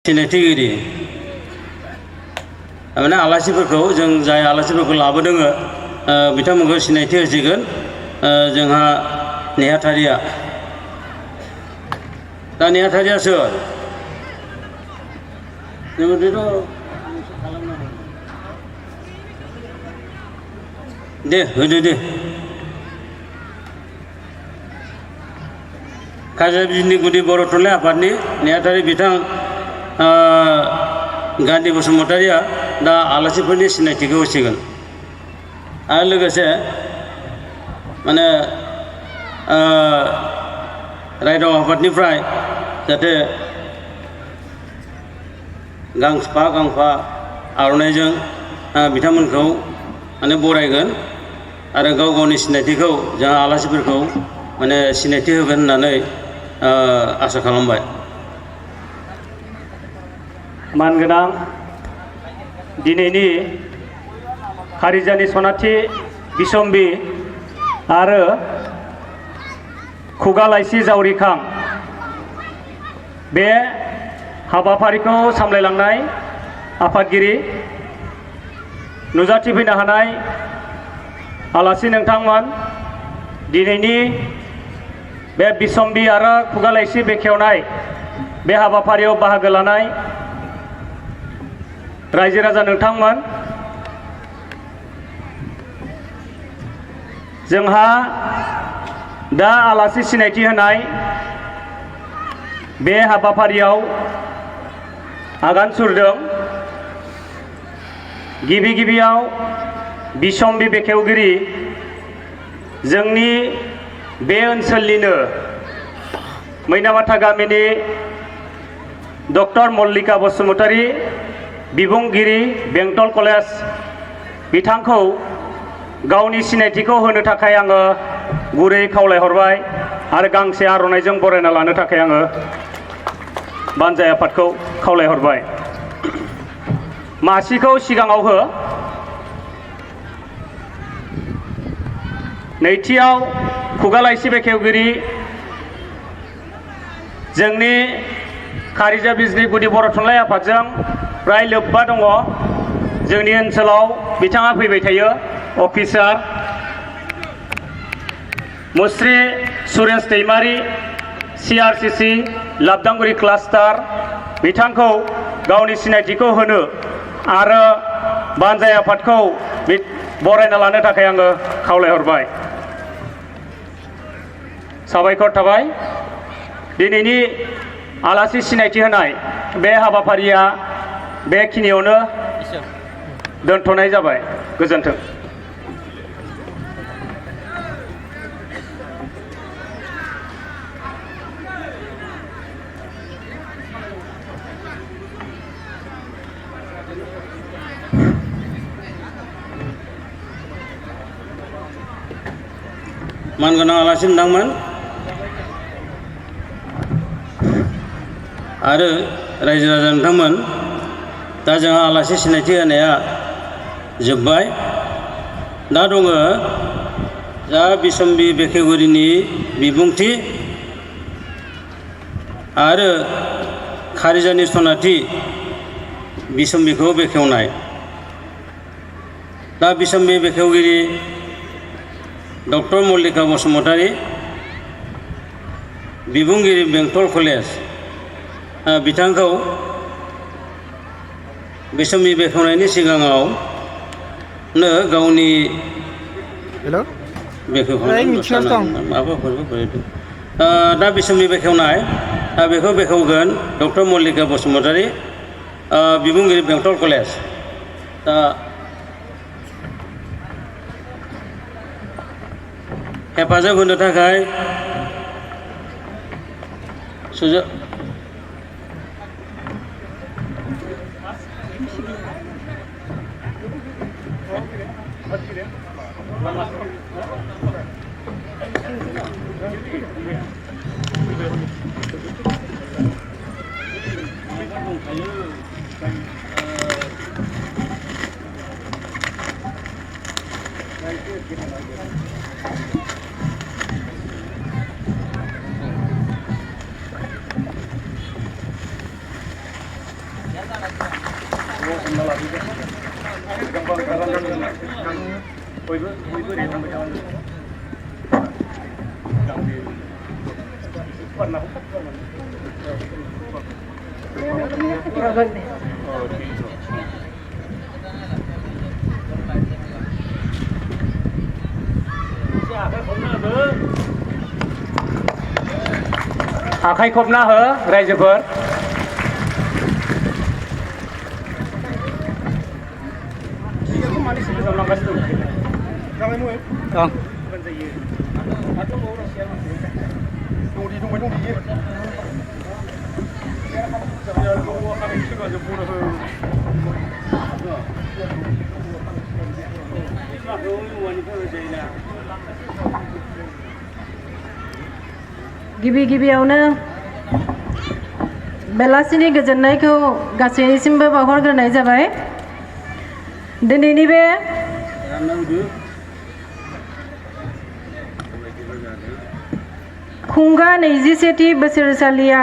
सिनायथिगिरि माने आलासिफोरखौ जों जाय आलासिफोरखौ लाबोदों बिथांमोनखौ सिनायथि होसिगोन जोंहा नेहाथारिया दा नेहाथारिया सोर दे होदो दे काजिया बिजनि गुदि बर' थुनलाइ आफादनि नेहाथारि बिथां गान्धी बसुमतारिया दा आलासिफोरनि सिनायथिखौ होसिगोन आरो लोगोसे माने रायदाव आफादनिफ्राय जाहाथे गांफा आर'नाइजों बिथांमोनखौ माने बरायगोन आरो गाव गावनि सिनायथिखौ जोंहा आलासिफोरखौ माने सिनायथि होगोन होननानै आसा खालामबाय। मानगोनां दिनैनि हारिजानि सनाथि बिसम्बि आरो खुगा लाइसि जावरिखां बे हाबाफारिखौ सामलायलांनाय आफादगिरि नुजाथिफैनो हानाय आलासि नोंथांमोन दिनैनि बे बिसम्बि आरो खुगा लाइसि बेखेवनाय बे हाबाफारियाव बाहागो लानाय रायजो राजा नोंथांमोन जोंहा दा आलासि सिनायथि होनाय बे हाबाफारियाव आगान सुरदों। गिबियाव बिसम्बि बेखेवगिरि जोंनि बे ओनसोलनिनो मैनामाथा गामिनि डक्टर मल्लिका बसुमतारी बिबुंगिरि बेंटल कलेज बिथांखौ गावनि सिनायथिखौ होनो थाखाय आङो गुरै खावलायहरबाय आरो गांसे आर'नाइजों बरायना लानो थाखाय आङो बानजाय आफादखौ खावलायहरबाय। मासिखौ सिगाङाव हो। नैथियाव खुगा लाइसि बेखेवगिरि जोंनि काजिया बिजनि गुदि बर' थुनलाइ आफादजों प्राय लोब्बा दङ। जोंनि ओनसोलाव बिथाङा फैबाय थायो। अफिसार मुस्रि सुरेश दैमारि CRCC लाबदांगुरि क्लास्टार बिथांखौ गावनि सिनायथिखौ होनो आरो बानजाय आफादखौ बरायना लानो थाखाय आङो खावलायहरबाय। साबायखर थाबाय। दिनैनि आलासि सिनायथि होनाय बे हाबाफारिया बेखिनियावनो दोनथ'नाय जाबाय। गोजोन्थों। मानगोनां आलासि नोंथांमोन आरो रायजो राजा नोंथांमोन दा जोंहा आलासि सिनायथि होनाया जोब्बाय। दा दङ जा बिसम्बि बेखेवगिरिनि बिबुंथि आरो काजियानि सनाथि बिसम्बिखौ बेखेवनाय। दा बिसम्बि बेखेवगिरि डक्टर मल्लिका बसुमतारी बिबुंगिरि बेंटल कलेज बिथांखौ बिसम्बि बेखेवनायनि सिगाङावनो गावनि दा बिसम्बि बेखेवनाय बेखौ बेखेवगोन डक्टर मल्लिका बसुमतारी बिबुंगिरि बेंटल कलेज। दा हेफाजाब होनो थाखाय सुजुग बयबो ओरै थांबाय थागोन आखाइ खबना हो रायजोफोर गिबियावनो बेलासिनि गोजोननायखौ गासैनिसिमबो बावहरग्रोनाय जाबाय। दिनैनि बे खुंगा 27थि बोसोरसालिया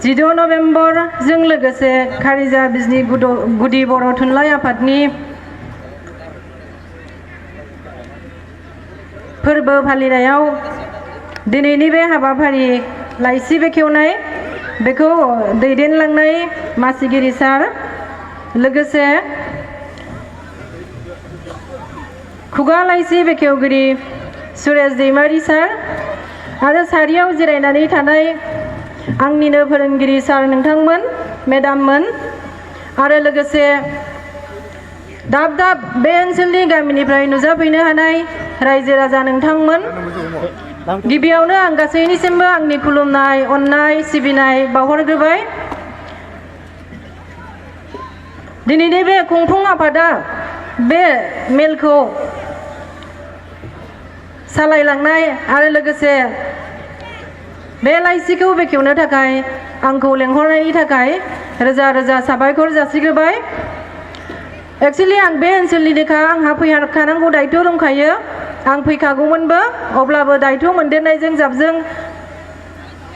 16 नभेम्बरजों लोगोसे खारिजा बिजनी गुदि बर' थुनलाइ आफादनि फोरबो फालिनायाव दिनैनि बे हाबाफारि लाइसि बेखेवनाय बेखौ दैदेनलांनाय मासिगिरि सार लोगोसे खुगा लाइसि बेखेवगिरि सुरेश दैमारी सार आरो सारियाव जिरायनानै थानाय आंनिनो फोरोंगिरि सार नोंथांमोन मेडाममोन आरो लोगोसे दाब दाब बे ओनसोलनि गामिनिफ्राय नुजाफैनो हानाय रायजो राजा नोंथांमोन गिबियावनो आं गासैनिसिमबो आंनि खुलुमनाय अननाय सिबिनाय बावहरग्रोबाय। दिनैनि बे खुंफुं आफादा बे मेलखौ सालायलांनाय आरो लोगोसे बे लाइसिखौ बेखेवनो थाखाय आंखौ लेंहरनायनि थाखाय रोजा रोजा साबायखर जासिग्रोबाय। एक्चुअली आं बे ओनसोलनिनोखा आंहा फैखानांगौ दायित्व दंखायो आं फैखागौमोनबो अब्लाबो दायित्व मोनदेरनायजों जाबजों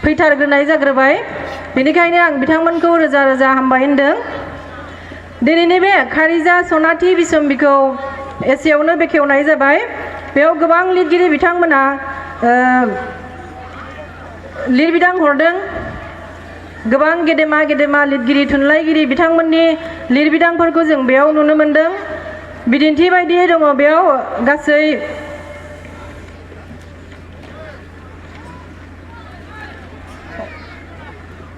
फैथारग्रोनाय जाग्रोबाय बेनिखायनो आं बिथांमोनखौ रोजा रोजा हामबाय होनदों। दिनैनि बे खारिजा सनाथि बिसम्बिखौ एसेयावनो बेखेवनाय जाबाय। बेयाव गोबां लिरगिरि बिथांमोना लिरबिदां हरदों गोबां गेदेमा लिरगिरि थुनलाइगिरि बिथांमोननि लिरबिदांफोरखौ जों बेयाव नुनो मोनदों। बिदिन्थि बायदियै दङ बेयाव गासै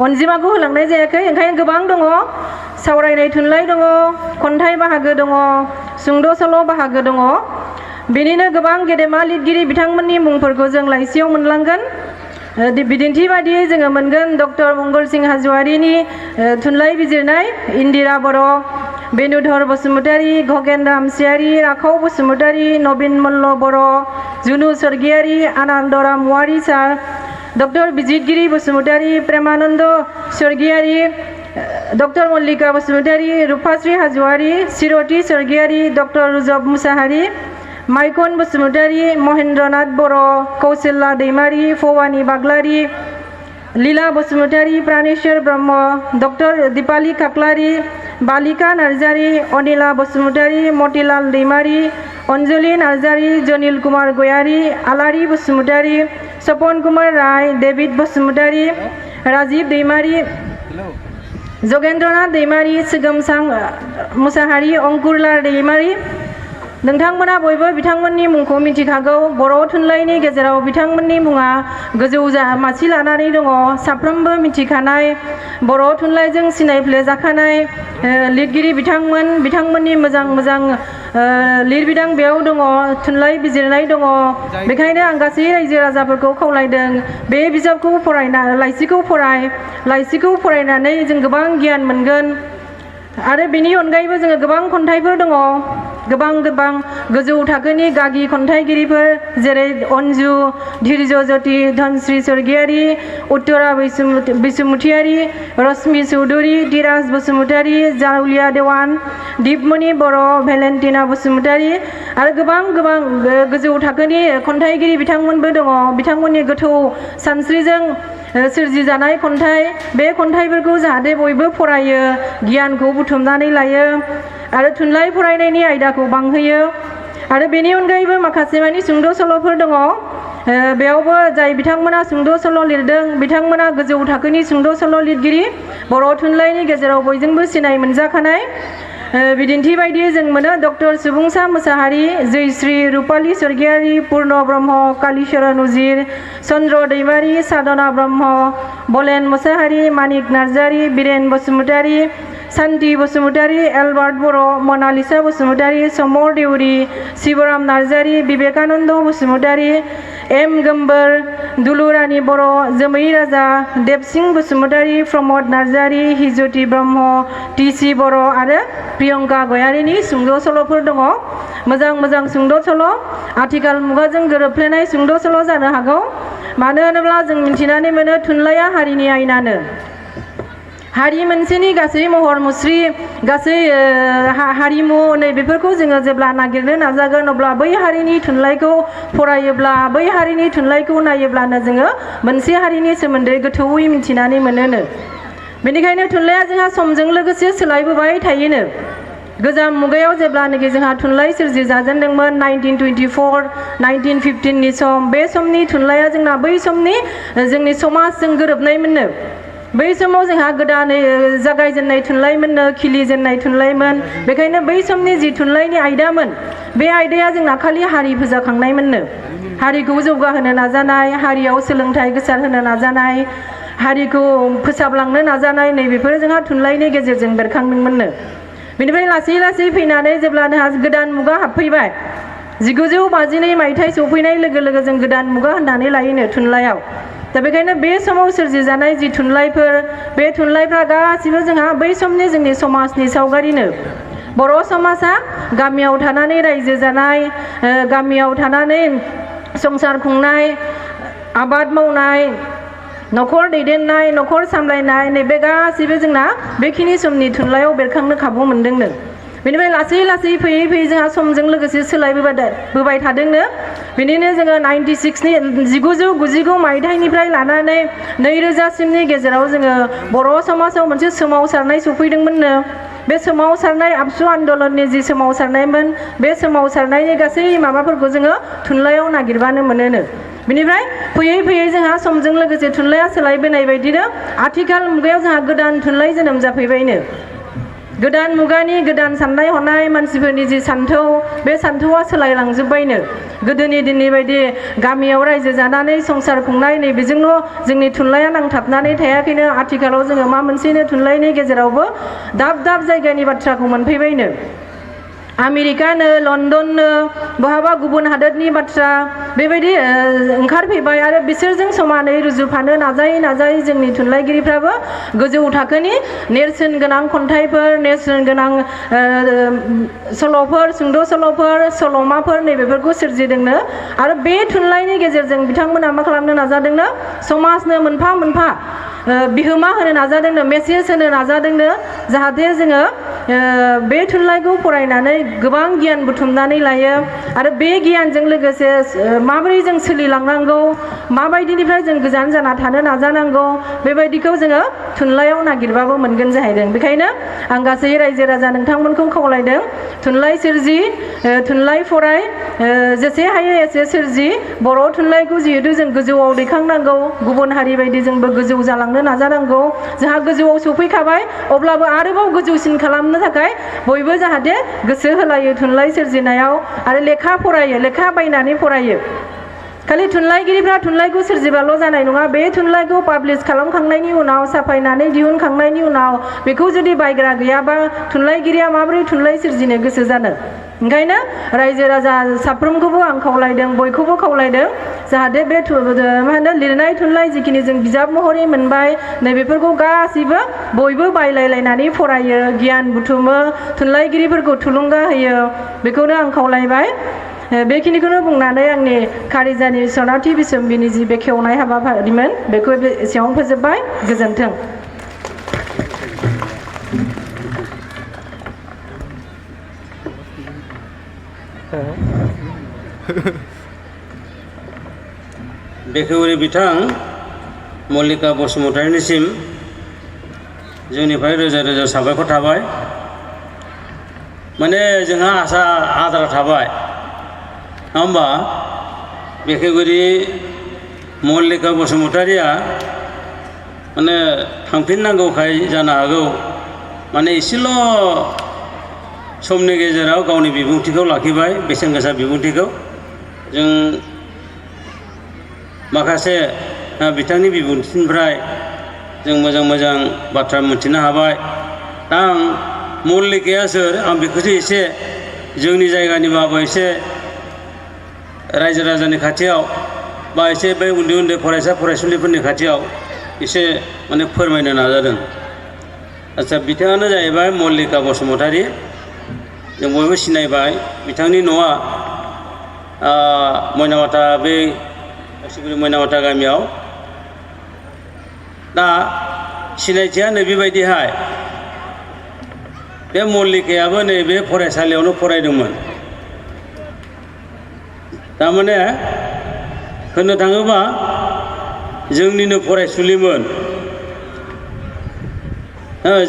अनजिमाखौ होलांनाय जायाखै ओंखायनो गोबां दङ सावरायनाय थुनलाइ दङ खन्थाइ बाहागो दङ सुंद' सल' बाहागो दङ बेनिनो गोबां गेदेमा लिरगिरि बिथांमोननि मुंफोरखौ जों लाइसियाव मोनलांगोन। बिदिन्थि बादियै जोङो मोनगोन डक्टर मंगल सिं हाज'वारिनि थुनलाइ बिजिरनाय इन्दिरा बर' बेनुधर बसुमतारी घगेन रामसियारि राखाव बसुमतारी नबिन मल्ल बर' जुनु स्वर्गियारि आनन्दराम वारि सार डक्टर बिजितगिरि बसुमतारी प्रेमानन्द स्वर्गियारि डक्टर मल्लिका बसुमतारी रूपाश्री हाज'वारि चिरति स्वर्गियारि डक्टर रुजब मुसाहारि माइकन बसुमतारी महेन्द्रनाथ बर' कौशल्या दैमारी फवानी बाग्लारी लीला बसुमतारी प्राणेश्वर ब्रह्म डक्टर दीपाली काकलारी बालिका नार्जारी अनिला बसुमतारी मतिलाल दैमारी अंजलि नार्जारी जनिल कुमार गयारी आलारी बसुमतारी सपन कुमार राय डेविड बसुमतारी राजीव दैमारी जगेन्द्रनाथ दैमारी सोगोमसां मुसाहारि अंकुरलाल दैमारी नोंथांमोना बयबो बिथांमोननि मुंखौ मिथिखागौ। बर' थुनलाइनि गेजेराव बिथांमोननि मुङा गोजौ मासि लानानै दङ साफ्रोमबो मिथिखानाय बर' थुनलाइजों सिनायफ्लेजाखानाय लिरगिरि बिथांमोननि मोजां लिरबिदां बेयाव दङ थुनलाइ बिजिरनाय दङ बेखायनो आं गासै रायजो राजाफोरखौ खावलायदों बे बिजाबखौ लाइसिखौ फरायनानै जों गोबां गियान मोनगोन। आरो बेनि अनगायैबो जोङो गोबां खन्थाइफोर दङ गोबां गोजौ थाखोनि गागि खन्थाइगिरिफोर जेरै अन्जु धीरज ज्योति धनश्री स्वर्गियारि उत्तरा बैसुमुतियारि रश्मि चौधुरी धीराज बसुमतारी जावलिया देवान दीपमणि बर' भेलेन्टिना बसुमतारी आरो गोबां गोजौ थाखोनि खन्थाइगिरि बिथांमोनबो दङ बिथांमोननि गोथौ सानस्रिजों सोरजिजानाय खन्थाइ बे खन्थाइफोरखौ जाहाथे बयबो फरायो गियानखौ बुथुमनानै लायो आरो थुनलाइ फरायनायनि आयदा आयदाखौ बांहोयो आरो बेनि अनगायैबो माखासे मानि सुंद' सल'फोर दङ बेयावबो जाय बिथांमोना सुंद' सल' लिरदों बिथांमोना गोजौ थाखोनि सुंद' सल' लिरगिरि बर' थुनलाइनि गेजेराव बयजोंबो सिनाय मोनजाखानाय बिदिन्थि बायदियै जों मोनो डक्टर सुबुंसा मोसाहारि जयश्री रुपाली स्वर्गियारि पूर्ण ब्रह्म कालीचरण उजिर चन्द्र दैमारि साधना ब्रह्म बलेन मोसाहारि मानिक नार्जारि बिरेन बसुमतारि शान्ति बसुमतारि एलबार्ट बर' मनालिसा बसुमतारि समर देउरि शिवराम नार्जारि विवेकानन्द बसुमतारि एम गोम्बोर दुलुरानी बर' जोमै राजा देबसिं बसुमतारि प्रमद नार्जारि हिजति ब्रह्म टिसि बर' आरो प्रियंका गयारिनि सुंद' सल'फोर दङ मोजां मोजां सुंद' सल' आथिखाल मुगाजों गोरोबफ्लेनाय सुंद' सल' जानो हागौ मानो होनोब्ला जों मिथिनानै मोनो थुनलाइया हारिनि आयनानो हारि मोनसेनि गासै महर मुस्रि गासै हारिमु नैबेफोरखौ जोङो जेब्ला नागिरनो नाजागोन अब्ला बै हारिनि थुनलाइखौ फरायोब्ला बै हारिनि थुनलाइखौ नायोब्लानो जोङो मोनसे हारिनि सोमोन्दै गोथौयै मिथिनानै मोनोनो बेनिखायनो थुनलाइया जोंहा समजों लोगोसे सोलायबोबाय थायोनो गोजाम मुगायाव जेब्लानोखि जोंहा थुनलाइ सोरजि जाजेनदोंमोन 1924 1915नि सम बे समनि थुनलाइया जोंना बै समनि जोंनि समाजजों गोरोबनायमोननो बै समाव जोंहा गोदानै जागायजेननाय थुनलाइमोननो खिलिजेननाय थुनलाइमोन बेखायनो बै समनि जि थुनलाइनि आयदामोन बे आयदाया जोंना खालि हारि फोजाखांनायमोननो हारिखौ जौगाहोनो नाजानाय हारियाव सोलोंथाइ गोसारहोनो नाजानाय हारिखौ फोसाबलांनो नाजानाय नैबेफोरो जोंहा थुनलाइनि गेजेरजों बेरखांदोंमोननो बेनिफ्राय लासै लासै फैनानै जेब्ला जोंहा गोदान मुगा हाबफैबाय 1952 मायथाइ सफैनाय लोगो लोगो जों गोदान मुगा होननानै लायोनो थुनलाइयाव दा बेखायनो बे समाव सोरजिजानाय जि थुनलाइफोर बे थुनलाइफ्रा गासिबो जोंहा बै समनि जोंनि समाजनि सावगारिनो बर' समाजा गामियाव थानानै रायजो जानाय गामियाव थानानै संसार खुंनाय आबाद मावनाय न'खर दैदेननाय न'खर सामलायनाय नैबे गासिबो जोंना बेखिनि समनि थुनलाइयाव बेरखांनो खाबु मोनदोंनो बेनिफ्राय लासै लासै फैयै फैयै जोंहा समजों लोगोसे सोलायबोबाय थादोंनो बेनिनो जोङो 1999 मायथाइनिफ्राय लानानै 2000सिमनि गेजेराव जोङो बर' समाजाव मोनसे सोमावसारनाय सफैदोंमोननो बे सोमावसारनाय आबसु आन्दलननि जि सोमावसारनायमोन बे सोमावसारनायनि गासै माबाफोरखौ जोङो थुनलाइयाव नागिरबानो मोनोनो बेनिफ्राय फैयै फैयै जोंहा समजों लोगोसे थुनलाइया सोलायबोनाय बायदिनो आथिखाल मुगायाव जोंहा गोदान थुनलाइ जोनोम जाफैबायनो गोदान मुगानि गोदान साननाय हनाय मानसिफोरनि जि सान्थौ बे सान्थौआ सोलायलांजोब्बायनो गोदोनि दिननि बायदि गामियाव रायजो जानानै संसार खुंनाय नैबेजोंल' जोंनि थुनलाइया नांथाबनानै थायाखैनो आथिखालाव जोङो मा मोनसेनो थुनलाइनि गेजेरावबो दाब दाब जायगानि बाथ्राखौ मोनफैबायनो आमेरिकानो लन्डननो बहाबा गुबुन हादोरनि बाथ्रा बेबायदि ओंखारफैबाय आरो बिसोरजों समानै रुजुफानो नाजायै नाजायै जोंनि थुनलाइगिरिफ्राबो गोजौ थाखोनि नेरसोन गोनां खन्थाइफोर नेरसोन गोनां सल'फोर सुंद' सल'फोर सल'माफोर नैबेफोरखौ सोरजिदोंनो आरो बे थुनलाइनि गेजेरजों बिथांमोना मा खालामनो नाजादोंनो समाजनो मोनफा मोनफा बिहोमा होनो नाजादोंनो मेसेज होनो नाजादोंनो जाहाथे जोङो बे थुनलाइखौ फरायनानै गोबां गियान बुथुमनानै लायो आरो बे गियानजों लोगोसे माबोरै जों सोलिलांनांगौ माबायदिनिफ्राय जों गोजान जाना थानो नाजानांगौ बेबायदिखौ जोङो थुनलाइयाव नागिरबाबो मोनगोन जाहैदों बेखायनो आं गासै रायजो राजा नोंथांमोनखौ खावलायदों थुनलाइ सोरजि थुनलाइ फराय जेसे हायो एसे सोरजि बर' थुनलाइखौ जिहेतु जों गोजौआव दैखांनांगौ गुबुन हारि बायदि जोंबो गोजौ जालांनो नाजानांगौ जोंहा गोजौआव सफैखाबाय अब्लाबो आरोबाव गोजौसिन खालामनो थाखाय बयबो जाहाथे गोसो होलायो थुनलाइ सोरजिनायाव आरो लेखा फरायो लेखा बायनानै फरायो खालि थुनलाइगिरिफ्रा थुनलाइखौ सोरजिबाल' जानाय नङा बे थुनलाइखौ पाब्लिश खालामखांनायनि उनाव साफायनानै दिहुनखांनायनि उनाव बेखौ जुदि बायग्रा गैयाबा थुनलाइगिरिया माबोरै थुनलाइ सोरजिनो गोसो जानो ओंखायनो रायजो राजा साफ्रोमखौबो आं खावलायदों बयखौबो खावलायदों जाहाथे बे मा होनो लिरनाय थुनलाइ जिखिनि जों बिजाब महरै मोनबाय नैबेफोरखौ गासिबो बयबो बायलायलायनानै फरायो गियान बुथुमो थुनलाइगिरिफोरखौ थुलुंगा होयो बेखौनो आं खावलायबाय बेखिनिखौनो बुंनानै आंनि कारिजानि सनाथि बिसम्बिनि जि बेखेवनाय हाबाफारिमोन बेखौ एसेयावनो फोजोबबाय गोजोन्थों। बेखेवगिरि बिथां मल्लिका बसुमतारिनिसिम जोंनिफ्राय रोजा रोजा साबायखर थाबाय माने जोंहा आसा आद्रा थाबाय नङा होमबा बेखेवगिरि मल्लिका बसुमतारिया माने थांफिननांगौखाय जानो हागौ माने एसेल' समनि गेजेराव गावनि बिबुंथिखौ लाखिबाय बेसेन गोसा बिबुंथिखौ जों माखासे बिथांनि बिबुंथिनिफ्राय जों मोजां मोजां बाथ्रा मिथिनो हाबाय दा आं मल्लिकाया सोर आं बेखौसो एसे जोंनि जायगानिबाबो एसे रायजो राजानि खाथियाव बा एसे बै उन्दै उन्दै फरायसा फरायसुलिफोरनि खाथियाव एसे माने फोरमायनो नाजादों आच्चा बिथाङानो जाहैबाय मल्लिका बसुमतारि जों बयबो सिनायबाय बिथांनि न'आ मयनामाथा बे असिगुरि मयनामाथा गामियाव दा सिनायथिया नैबेबायदिहाय बे मल्लिकायाबो नैबे फरायसालियावनो फरायदोंमोन थारमाने होननो थाङोबा जोंनिनो फरायसुलिमोन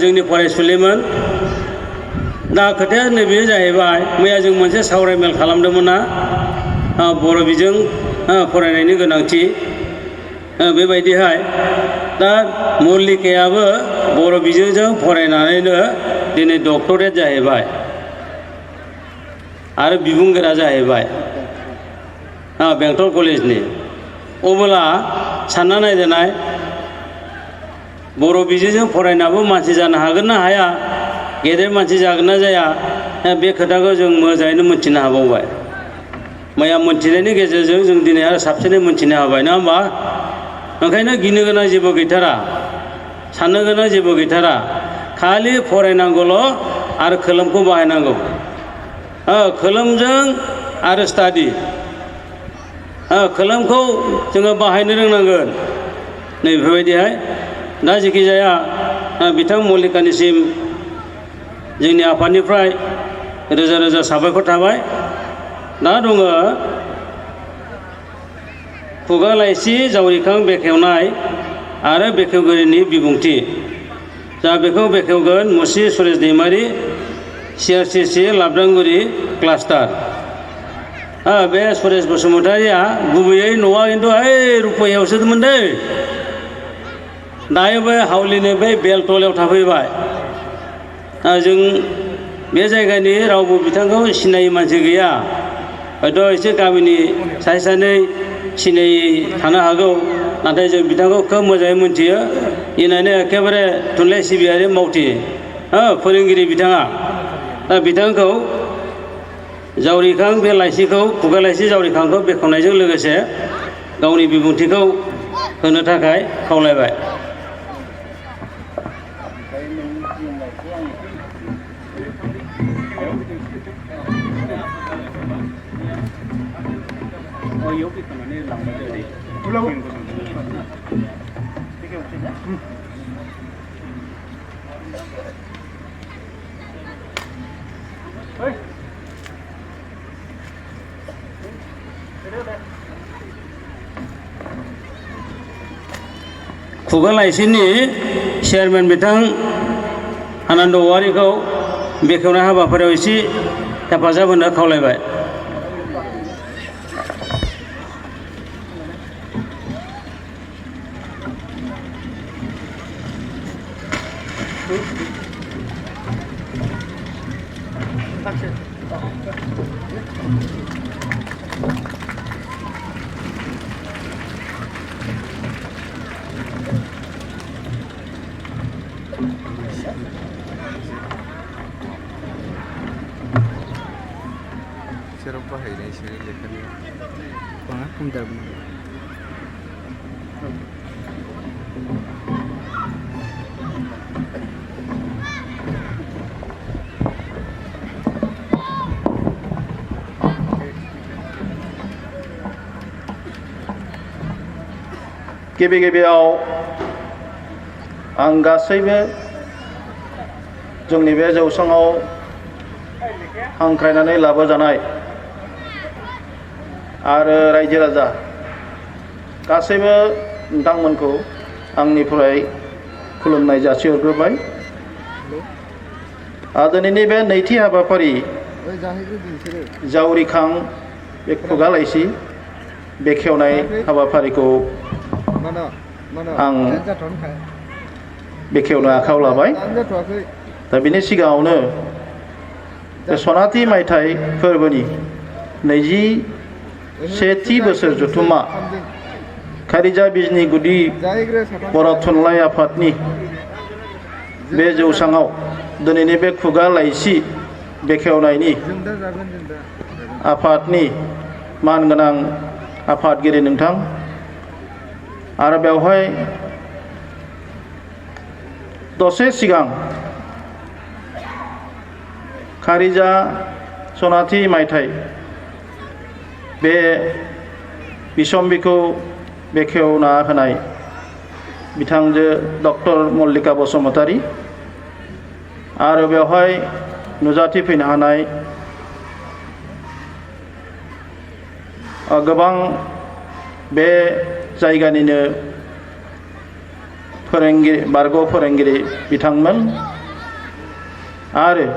जोंनि फरायसुलिमोन दा खोथाया नैबे जाहैबाय मैया जों मोनसे सावरायमेल खालामदोंमोन ना बर' बिजों फरायनायनि गोनांथि बेबायदिहाय दा मल्लिकायाबो बर' बिजोंजों फरायनानैनो दिनै डक्टरेट जाहैबाय आरो बिबुंगोरा जाहैबाय बेंटल कलेजनि अब्ला सानना नायदेनाय बर' बिजोंजों फरायनाबो मानसि जानो हागोन ना हाया गेदेर मानसि जागोन ना जाया बे खोथाखौ जों मोजाङैनो मोनथिनो हाबावबाय मैया मोनथिनायनि गेजेरजों जों दिनै आरो साबसिनै मोनथिनो हाबाय नङा होमबा ओंखायनो गिनो गोनां जेबो गैथारा साननो गोनां जेबो गैथारा खालि फरायनांगौल' आरो खोलोमखौ बाहायनांगौ खोलोमजों आरो स्टाडि खोलोमखौ जोङो बाहायनो रोंनांगोन नैबेफोरबायदिहाय दा जेखि जाया बिथां मल्लिकानिसिम जोंनि आफादनिफ्राय रोजा रोजा साबायखर थाबाय दा दङ खुगा लाइसि जावरिखां बेखेवनाय आरो बेखेवगिरिनि बिबुंथि जा बेखौ बेखेवगोन मुसि सुरेश दैमारि CRCC लाबदांगुरि क्लास्टार बे सुरेश बसुमतारिया गुबैयै न'आ खिन्थु रुपयावसोमोन दै दायो बे हावलिनि बै बेलटलायाव थाफैबाय जों बे जायगानि रावबो बिथांखौ सिनायै मानसि गैया हयथ' एसे गामिनि सासे सानै सिनायै थानो हागौ नाथाय जों बिथांखौ खोब मोजाङै मोनथियो इनायनो एखेबारे थुनलाइ सिबियारि मावथि फोरोंगिरि बिथाङा बिथांखौ जावरिखां बे लाइसिखौ खुगा लाइसि जावरिखांखौ बेखेवनायजों लोगोसे गावनि बिबुंथिखौ होनो थाखाय खावलायबाय खुगा लाइसिनि चेयारमेन बिथां आनन्द औवारिखौ बेखेवनाय हाबाफारियाव एसे हेफाजाब होनो खावलायबाय जेराव बाहायनाय एसे लेखानि बाङा खम जागोन गिबि गिबियाव आं गासैबो जोंनि बे जौसाङाव हांख्रायनानै लाबोजानाय आरो रायजो राजा गासैबो नोंथांमोनखौ आंनिफ्राय खुलुमनाय जासिहरग्रोबाय दिनैनि बे नैथि हाबाफारि जावरिखां बे खुगा लाइसि बेखेवनाय हाबाफारिखौ आं बेखेवनो आखायाव लाबाय। दा बिनि सिगाङावनो बे सनाथि मायथाइ फोरबोनि 21थि बोसोर जथुम्मा खारिजा बिजनि गुदि बर' थुनलाइ आफादनि बे जौसाङाव दिनैनि बे खुगा लाइसि बेखेवनायनि आफादनि मानगोनां आफादगिरि नोंथां आरो बेवहाय दसे सिगां खारिजा सनाथि मायथाइ बे बिसम्बिखौ बेखेवना होनाय बिथांजो डक्टर मल्लिका बसुमतारी आरो बेवहाय नुजाथिफैनो हानाय गोबां बे जायगानिनो फोरोंगिरि बारग' फोरोंगिरि बिथांमोन आरो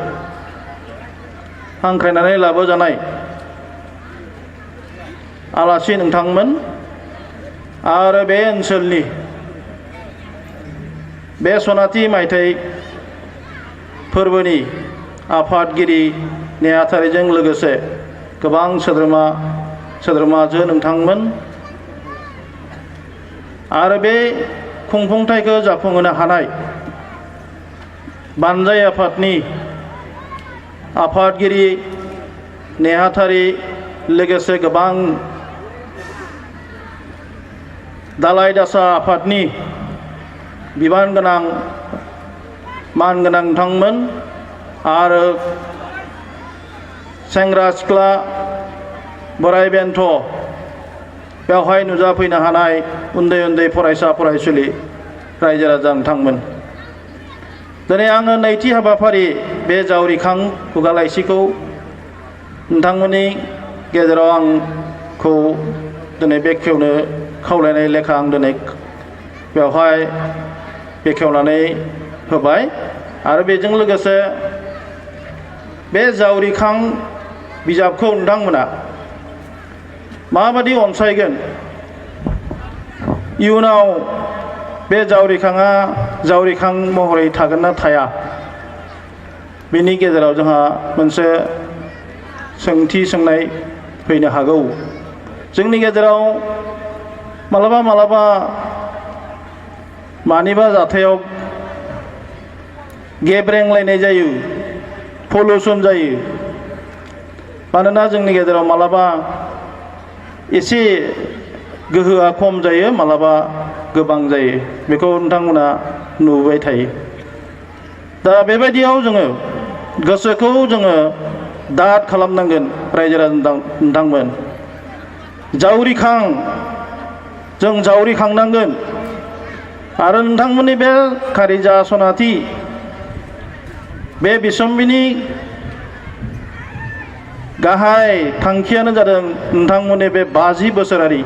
हांख्रायनानै लाबोजानाय आलासि नोंथांमोन आरो बे ओनसोलनि बे सनाथि मायथाइ फोरबोनि आफादगिरि नेहाथारिजों लोगोसे गोबां सोद्रोमाजो नोंथांमोन आरो बे खुंफुंथायखौ जाफुंहोनो हानाय बानजाय आफादनि आफादगिरि नेहाथारि लोगोसे गोबां दालाय दासा आफादनि बिबान गोनां मानगोनां नोंथांमोन आरो सेंग्रा सिख्ला बोराय बेन्थ बेवहाय नुजाफैनो हानाय उन्दै उन्दै फरायसा फरायसुलि रायजो राजा नोंथांमोन दिनै आङो नैथि हाबाफारि बे जावरिखां खुगा लाइसिखौ नोंथांमोननि गेजेराव आंखौ दिनै बेखेवनो खावलायनाय लेखा आं दिनै बेवहाय बेखेवनानै होबाय आरो बेजों लोगोसे बे जावरिखां बिजाबखौ नोंथांमोना माबादि अनसायगोन इयुनाव बे जावरिखाङा जावरिखां महरै थागोन ना थाया बेनि गेजेराव जोंहा मोनसे सोंथि सोंनाय फैनो हागौ जोंनि गेजेराव मालाबा मानिबा जाथायाव गेब्रेंलायनाय जायो पलिउसन जायो मानोना जोंनि गेजेराव मालाबा एसे गोहोआ खम जायो मालाबा गोबां जायो बेखौ नोंथांमोना नुबाय थायो दा बेबायदियाव जोङो गोसोखौ जोङो दाद खालामनांगोन रायजो राजा नोंथांमोन जावरिखां जों जावरिखांनांगोन आरो नोंथांमोननि बे खारिजा सनाथि बे बिसम्बिनि गाहाय थांखियानो जादों नोंथांमोननि बे 50 बोसोरारि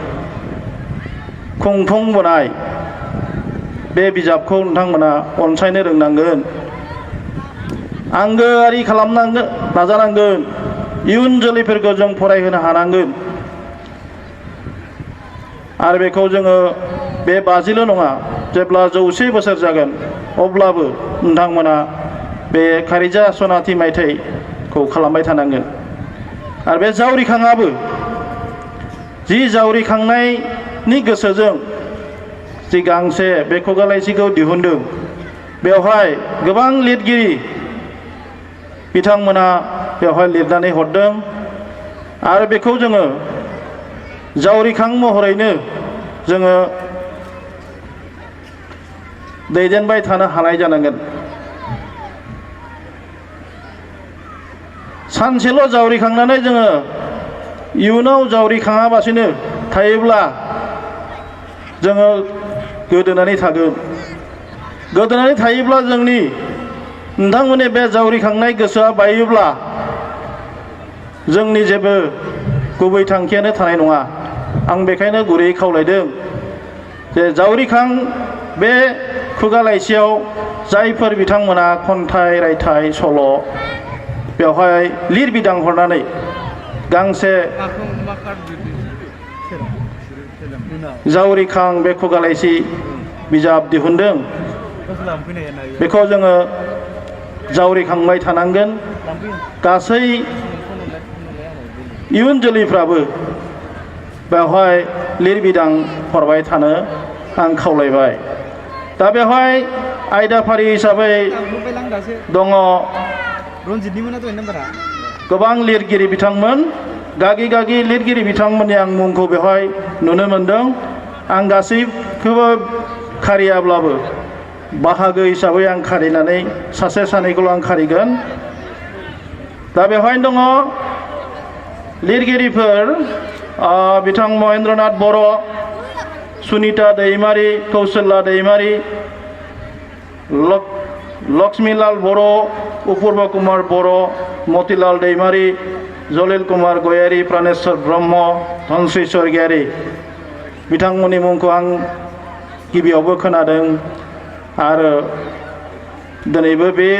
खुंफुंबोनाय बे बिजाबखौ नोंथांमोना अनसायनो रोंनांगोन आंगोआरि खालामनांगोन नाजानांगोन इयुन जोलैफोरखौ जों फरायहोनो हानांगोन आरो बेखौ जोङो बे 50ल' नङा जेब्ला 100 बोसोर जागोन अब्लाबो नोंथांमोना बे खारिजा सनाथि मायथाइखौ खालामबाय थानांगोन आरो बे जावरिखाङाबो जि जावरिखांनायनि गोसोजों जि गांसे बे खुगा लाइसिखौ दिहुनदों बेवहाय गोबां लिरगिरि बिथांमोना बेवहाय लिरनानै हरदों आरो बेखौ जोङो जावरिखां महरैनो जोङो दैदेनबाय थानो हानाय जानांगोन सानसेल' जावरिखांनानै जोङो इयुनाव जावरिखाङाबासिनो थायोब्ला जोङो गोदोनानै थागोन गोदोनानै थायोब्ला जोंनि नोंथांमोननि बे जावरिखांनाय गोसोआ बायोब्ला जोंनि जेबो गुबै थांखियानो थानाय नङा आं बेखायनो गुरैयै खावलायदों जे जावरिखां बे खुगा लाइसियाव जायफोर बिथांमोना खन्थाइ रायथाइ सल' बेवहाय लिरबिदां हरनानै गांसे जावरिखां बे खुगालाइसि बिजाब दिहुनदों बेखौ जोङो जावरिखांबाय थानांगोन गासै इयुन जोलैफ्राबो बेवहाय लिरबिदां हरबाय थानो आं खावलायबाय दा बेवहाय आयदाफारि हिसाबै दङ गोबां लिरगिरि बिथांमोन गागि लिरगिरि बिथांमोननि आं मुंखौ बेवहाय नुनो मोनदों आं गासैखौबो खारियाब्लाबो बाहागो हिसाबै आं खारिनानै सासे सानैखौल' आं खारिगोन दा बेवहाय दङ लिरगिरिफोर बिथां महेन्द्रनाथ बर' सुनिता दैमारि कौशल्या दैमारि लक्ष्मीलाल बर' अपूर्व कुमार बर' मतिलाल दैमारि जलिल कुमार गयारि प्राणेश्वर ब्रह्म धनस्री स्वर्गियारि बिथांमोननि मुंखौ आं गिबियावबो खोनादों आरो दिनैबो बे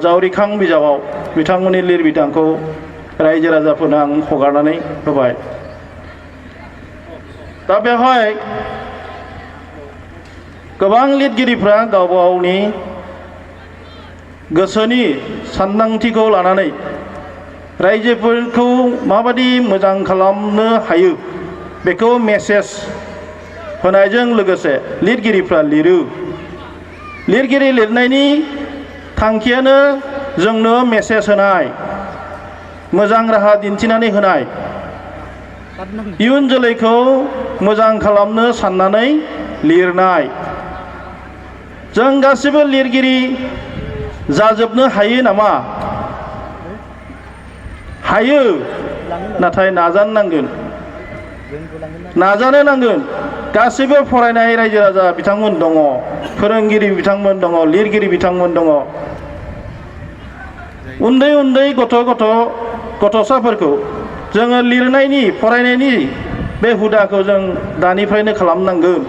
जावरिखां बिजाबाव बिथांमोननि लिरबिदांखौ रायजो राजाफोरनो आं हगारनानै होबाय दा बेवहाय गोबां लिरगिरिफ्रा गावबा गावनि गोसोनि सानदांथिखौ लानानै रायजोफोरखौ माबादि मोजां खालामनो हायो बेखौ मेसेज होनायजों लोगोसे लिरगिरिफ्रा लिरो लिरगिरि लिरनायनि थांखियानो जोंनो मेसेज होनाय मोजां राहा दिन्थिनानै होनाय इयुन जोलैखौ मोजां खालामनो साननानै लिरनाय जों गासिबो लिरगिरि जाजोबनो हायो नामा हायो नाथाय नाजानो नांगोन गासिबो फरायनाय रायजो राजा बिथांमोन दङ फोरोंगिरि बिथांमोन दङ लिरगिरि बिथांमोन दङ उन्दै गथ'साफोरखौ जोङो लिरनायनि फरायनायनि बे हुदाखौ जों दानिफ्रायनो खालामनांगोन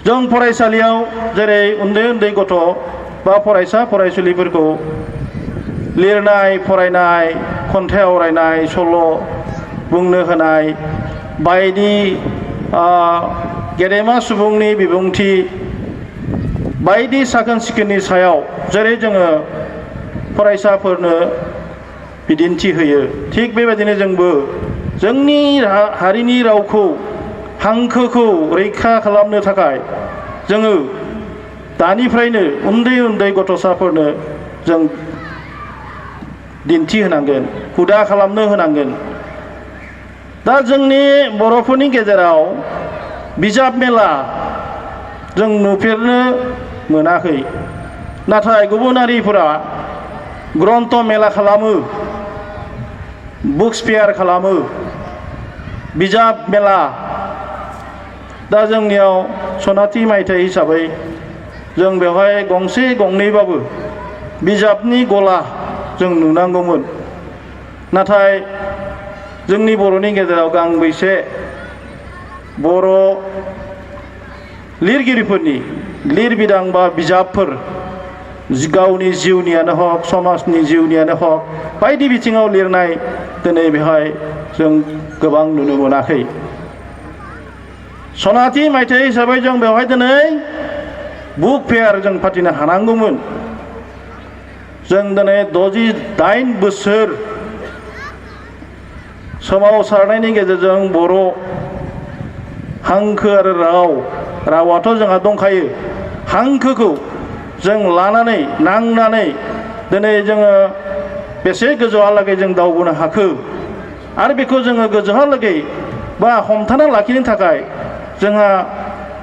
जों फरायसालियाव जेरै उन्दै गथ' बा फरायसा फरायसुलिफोरखौ लिरनाय फरायनाय खन्थाइ आवरायनाय सल' बुंनो होनाय बायदि गेदेमा सुबुंनि बिबुंथि बायदि साखोन सिखोननि सायाव जेरै जोङो फरायसाफोरनो बिदिन्थि होयो थिग बेबायदिनो जोंबो जोंनि हारिनि रावखौ हांखोखौ रैखा खालामनो थाखाय जोङो दानिफ्रायनो उन्दै गथ'साफोरनो जों दिन्थि होनांगोन हुदा खालामनो होनांगोन दा जोंनि बर'फोरनि गेजेराव बिजाब मेला जों नुफेरनो मोनाखै नाथाय गुबुन हारिफोरा ग्रन्थ मेला खालामो बुक्स फेयार खालामो बिजाब मेला दा जोंनियाव सनाथि मायथाइ हिसाबै जों बेवहाय गंसे गंनैबाबो बिजाबनि गला जों नुनांगौमोन नाथाय जोंनि बर'नि गेजेराव गांबैसे बर' लिरगिरिफोरनि लिरबिदां बा बिजाबफोर गावनि जिउनियानो हक समाजनि जिउनियानो हक बायदि बिथिङाव लिरनाय दिनै बेवहाय जों गोबां नुनो मोनाखै सनाथि मायथाइ हिसाबै जों बेवहाय दिनै बुक फेयार जों फाथिनो हानांगौमोन जों दिनै 68 बोसोर सोमावसारनायनि गेजेरजों बर' हांखो आरो रावाथ' जोंहा दंखायो हांखोखौ जों लानानै नांनानै दिनै जोङो बेसे गोजौहालागै जों दावबोनो हाखो आरो बेखौ जोङो गोजौहालागै बा हमथाना लाखिनो थाखाय जोंहा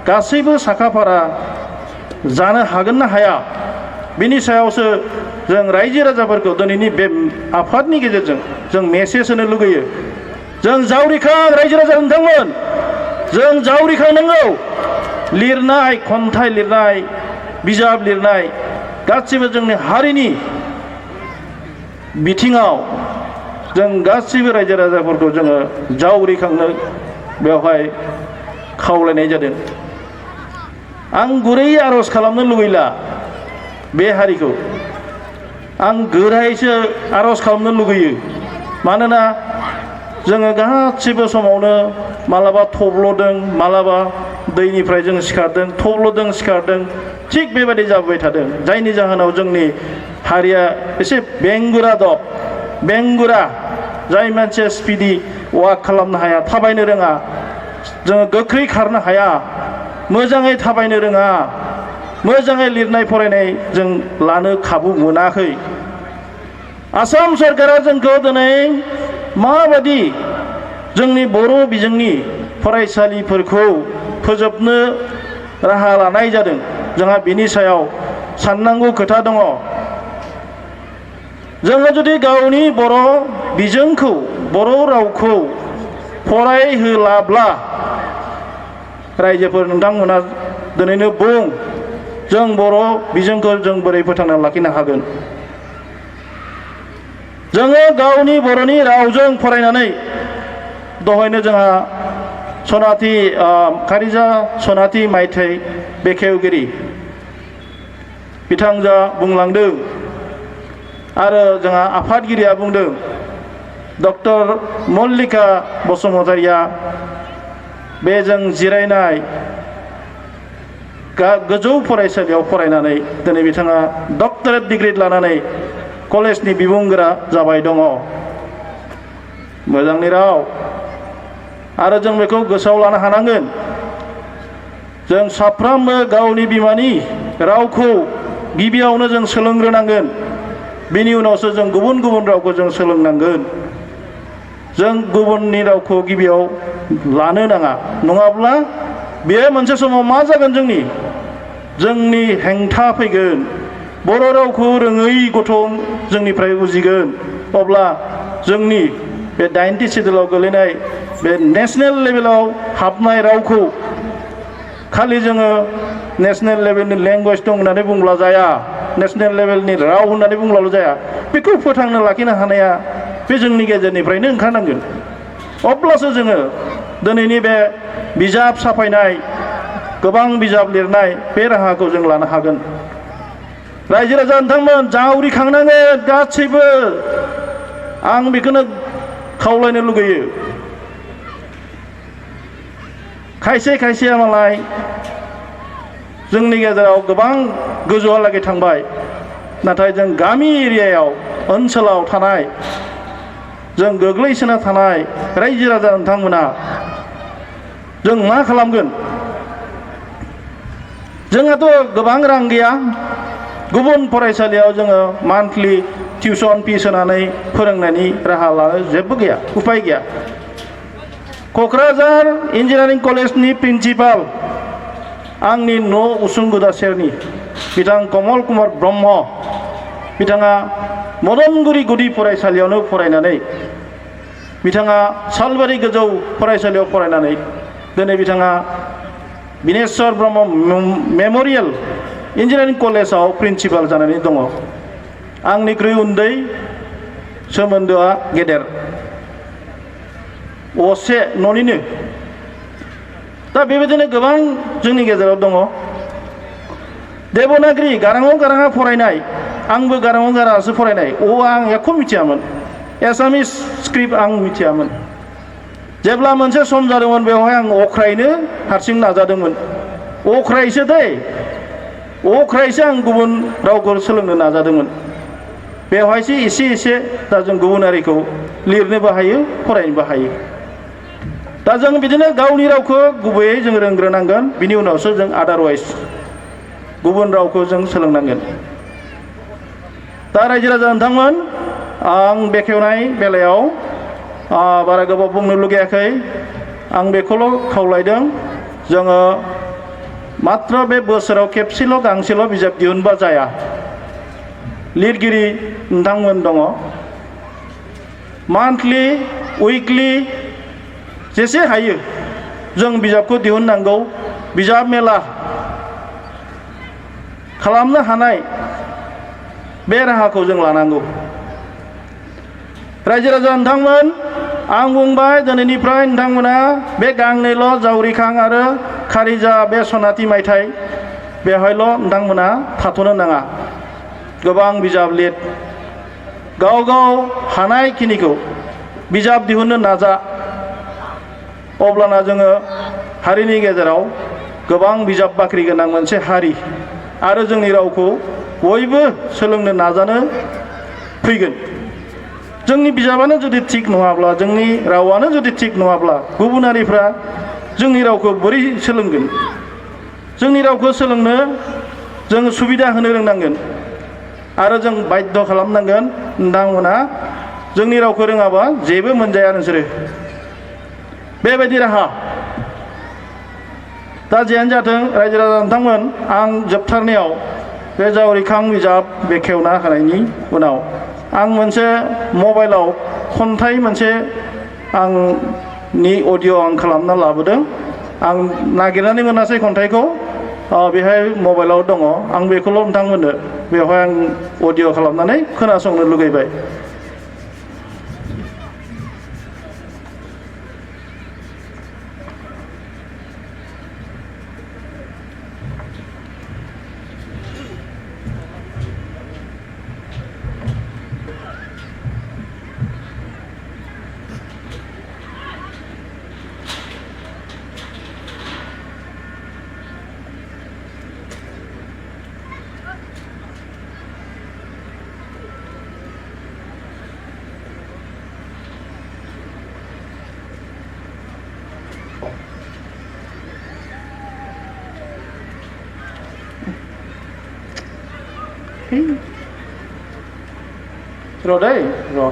गासैबो साखाफारा जानो हागोन ना हाया बिनि सायावसो जों रायजो राजाफोरखौ दिनैनि बे आफादनि गेजेरजों जों मेसेज होनो लुगैयो जों जावरिखां रायजो राजा नोंथांमोन जों जावरिखांनांगौ लिरनाय खन्थाइ लिरनाय बिजाब लिरनाय गासिबो जोंनि हारिनि बिथिङाव जों गासिबो रायजो राजाफोरखौ जोङो जावरिखांनो बेवहाय खावलायनाय जादों आं गुरै आर'ज खालामनो लुगैला बे हारिखौ आं गोरायैसो आर'ज खालामनो लुगैयो मानोना जोङो गासिबो समावनो मालाबा थब्ल'दों मालाबा दैनिफ्राय जों सिखारदों थब्ल'दों सिखारदों थिग बेबायदि जाबाय थादों जायनि जाहोनाव जोंनि हारिया एसे बेंगुरा बेंगुरा जाय मानसिया स्पिडि वाक खालामनो हाया थाबायनो रोङा जोङो गोख्रै खारनो हाया मोजाङै थाबायनो रोङा मोजाङै लिरनाय फरायनाय जों लानो खाबु मोनाखै आसाम सरकारा जोंखौ दिनै माबायदि जोंनि बर' बिजोंनि फरायसालिफोरखौ फोजोबनो राहा लानाय जादों जोंहा बिनि सायाव साननांगौ खोथा दङ जोङो जुदि गावनि बर' बिजोंखौ बर' रावखौ फरायहोलाब्ला रायजोफोर नोंथांमोना दिनैनो बुं जों बर' बिजोंखौ जों बोरै फोथांना लाखिनो हागोन जोङो गावनि बर'नि रावजों फरायनानै दहायनो जोंहा सनाथि कारिजा सनाथि मायथाइ बेखेवगिरि बिथांजोआ बुंलांदों आरो जोंहा आफादगिरिया बुंदों डक्टर मल्लिका बसुमतारिया बे जों जिरायनाय गोजौ फरायसालियाव फरायनानै दिनै बिथाङा डक्टरेट डिग्री लानानै कलेजनि बिबुंगोरा जाबाय दङ मोजांनि राव आरो जों बेखौ गोसोआव लानो हानांगोन जों साफ्रोमबो गावनि बिमानि रावखौ गिबियावनो जों सोलोंग्रोनांगोन बिनि उनावसो जों गुबुन गुबुन रावखौ जों सोलोंनांगोन जों गुबुननि रावखौ गिबियाव लानो नाङा नङाब्ला बेयो मोनसे समाव मा जागोन जोंनि हेंथा फैगोन बर' रावखौ रोङै गथ' जोंनिफ्राय उजिगोन अब्ला जोंनि बे 90 सिडुलाव गोलैनाय बे नेशनेल लेभेलाव हाबनाय रावखौ खालि जोङो नेशनेल लेभेलनि लेंगुवेज दं होननानै बुंब्ला जाया नेशनेल लेभेलनि राव होननानै बुंब्लाल' जाया बेखौ फोथांनो लाखिनो हानाया बे जोंनि गेजेरनिफ्रायनो ओंखारनांगोन अब्लासो जोङो दिनैनि बे बिजाब साफायनाय गोबां बिजाब लिरनाय बे राहाखौ जों लानो हागोन रायजो राजा नोंथांमोन जावरिखांनांगोन गासैबो आं बेखौनो खावलायनो लुगैयो खायसेया मालाय जोंनि गेजेराव गोबां गोजौहालागै थांबाय नाथाय जों गामि एरियायाव ओनसोलाव थानाय जों गोग्लैसोना थानाय रायजो राजा नोंथांमोना जों मा खालामगोन जोंहाथ' गोबां रां गैया गुबुन फरायसालियाव जोङो मान्थलि टिउसन फिस होनानै फोरोंनायनि राहा लानो जेबो गैया उपाय गैया क'क्राझार इन्जिनियारिं कलेजनि प्रिन्सिपाल आंनि न' उसुंगुदा सेरनि बिथां कमल कुमार ब्रह्म बिथाङा मदनगुरि गुदि फरायसालियावनो फरायनानै बिथाङा सालबारि गोजौ फरायसालियाव फरायनानै दिनै बिथाङा बिनेश्वर ब्रह्म मेम'रियेल इन्जिनियारिं कलेजाव प्रिन्सिपाल जानानै दङ आंनिख्रुइ उन्दै सोमोन्दोआ गेदेर असे न'निनो दा बेबायदिनो गोबां जोंनि गेजेराव दङ देबनागिरि गाराङाव गाराङा फरायनाय आंबो गाराङाव गाराङासो फरायनाय आं एख' मिथियामोन एसामिस स्क्रिप्ट आं मिथियामोन जेब्ला मोनसे सम जादोंमोन बेवहाय आं अख्रायनो हारसिं नाजादोंमोन अख्रायसो आं गुबुन रावखौ सोलोंनो नाजादोंमोन बेवहायसो एसे दा जों गुबुन हारिखौ लिरनोबो हायो फरायनोबो हायो दा जों बिदिनो गावनि रावखौ गुबैयै जों रोंग्रोनांगोन बिनि उनावसो जों आदारवाइज गुबुन रावखौ जों सोलोंनांगोन दा रायजो राजा नोंथांमोन आं बेखेवनाय बेलायाव बारा गोबाव बुंनो लुगैयाखै आं बेखौल' खावलायदों जोङो मात्र बे बोसोराव खेबसेल' गांसेल' बिजाब दिहुनबा जाया लिरगिरि नोंथांमोन दङ मान्थलि उइकलि जेसे हायो जों बिजाबखौ दिहुननांगौ बिजाब मेला खालामनो हानाय बे राहाखौ जों लानांगौ रायजो राजा नोंथांमोन आं बुंबाय दिनैनिफ्राय नोंथांमोना बे गांनैल' जावरिखां आरो खारिजा बे सनाथि मायथाइ बेवहायल' नोंथांमोना थाथ'नो नाङा गोबां बिजाब लिर गाव गाव हानायखिनिखौ बिजाब दिहुननो नाजा अब्लाना जोङो हारिनि गेजेराव गोबां बिजाब बाख्रि गोनां मोनसे हारि आरो जोंनि रावखौ बयबो सोलोंनो नाजानो फैगोन जोंनि बिजाबानो जुदि थिग नङाब्ला जोंनि रावानो जुदि थिग नङाब्ला गुबुन हारिफ्रा जोंनि रावखौ बोरै सोलोंगोन जोंनि रावखौ सोलोंनो जों सुबिदा होनो रोंनांगोन आरो जों बाध्य खालामनांगोन नोंथांमोना जोंनि रावखौ रोङाबा जेबो मोनजाया नोंसोरो बेबायदि राहा दा जियानो जाथों रायजो राजा नोंथांमोन आं जोबथारनायाव बे जावरिखां बिजाब बेखेवना होनायनि उनाव आं मोनसे मबाइलाव खन्थाइ मोनसे आंनि अडिअ आं खालामना लाबोदों आं नागिरनानै मोनासै खन्थाइखौ बेहाय मबाइलाव दङ आं बेखौल' नोंथांमोननो बेवहाय आं अडिअ खालामनानै खोनासंनो लुगैबाय र' दै र'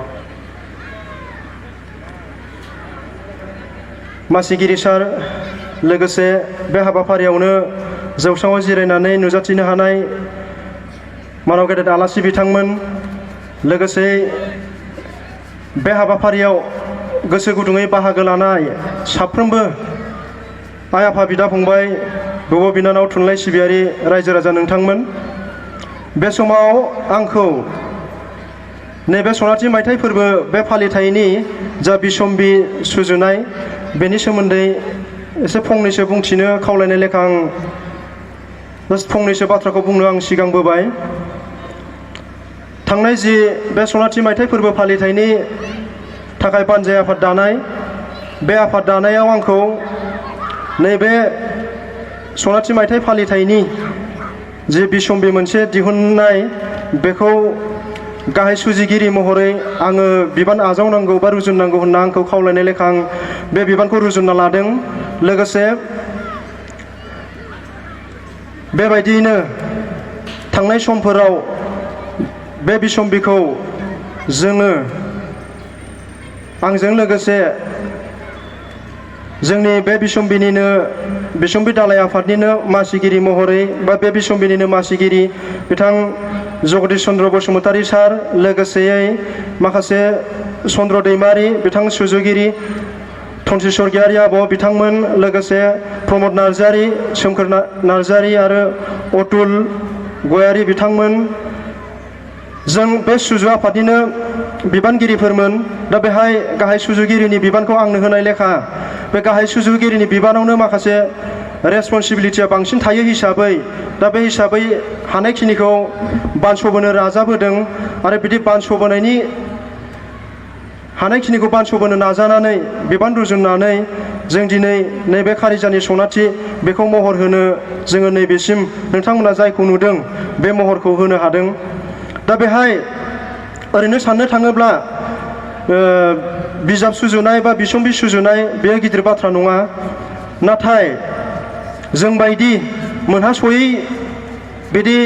मासिगिरि सार लोगोसे बे हाबाफारियावनो जौस्राङाव जिरायनानै नुजाथिनो हानाय मानव गेदेर आलासि बिथांमोन लोगोसे बे हाबाफारियाव गोसो गुदुङै बाहागो लानाय साफ्रोमबो आइ आफा बिदा फंबाय बिब' बिनानाव थुनलाइ सिबियारि रायजो राजा नोंथांमोन बे समाव आंखौ नैबे सनाथि मायथाइ फोरबो बे फालिथायनि जा बिसम्बि सुजुनाय बेनि सोमोन्दै एसे फंनैसो बुंथिनो खावलायनाय लेखा आं फंनैसो बाथ्राखौ बुंनो आं सिगांबोबाय थांनाय जि बे सनाथि मायथाइ फोरबो फालिथायनि थाखाय बानजाय आफाद दानाय बे आफाद दानायाव आंखौ नैबे सनाथि मायथाइ फालिथायनि जे बिसम्बि मोनसे दिहुननाय बेखौ गाहाय सुजुगिरि महरै आङो बिबान आजावनांगौ बा रुजुननांगौ होनना आंखौ खावलायनाय लेखा आं बे बिबानखौ रुजुनना लादों लोगोसे बेबायदियैनो थांनाय समफोराव बे बिसम्बिखौ जोङो आंजों लोगोसे जोंनि बे बिसम्बि दालाइ आफादनिनो मासिगिरि महरै बा बे बिसम्बिनिनो मासिगिरि बिथां जगदीश चन्द्र बसुमतारी सार लोगोसेयै माखासे चन्द्र दैमारि बिथां सुजुगिरि धनस्रि स्वर्गियारि आब' बिथांमोन लोगोसे प्रमद नार्जारि सोमखोर नार्जारि आरो अतुल गयारि बिथांमोन जों बे सुजु आफादनिनो बिबानगिरिफोरमोन दा बेहाय गाहाय सुजुगिरिनि बिबानखौ आंनो होनाय लेखा बे गाहाय सुजुगिरिनि बिबानावनो माखासे रेसपन्सिबिलिटिया बांसिन थायो हिसाबै दा बे हिसाबै हानायखिनिखौ बानस'बोनो नाजाबोदों आरो बिदि बानस'बोनायनि हानायखिनिखौ बानस'बोनो नाजानानै बिबान रुजुननानै जों दिनै नैबे खारिजानि सनाथि बेखौ महर होनो जोङो नैबेसिम नोंथांमोना जायखौ नुदों बे महरखौ होनो हादों दा बेहाय ओरैनो साननो थाङोब्ला बिजाब सुजुनाय बा बिसम्बि सुजुनाय बेयो गिदिर बाथ्रा नङा नाथाय जोंबायदि मोनहास'यै बिदि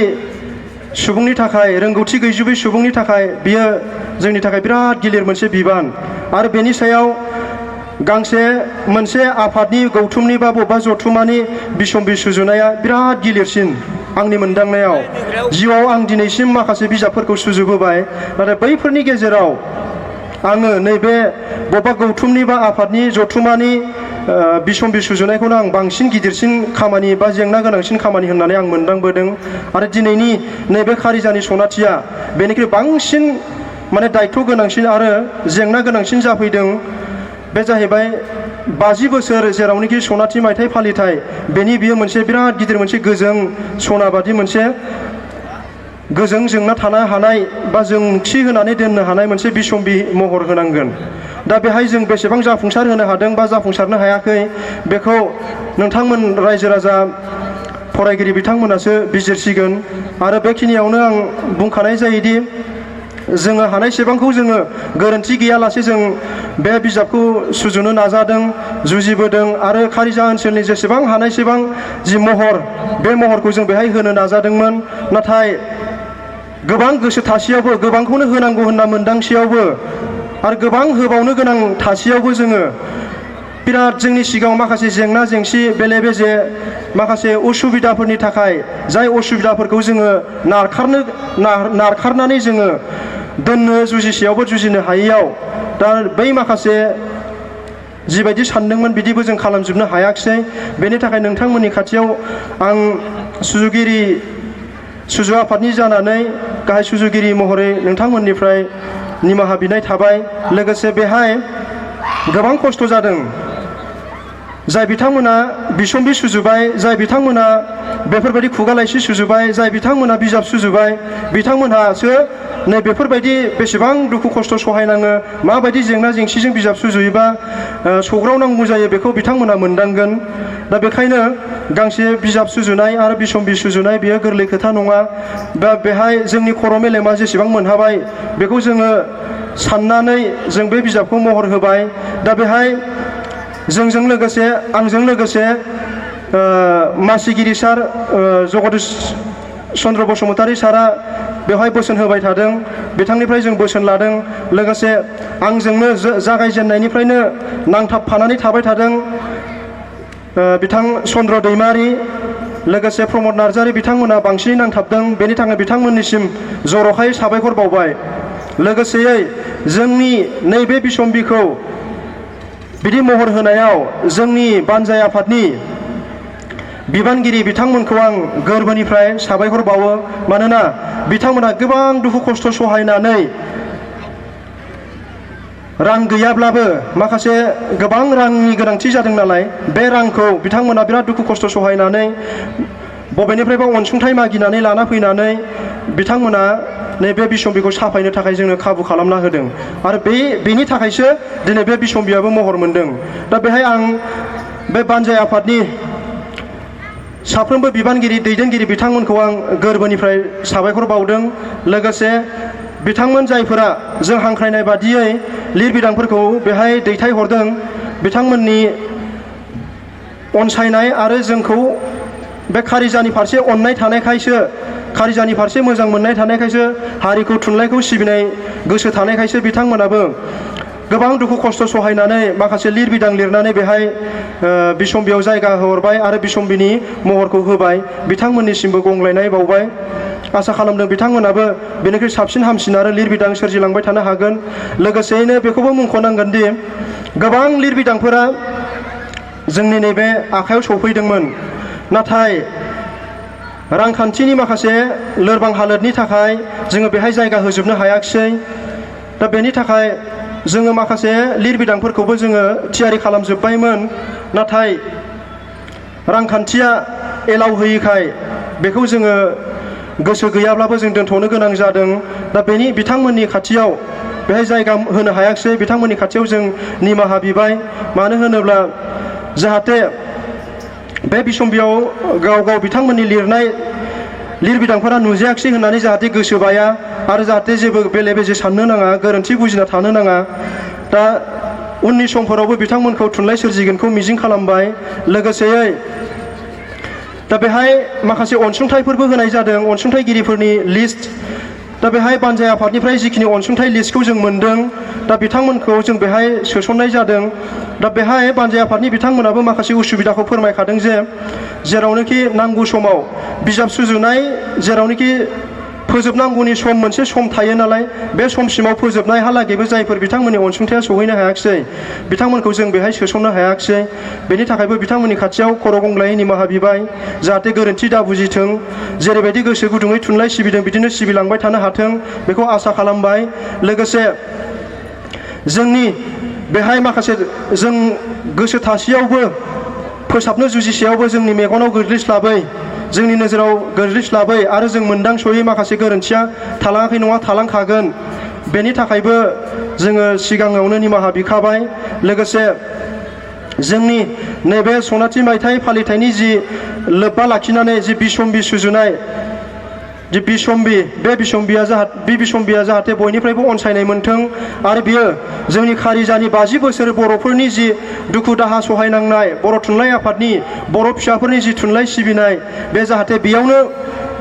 सुबुंनि थाखाय रोंगौथि गैजोबै सुबुंनि थाखाय बियो जोंनि थाखाय बिराद गिलिर मोनसे बिबान आरो बेनि सायाव गांसे मोनसे आफादनि गौथुमनि बा बबेबा जथुमानि बिसम्बि सुजुनाया बिराद गिलिरसिन आंनि मोनदांनायाव जिउआव आं दिनैसिम माखासे बिजाबफोरखौ सुजुबोबाय नाथाय बैफोरनि गेजेराव आङो नैबे बबेबा गौथुमनि बा आफादनि जथुमानि बिसम्बि सुजुनायखौनो आं बांसिन गिदिरसिन खामानि बा जेंना गोनांसिन खामानि होननानै आं मोनदांबोदों आरो दिनैनि नैबे खारिजानि सनाथिया बेनिख्रुइ बांसिन माने दायथ' गोनांसिन आरो जेंना गोनांसिन जाफैदों बे जाहैबाय 50 बोसोर जेरावनोखि सनाथि मायथाइ फालिथाय बेनि बियो मोनसे बिराद गिदिर मोनसे गोजों सना बादि मोनसे गोजों जोंना थानो हानाय बा जोंथि होनानै दोननो हानाय मोनसे बिसम्बि महर होनांगोन। दा बेहाय जों बेसेबां जाफुंसार होनो हादों बा जाफुंसारनो हायाखै बेखौ नोंथांमोन रायजो राजा फरायगिरि बिथांमोनासो बिजिरसिगोन। आरो बेखिनियावनो आं बुंखानाय जायोदि जोङो हानायसेबांखौ जोङो गोरोन्थि गैयालासे जों बे बिजाबखौ सुजुनो नाजादों, जुजिबोदों आरो कारिजा ओनसोलनि जेसेबां हानायसेबां जि महर बे महरखौ जों बेहाय होनो नाजादोंमोन। नाथाय गोबां गोसो थासेयावबो गोबांखौनो होनांगौ होनना मोनदांसेयावबो आरो गोबां होबावनो गोनां थासेयावबो जोङो बिराद जोंनि सिगाङाव माखासे जेंना जेंसि बेले बेजे माखासे उसुबिदाफोरनि थाखाय जाय उसुबिदाफोरखौ जोङो नारखारनानै जोङो दोननो जुजिसेयावबो जुजिनो हायैयाव दा बै माखासे जिबायदि सानदोंमोन बिदिबो जों खालामजोबनो हायाखिसै। बेनि थाखाय नोंथांमोननि खाथियाव आं सुजु आफादनि जानानै गाहाय सुजुगिरि महरै नोंथांमोननिफ्राय निमाहा बिनाय थाबाय। लोगोसे बेहाय गोबां खस्थ' जादों। जाय बिथांमोना बिसम्बि सुजुबाय, जाय बिथांमोना बेफोरबायदि खुगा लाइसि सुजुबाय, जाय बिथांमोना बिजाब सुजुबाय, बिथांमोनहासो नै बेफोरबायदि बेसेबां दुखु खस्थ' सहायनाङो, माबायदि जेंना जेंसिजों बिजाब सुजुयोबा सौग्रावनांगौ जायो बेखौ बिथांमोना मोनदांगोन। दा बेखायनो गांसे बिजाब सुजुनाय आरो बिसम्बि सुजुनाय बेयो गोरलै खोथा नङा। दा बेहाय जोंनि खर' मेलेमा जेसेबां मोनहाबाय बेखौ जोङो साननानै जों बे बिजाबखौ महर होबाय। दा बेहाय जोंजों लोगोसे आंजों लोगोसे मासिगिरि सार जगदीश चन्द्र बसुमतारी सारा बेवहाय बोसोन होबाय थादों। बिथांनिफ्राय जों बोसोन लादों। लोगोसे आंजोंनो जागायजेननायनिफ्रायनो नांथाबफानानै थाबाय थादों बिथां चन्द्र दैमारि, लोगोसे प्रमद नार्जारी बिथांमोना बांसिनै नांथाबदों। बेनि थाखाय बिथांमोननिसिम जर'खायै साबायखर बावबाय। लोगोसेयै जोंनि नैबे बिसम्बिखौ बिदि महर होनायाव जोंनि बानजाय आफादनि बिबानगिरि बिथांमोनखौ आं गोरबोनिफ्राय साबायखर बावो। मानोना बिथांमोना गोबां दुखु खस्थ' सहायनानै रां गैयाब्लाबो माखासे गोबां रांनि गोनांथि जादों नालाय बे रांखौ बिथांमोना बिराद दुखु खस्थ' सहायनानै बबेनिफ्रायबा अनसुंथाइ मागिनानै लाना फैनानै बिथांमोना नैबे बिसम्बिखौ साफायनो थाखाय जोंनो खाबु खालामना होदों। आरो बेनि थाखायसो दिनै बे बिसम्बियाबो महर मोनदों। दा बेहाय आं बे बानजाय आफादनि साफ्रोमबो बिबानगिरि दैदेनगिरि बिथांमोनखौ आं गोरबोनिफ्राय साबायखर बावदों। लोगोसे बिथांमोन जायफोरा जों हांख्रायनाय बादियै लिरबिदांफोरखौ बेहाय दैथायहरदों, बिथांमोननि अनसायनाय आरो जोंखौ बे कारिजानि फारसे अननाय थानायखायसो, कारिजानि फारसे मोजां मोननाय थानायखायसो, हारिखौ थुनलाइखौ सिबिनाय गोसो थानायखायसो बिथांमोनाबो गोबां दुखु खस्थ' सहायनानै माखासे लिरबिदां लिरनानै बेहाय बिसम्बियाव जायगा हरबाय आरो बिसम्बिनि महरखौ होबाय। बिथांमोननिसिमबो गंग्लायनाय बावबाय। आसा खालामदों बिथांमोनाबो बेनिख्रुइ साबसिन हामसिन आरो लिरबिदां सोरजिलांबाय थानो हागोन। लोगोसेयैनो बेखौबो मुंख'नांगोन दि गोबां लिरबिदांफोरा जोंनि नैबे आखायाव सौफैदोंमोन। नाथाय रांखान्थिनि माखासे लोरबां हालोदनि थाखाय जोङो बेहाय जायगा होजोबनो हायाखिसै। दा बेनि थाखाय जोङो माखासे लिरबिदांफोरखौबो जोङो थियारि खालामजोब्बायमोन। नाथाय रांखान्थिया एलाव होयिखाय बेखौ जोङो गोसो गैयाब्लाबो जों दोनथ'नो गोनां जादों। दा बिथांमोननि खाथियाव बेहाय जायगा होनो हायाखिसै। बिथांमोननि खाथियाव जों निमाहा बिबाय। मानो होनोब्ला जाहाथे बे बिसम्बियाव गाव बिथांमोननि लिरनाय लिरबिदांफोरा नुजायाखिसै होननानै जाहाथे गोसो बाया आरो जाहाथे जेबो बेले बेजे साननो नाङा, गोरोन्थि बुजिना थानो नाङा। दा उननि समफोरावबो बिथांमोनखौ थुनलाइ सोरजिगोनखौ मिजिं खालामबाय। लोगोसेयै दा बेहाय माखासे अनसुंथाइफोरबो होनाय जादों, अनसुंथाइगिरिफोरनि लिस्ट। दा बेहाय बानजाय आफादनिफ्राय जिखिनि अनसुंथाइ लिस्टखौ जों मोन्दों, दा बिथांमोनखौ जों बेहाय सोसननाय जादों। दा बेहाय बानजाय आफादनि बिथांमोनाबो माखासे उसुबिदाखौ फोरमायखादों जे जेरावनोखि नांगौ समाव बिजाब सुजुनाय, जेरावनोखि फोजोबनांगौनि मोनसे सम थायो नालाय, बे समसिमाव फोजोबनायहालागैबो जायफोर बिथांमोननि अनसुंथाया सहैनो हायाखिसै बिथांमोनखौ जों बेहाय सोसननो हायाखिसै। बेनि थाखायबो बिथांमोननि खाथियाव खर' गंग्लायै निमाहा बिबाय। जाहाथे गोरोन्थि दा बुजिथों, जेरैबायदि गोसो गुदुङै थुनलाइ सिबिदों बिदिनो सिबिलांबाय थानो हाथों बेखौ आसा खालामबाय। लोगोसे जोंनि बेहाय माखासे जों गोसो थासेयावबो फोसाबनो जुजिसेयावबो जोंनि मेगनाव गोग्लैस्लाबै जोंनि नोजोराव गोग्लैस्लाबै आरो जों मोनदांस'यै माखासे गोरोन्थिया थालाङाखै नङा थालांखागोन बेनि थाखायबो जोङो सिगाङावनो निमाहा बिखाबाय लोगोसे जोंनि नैबे सनाथि मायथाइ फालिथायनि जि लोब्बा लाखिनानै जि बिसम्बि सुजुनाय जि बे बिसम्बिया जाहाथे बयनिफ्रायबो अनसायनाय मोनथों आरो बियो जोंनि खारिजानि 50 बोसोर बर'फोरनि जि दुखु दाहा सहायनांनाय बर' थुनलाइ आफादनि बर' फिसाफोरनि जि थुनलाइ सिबिनाय बे जाहाथे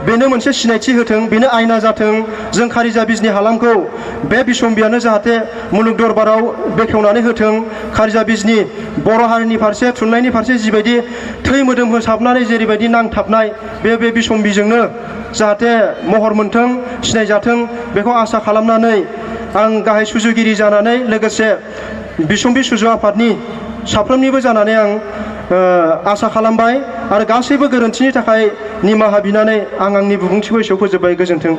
बेनो मोनसे सिनायथि होथों बेनो आयना जाथों जों खारिजा बिजनि हालामखौ बे बिसम्बियानो जाहाथे मुलुग दरबाराव बेखेवनानै होथों खारिजा बिजनि बर' हारिनि फारसे थुनलाइनि फारसे जिबायदि थै मोदोम होसाबनानै जेरैबायदि नांथाबनाय बे बिसम्बिजोंनो जाहाथे महर मोनथों सिनायजाथों बेखौ आसा खालामनानै आं गाहाय सुजुगिरि जानानै लोगोसे बिसम्बि सुजु आफादनि साफ्रोमनिबो जानानै आं आसा खालामबाय आरो गासैबो गोरोन्थिनि थाखाय निमाहा बिनानै आं आंनि बिबुंथिखौ एसेयाव फोजोबबाय गोजोन्थों।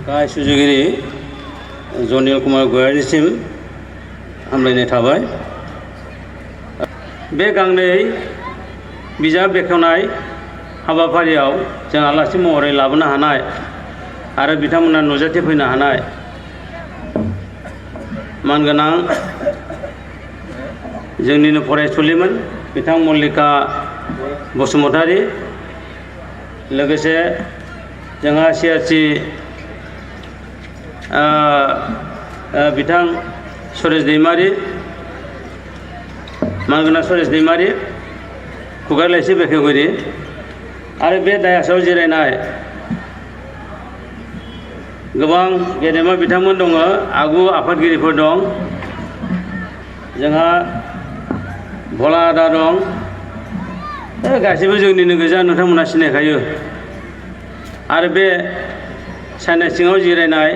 गाहाय सुजुगिरि जनिल कुमार गयारिसिम हामलायनाय थाबाय। बे गांनै बिजाब बेखेवनाय हाबाफारियाव जों आलासि महरै लाबोनो हानाय आरो बिथांमोना नुजाथिफैनो हानाय मानगोनां जोंनिनो फरायसुलिमोन बिथां मल्लिका बसुमतारी लोगोसे जोंहा सिआरसि बिथां सुरेश दैमारी मानगोनां सुरेश दैमारी खुगा लाइसि बेखेवगिरि आरो बे दायासाव जिरायनाय गोबां गेदेमा बिथांमोन दङ आगु आफादगिरिफोर दं जोंहा भला आदा दं गासैबो जोंनिनो गोजा नोंथांमोना सिनायखायो आरो बे सायना सिङाव जिरायनाय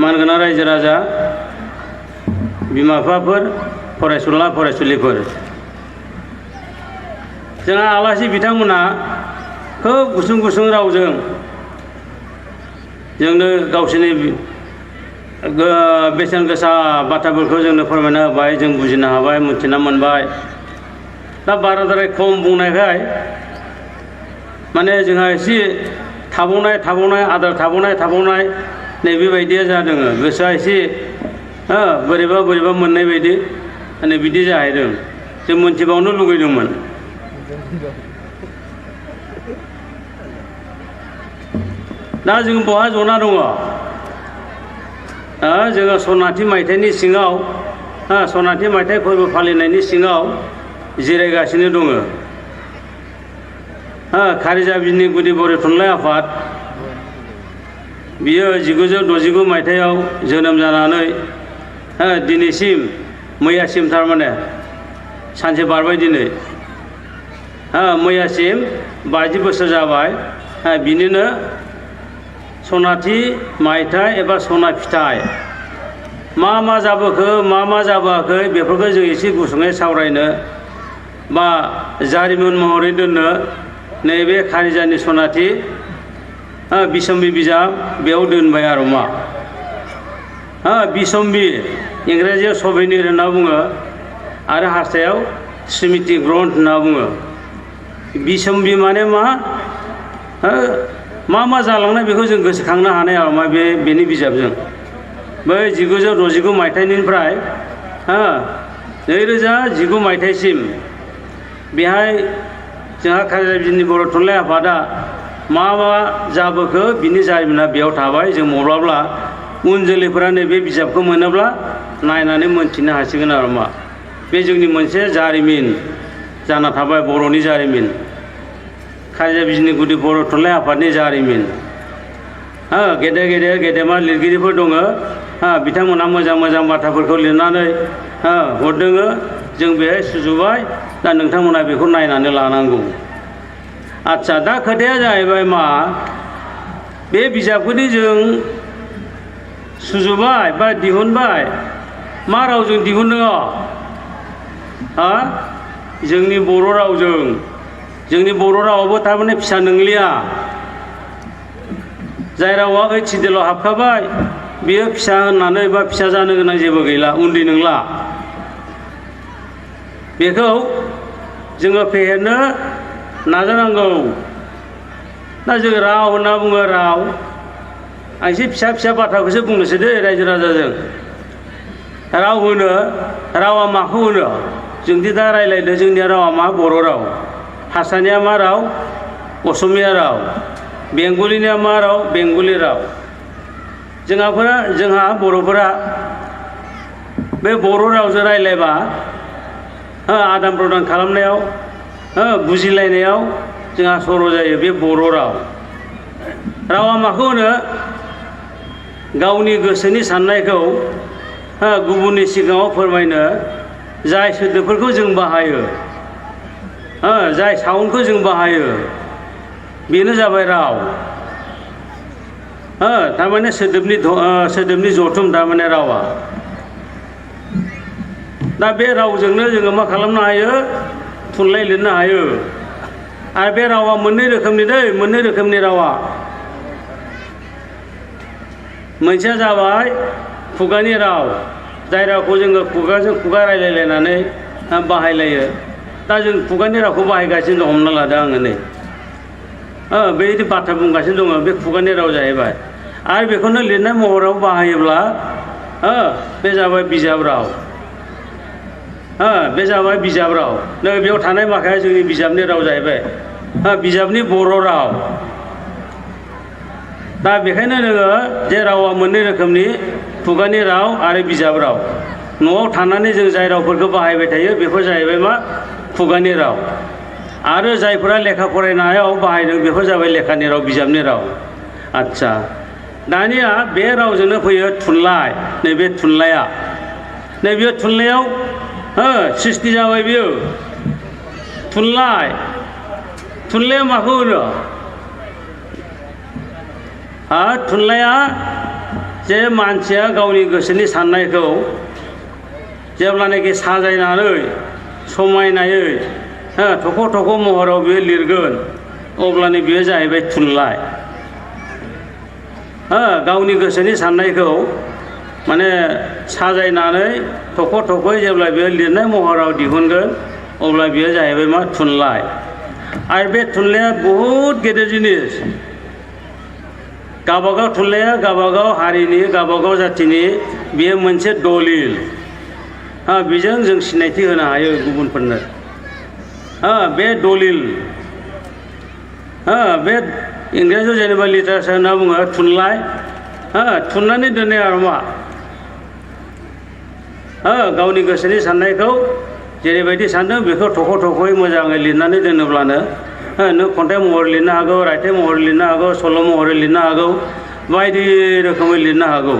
मानगोनां रायजो राजा बिमा बिफाफोर फरायसुला फरायसुलिफोर जोंहा आलासि बिथांमोना खोब गुसुं गुसुं रावजों जोंनो गावसोरनि बेसेन गोसा बाथ्राफोरखौ जोंनो फोरमायना होबाय जों बुजिनो हाबाय मिथिना मोनबाय दा बाराद्राय खम बुंनायखाय माने जोंहा एसे थाबावनाय आदार थाबावनाय नैबेबायदिया जादों गोसोआ एसे बोरैबा मोननाय बायदि माने बिदि जाहैदों जों मोनथिबावनो लुगैदोंमोन दा जों बहा जना दङ जोङो सनाथि मायथाइनि सिङाव सनाथि मायथाइ फोरबो फालिनायनि सिङाव जिरायगासिनो दङ खारिजा बिजनि गुदि बर' थुनलाइ आफाद बियो 1969 मायथाइयाव जोनोम जानानै दिनैसिम मैयासिम थारमाने सानसे बारबाय दिनै मैयासिम 50 बोसोर जाबाय बिनिनो सनाथि मायथाइ एबा सना फिथाइ मा जाबोखो मा जाबोआखै बेफोरखौ जों एसे गुसुङै सावरायनो बा जारिमिन महरै दोननो नैबे खारिजानि सनाथि बिसम्बि बिजाब बेयाव दोनबाय आरो मा बिसम्बि इंराजियाव सभेनिर होनना बुङो आरो हारसायाव स्मृति ग्रन्थ होनना बुङो बिसम्बि माने मा जालांनाय बेखौ जों गोसोखांनो हानाय आरो मा बेनि बिजाबजों बै 1969 मायथाइनिफ्राय 2019 मायथाइसिम बेहाय जोंहा खारिजा बिजनि बर' थुनलाइ आफादा मा जाबोखो बिनि जारिमिना बेयाव थाबाय जों मब्लाब्ला उन जोलैफोरा नैबे बिजाबखौ मोनोब्ला नायनानै मोनथिनो हासिगोन आरो मा बे जोंनि मोनसे जारिमिन जाना थाबाय बर'नि जारिमिन खारिजा बिजनि गुदि बर' थुनलाइ आफादनि जारिमिन गेदेमा लिरगिरिफोर दङ बिथांमोनहा मोजां बाथ्राफोरखौ लिरनानै हरदों जों बेहाय सुजुबाय दा नोंथांमोना बेखौ नायनानै लानांगौ आच्छा दा खोथाया जाहैबाय मा बे बिजाबखौदि जों सुजुबाय बा दिहुनबाय मा रावजों दिहुनदों जोंनि बर' रावजों जोंनि बर' रावाबो थारमाने फिसा नंलिया जाय रावा ओइथ सिडिउलाव हाबखाबाय बियो फिसा होननानै बा फिसा जानो गोनां जेबो गैला उन्दै नंला बेखौ जोङो फेहेरनो नाजानांगौ दा जों राव होनना बुङो राव आं एसे फिसा फिसा बाथ्राखौसो बुंनोसै दे रायजो राजाजों राव होनो रावा माखौ होनो जोंदि दा रायज्लायदों जोंनिया रावा मा बर' राव हारसानिया मा राव असमिया राव बेंगलिनिया मा राव बेंगलि राव जोंहा बर'फोरा बे बर' रावजों रायज्लायबा आदान प्रदान खालामनायाव बुजिलायनायाव जोंहा सर' जायो बे बर' राव रावा माखौ होनो गावनि गोसोनि साननायखौ गुबुननि सिगाङाव फोरमायनो जाय सोदोबफोरखौ जों बाहायो जाय साउन्डखौ जों बाहायो बेनो जाबाय राव थारमाने सोदोबनि जथुम थारमाने रावा दा बे रावजोंनो जोङो मा खालामनो हायो थुनलाइ लिरनो हायो आरो बे रावा मोननै रोखोमनि रावा मोनसेया जाबाय खुगानि राव जाय रावखौ जोङो खुगाजों खुगा रायलायलायनानै बाहायलायो दा जों खुगानि रावखौ बाहायगासिनो दं हमना लादो आङो नै बेबायदि बाथ्रा बुंगासिनो दङ बे खुगानि राव जाहैबाय आरो बेखौनो लिरनाय महराव बाहायोब्ला बे जाबाय बिजाब राव बे जाबाय बिजाब राव नै बेयाव थानाय माखाया जोंनि बिजाबनि राव जाहैबाय बिजाबनि बर' राव दा बेखायनो नोङो जे रावा मोननै रोखोमनि खुगानि राव आरो बिजाब राव न'आव थानानै जों जाय रावफोरखौ बाहायबाय थायो बेफोर जाहैबाय मा खुगानि राव आरो जायफोरा लेखा फरायनायाव बाहायदों बेफोर जाबाय लेखानि राव बिजाबनि राव आच्छा दानिया बे रावजोंनो फैयो थुनलाइ नैबे थुनलाइया नैबे थुनलाइयाव सृष्टि जाबाय बियो थुनलाइया माखौ होनो थुनलाइया जे मानसिया गावनि गोसोनि साननायखौ जेब्लानाखि साजायनानै समायनायै थख' थख' महराव बियो लिरगोन अब्लानो बियो जाहैबाय थुनलाइ गावनि गोसोनि साननायखौ माने साजायनानै थख' थख'यै जेब्ला बियो लिरनाय महराव दिहुनगोन अब्ला बियो जाहैबाय मा थुनलाइ आरो बे थुनलाइया बहुद गेदेर जिनिस गावबागाव थुनलाइया गावबागाव हारिनि गावबागाव जाथिनि बेयो मोनसे दलिल बेजों जों सिनायथि होनो हायो गुबुनफोरनो बे दलिल बे इंराजियाव जेनेबा लिटारेचार होनना बुङो थुनलाइ थुननानै दोननाय आरो मा गावनि गोसोनि साननायखौ जेरैबायदि सानदों बेखौ थख' थख'यै मोजाङै लिरनानै दोनोब्लानो नों खन्थाइ महर लिरनो हागौ रायथाइ महर लिरनो हागौ सल' महरै लिरनो हागौ बायदि रोखोमै लिरनो हागौ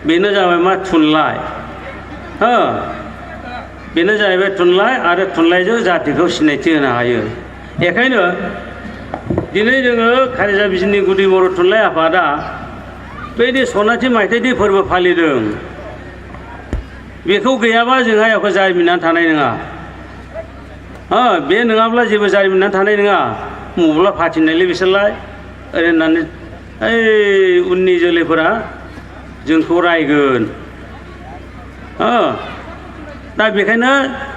बेनो जाबाय मा थुनलाइ बेनो जाहैबाय थुनलाइ आरो थुनलाइजों जातिखौ सिनायथि होनो हायो बेखायनो दिनै जोङो खारिजा बिजनि गुदि बर' थुनलाइ आफादा बेबायदि सनाथि मायथाइनि फोरबो फालिदों बेखौ गैयाबा जोंहा एख' जारिमिनानो थानाय नङा बे नङाब्ला जेबो जारिमिनानो थानाय नङा मब्ला फाथिनायलै बिसोरलाय ओरै होननानै उननि जोलैफोरा जोंखौ रायगोन दा बेखायनो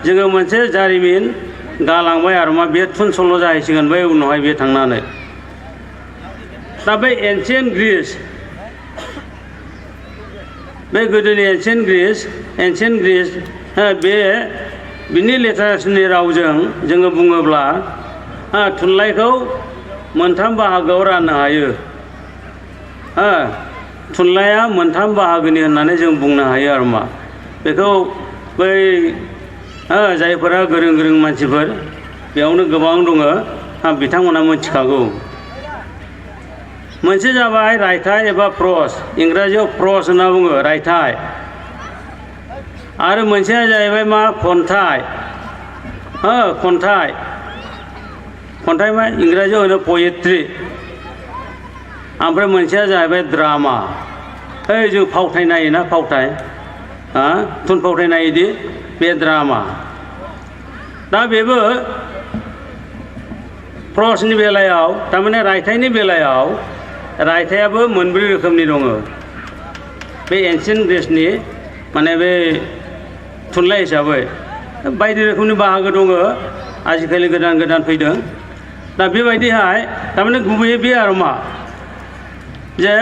जोङो मोनसे जारिमिन गालांबाय आरो मा बे थुन सल' जाहैसिगोन बै उनावहाय बे थांनानै दा बै एनसियेन्ट ग्रिस बे गोदोनि एनसियेन्ट ग्रिस बे बिनि लिटारेचारनि रावजों जोङो बुङोब्ला थुनलाइखौ मोनथाम बाहागोआव राननो हायो थुनलाइया मोनथाम बाहागोनि होननानै जों बुंनो हायो आरो मा बेखौ बै जायफोरा गोरों गोरों मानसिफोर बेयावनो गोबां दङ बिथांमोना मिथिखागौ मोनसे जाबाय रायथाइ एबा प्रस इंराजियाव प्रस होनना बुङो रायथाइ आरो मोनसेया जाहैबाय मा खन्थाइ खन्थाइ मा इंराजियाव होनो पयेट्रि ओमफ्राय मोनसेया जाहैबाय द्रामा जों फावथाय नायोना फावथाय थुनफावथाय नायोदि बे द्रामा दा बेबो प्रसनि बेलायाव थारमाने रायथाइनि बेलायाव रायथाइयाबो मोनब्रै रोखोमनि दङ बे एनसियेन्ट ग्रिसनि माने बे थुनलाइ हिसाबै बायदि रोखोमनि बाहागो दङ आजिखालि गोदान गोदान फैदों दा बेबायदिहाय थारमाने गुबैयै बे आरो मा जे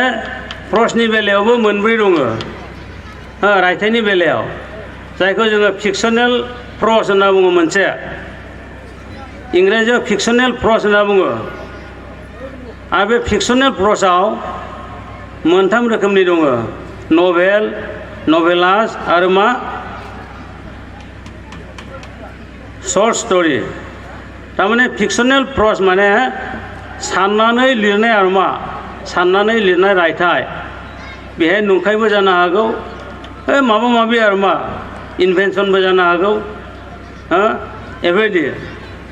प्रसनि बेलायावबो मोनब्रै दङ रायथाइनि बेलायाव जायखौ जोङो फिक्सनेल प्रस होनना बुङो मोनसे इंराजियाव फिक्सनेल प्रस होनना बुङो आरो बे फिक्सनेल प्रसआव मोनथाम रोखोमनि दङ नभेल नभेलास आरो मा शर्ट स्ट'रि थारमाने फिक्सनेल प्रस माने साननानै लिरनाय आरो मा साननानै लिरनाय रायथाइ बेहाय नंखायबो जानो हागौ माबा माबि आरो मा इनभेन्सनबो जानो हागौ बेबायदि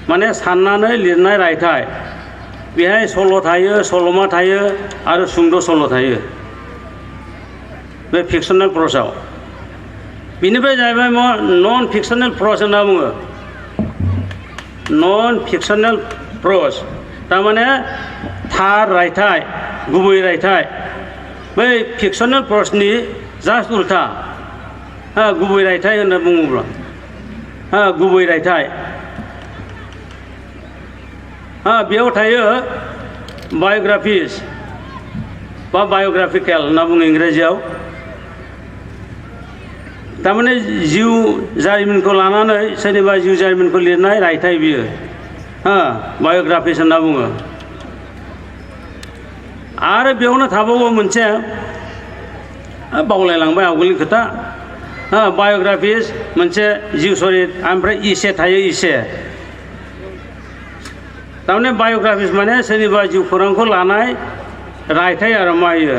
माने साननानै लिरनाय रायथाइ बेहाय सल' थायो सल'मा थायो आरो सुंद' सल' थायो बे फिक्सनेल प्रसआव बिनिफ्राय जाहैबाय मा नन फिक्सनेल प्रस होनना बुङो नन फिक्सनेल प्रस थारमाने थार रायथाइ गुबै रायथाइ बै फिक्सनेल प्रसनि जास्ट उल्था गुबै रायथाइ होनना बुङोब्ला गुबै रायथाइ बेयाव थायो बाय'ग्राफिस बा बाय'ग्राफिकेल होनना बुङो इंराजियाव थारमाने जिउ जारिमिनखौ लानानै सोरनिबा जिउ जारिमिनखौ लिरनाय रायथाइ बियो बाय'ग्राफिस होनना बुङो आरो बेयावनो थाबावो मोनसे बावलायलांबाय आवगोलनि खोथा बाय'ग्राफिस मोनसे जिउ सरित ओमफ्राय इसे थायो इसे थारमाने बाय'ग्राफिस माने सोरनिबा जिउ खौरांखौ लानाय रायथाइ आरो मा इयो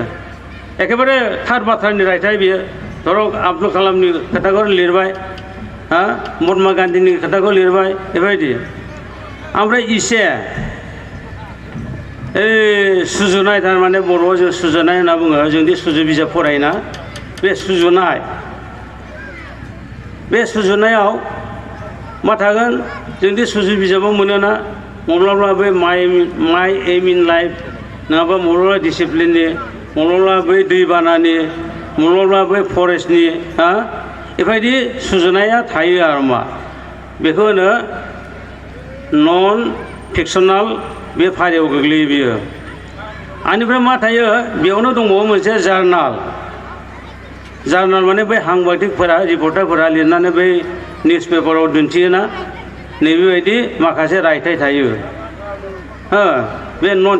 एखेबारे थार बाथ्रानि रायथाइ बियो धरक आब्दुल कालामनि खोथाखौ लिरबाय महात्मा गान्धीनि खोथाखौ लिरबाय बेबायदि ओमफ्राय इसे सुजुनाय थारमाने बर'आव जों सुजुनाय होनना बुङो जोंदि सुजु बिजाब फरायोना बे सुजुनायाव मा थागोन जोंदि सुजु बिजाबाव मोनोना माब्लाबा बै माइ एम इन लाइफ नङाबा माब्लाबा डिसिप्लिननि माब्लाबा बै दैबानानि माब्लाबा बै फरेस्टनि बेबायदि सुजुनाया थायो आरो मा बेखौ होनो नन फिक्सनेल बे फारियाव गोग्लैयो बियो आनिफ्राय मा थायो बेयावनो दंबावो मोनसे जार्नाल माने बै साংবাদিকफोरा रिपर्टारफोरा लिरनानै बै निउस पेपाराव दिन्थियोना नैबेबायदि माखासे रायथाइ थायो बे नन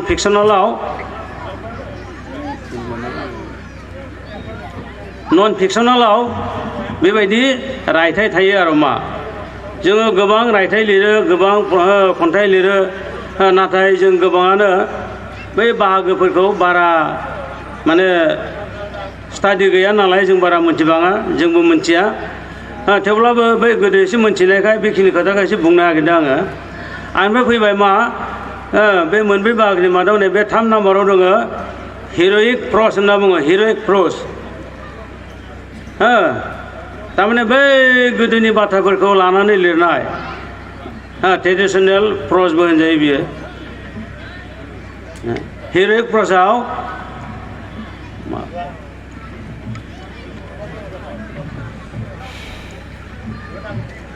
फिक्सनेलाव बेबायदि रायथाइ थायो आरो मा जोङो गोबां रायथाइ लिरो गोबां खन्थाइ लिरो नाथाय जों गोबाङानो बै बाहागोफोरखौ बारा माने स्टाडि गैया नालाय जों बारा मोनथिबाङा जोंबो मोनथिया थेवब्लाबो बै गोदो एसे मोनथिनायखाय बेखिनि खोथाखौ एसे बुंनो नागिरदों आङो ओमफ्राय फैबाय मा बे मोनब्रै बाहागोनि मादाव नैबे 3 नाम्बाराव दङ हिर'इक प्रस होनना बुङो हिर'इक प्रस थारमाने बै गोदोनि बाथ्राफोरखौ लानानै लिरनाय ट्रेडिसनेल प्रसबो होनजायो बियो हिर'इक प्रसआव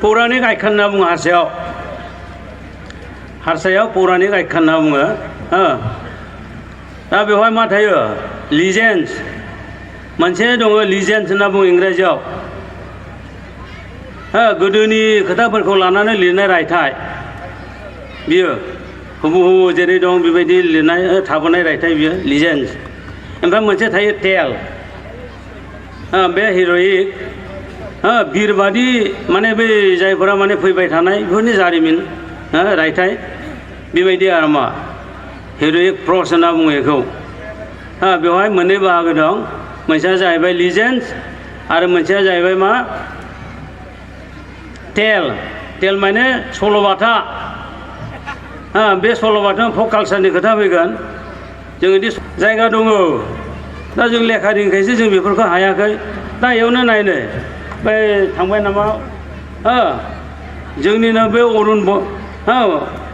पौराणिक आख्यान होनना बुङो हारसायाव पौराणिक आख्यान होनना बुङो दा बेवहाय मा थायो लिजेन्डस मोनसे दङ लिजेन्डस होनना बुङो इंराजियाव गोदोनि खोथाफोरखौ लानानै लिरनाय रायथाइ बियो हुबुहु जेरै दं बेबायदि लिरनाय थाबोनाय रायथाइ बियो लिजेन्डस ओमफ्राय मोनसे थायो टेल बे हिर'इक बिरबादि माने बै जायफोरा माने फैबाय थानाय बेफोरनि जारिमिन रायथाइ बेबायदि आरो मा हिर'इक प्रस होनना बुङो बेखौ बेवहाय मोननै बाहागो दं मोनसेया जाहैबाय लिजेन्डस आरो मोनसेया जाहैबाय मा टेल माने सल'बाथा बे सल'बाथा फक कालचारनि खोथा फैगोन जोङो दि जायगा दङ दा जों लेखा रोङैखायसो जों बेफोरखौ हायाखै दा इयावनो नायनो बै थांबाय नामा जोंनिनो बे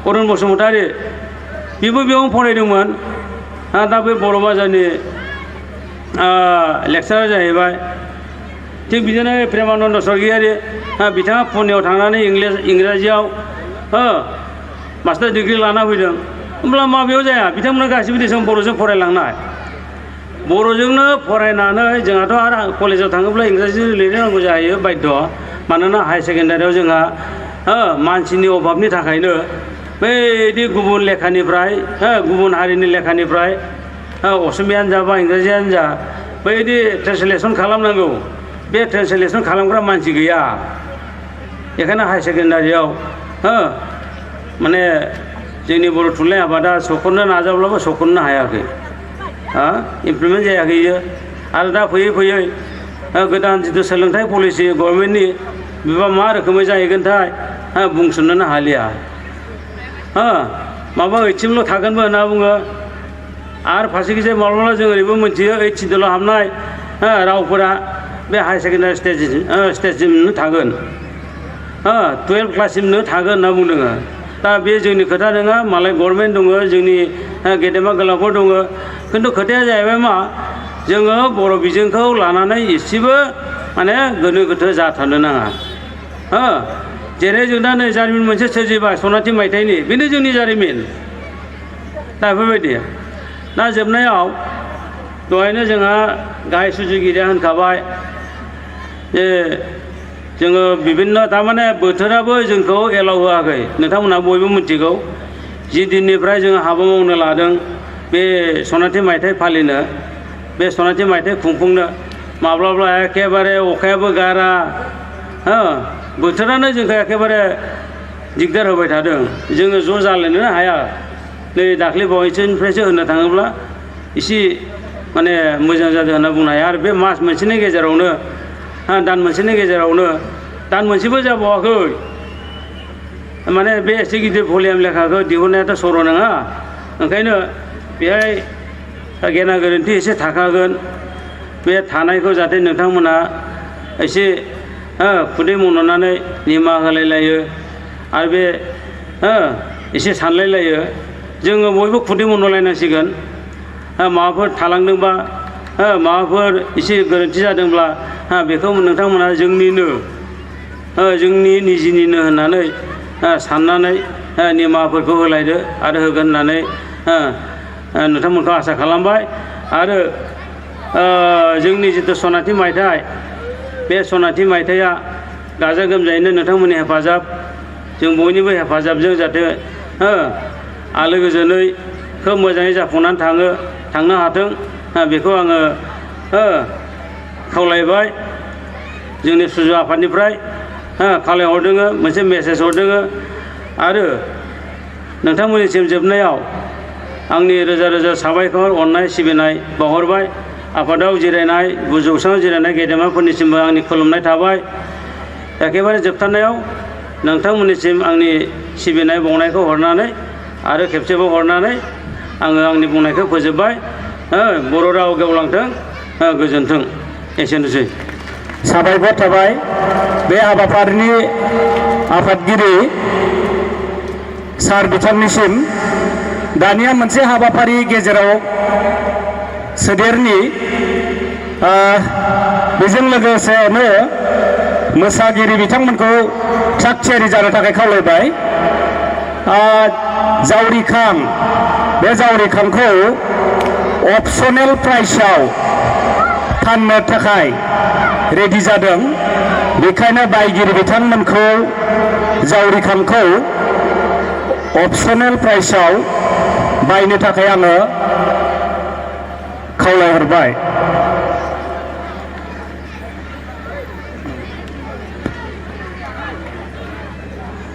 अरुण बसुमतारी बेबो बेयावनो फरायदोंमोन दा बे बर' बाजारनि लेक्सारार जाहैबाय थिग बिदिनो प्रेमानन्द स्वर्गियारि बिथाङा पुनेयाव थांनानै इंराजियाव मास्टार डिग्री लाना फैदों होमब्ला माबेयाव जाया बिथांमोना गासिबो देशआव बर'जों फरायलांनाय बर'जोंनो फरायनानै जोंहाथ' आरो कलेजाव थाङोब्ला इंराजि लिरनांगौ जायो बाध्य मानोना हाई सेकेन्डारियाव जोंहा मानसिनि अभाबनि थाखायनो बैदि गुबुन लेखानिफ्राय गुबुन हारिनि लेखानिफ्राय असमियानो जा बा इंराजियानो जा बैदि ट्रेन्सलेसन खालामनांगौ बे ट्रेन्सलेसन खालामग्रा मानसि गैया बेखायनो हाई सेकेन्डारियाव माने जोंनि बर' थुनलाइ आफादा सख'नो नाजाब्लाबो सख'नो हायाखै इमप्लिमेन्ट जायाखै इयो आरो दा फैयै फैयै गोदान जिथु सोलोंथाइ पलिसि गभर्नमेन्टनि बेबा मा रोखोमै जाहैगोनथाय बुंस'नोनो हालिया माबा ओइटसिमल' थागोनबो होनना बुङो आरो फारसेखिजाय माब्लाबा जों ओरैबो मोनथियो ओइटसिमल' हाबनाय रावफोरा बे हाई सेकेन्डारि स्टेजसिमनो थागोन 12 क्लाससिमनो थागोन होनना बुंदों दा बे जोंनि खोथा नङा मालाय गभर्नमेन्ट दङ जोंनि गेदेमा गोलावफोर दङ खिन्थु खोथाया जाहैबाय मा जोङो बर' बिजोंखौ लानानै एसेबो माने गोनो गोथो जाथारनो नाङा जेरै जों दा नै जारिमिन मोनसे सोरजिबाय सनाथि मायथाइनि बेनो जोंनि जारिमिन दा बेफोरबायदि दा जोबनायाव दहायनो जोंहा गाहाय सुजुगिरिया होनखाबाय जे जोङो बिभिन्न थारमाने बोथोराबो जोंखौ एलाव होआखै नोंथांमोनहा बयबो मिथिगौ जि दिननिफ्राय जोङो हाबा मावनो लादों बे सनाथि मायथाइ फालिनो बे सनाथि मायथाइ खुंफुंनो माब्लाबा एखेबारे अखायाबो गारा बोथोरानो जोंखौ एखेबारे दिगदार होबाय थादों जोङो ज' जालायनोनो हाया नै दाख्लै बावैसोनिफ्रायसो होननो थाङोब्ला एसे माने मोजां जादों होनना बुंनो हाया आरो बे मास मोनसेनि गेजेरावनो दान मोनसेनि गेजेरावनो दान मोनसेबो जाबावाखै माने बे एसे गिदिर भलिउम लेखाखौ दिहुननायाथ' सर' नङा ओंखायनो बेहाय गेना गोरोन्थि एसे थाखागोन बे थानायखौ जाहाथे नोंथांमोना एसे खुदै मन'नानै निमाहा होलायलायो आरो बे एसे सानलायलायो जोङो बयबो खुदै मन'लायनांसिगोन माबाफोर थालांदोंबा माबाफोर एसे गोरोन्थि जादोंब्ला बेखौ नोंथांमोना जोंनि निजिनिनो होननानै साननानै निमाहाफोरखौ होलायदो आरो होगोन होननानै नोंथांमोनखौ आसा खालामबाय आरो जोंनि जिथु सनाथि मायथाइ बे सनाथि मायथाइया गाजा गोमजायैनो नोंथांमोननि हेफाजाब जों बयनिबो हेफाजाबजों जाहाथे आलो गोजोनै खोब मोजाङै जाफुंनानै थांनो हाथों बेखौ आङो खावलायबाय जोंनि सुजु आफादनिफ्राय खावलायहरदों मोनसे मेसेज हरदों आरो नोंथांमोननिसिम जोबनायाव आंनि रोजा रोजा साबायखर अननाय सिबिनाय बावहरबाय आफादाव जिरायनाय जौसाङाव जिरायनाय गेदेमाफोरनिसिमबो आंनि खुलुमनाय थाबाय एखेबारे जोबथारनायाव नोंथांमोननिसिम आंनि सिबिनाय बावनायखौ हरनानै आरो खेबसेबाव हरनानै आङो आंनि बुंनायखौ फोजोबबाय बर' राव गेवलांथों गोजोन्थों एसेनोसै साबायखर थाबाय बे हाबाफारिनि आफादगिरि सार बिथांनिसिम दानिया मोनसे हाबाफारि गेजेराव सोदेरनि बेजों लोगोसेनो मोसागिरि बिथांमोनखौ थाग थियारि जानो थाखाय खावलायबाय जावरिखां बे जावरिखांखौ अपसनेल प्राइसआव फाननो थाखाय रेडि जादों बेखायनो बायगिरि बिथांमोनखौ जावरिखांखौ अपसनेल प्राइसआव बायनो थाखाय आङो खावलायहरबाय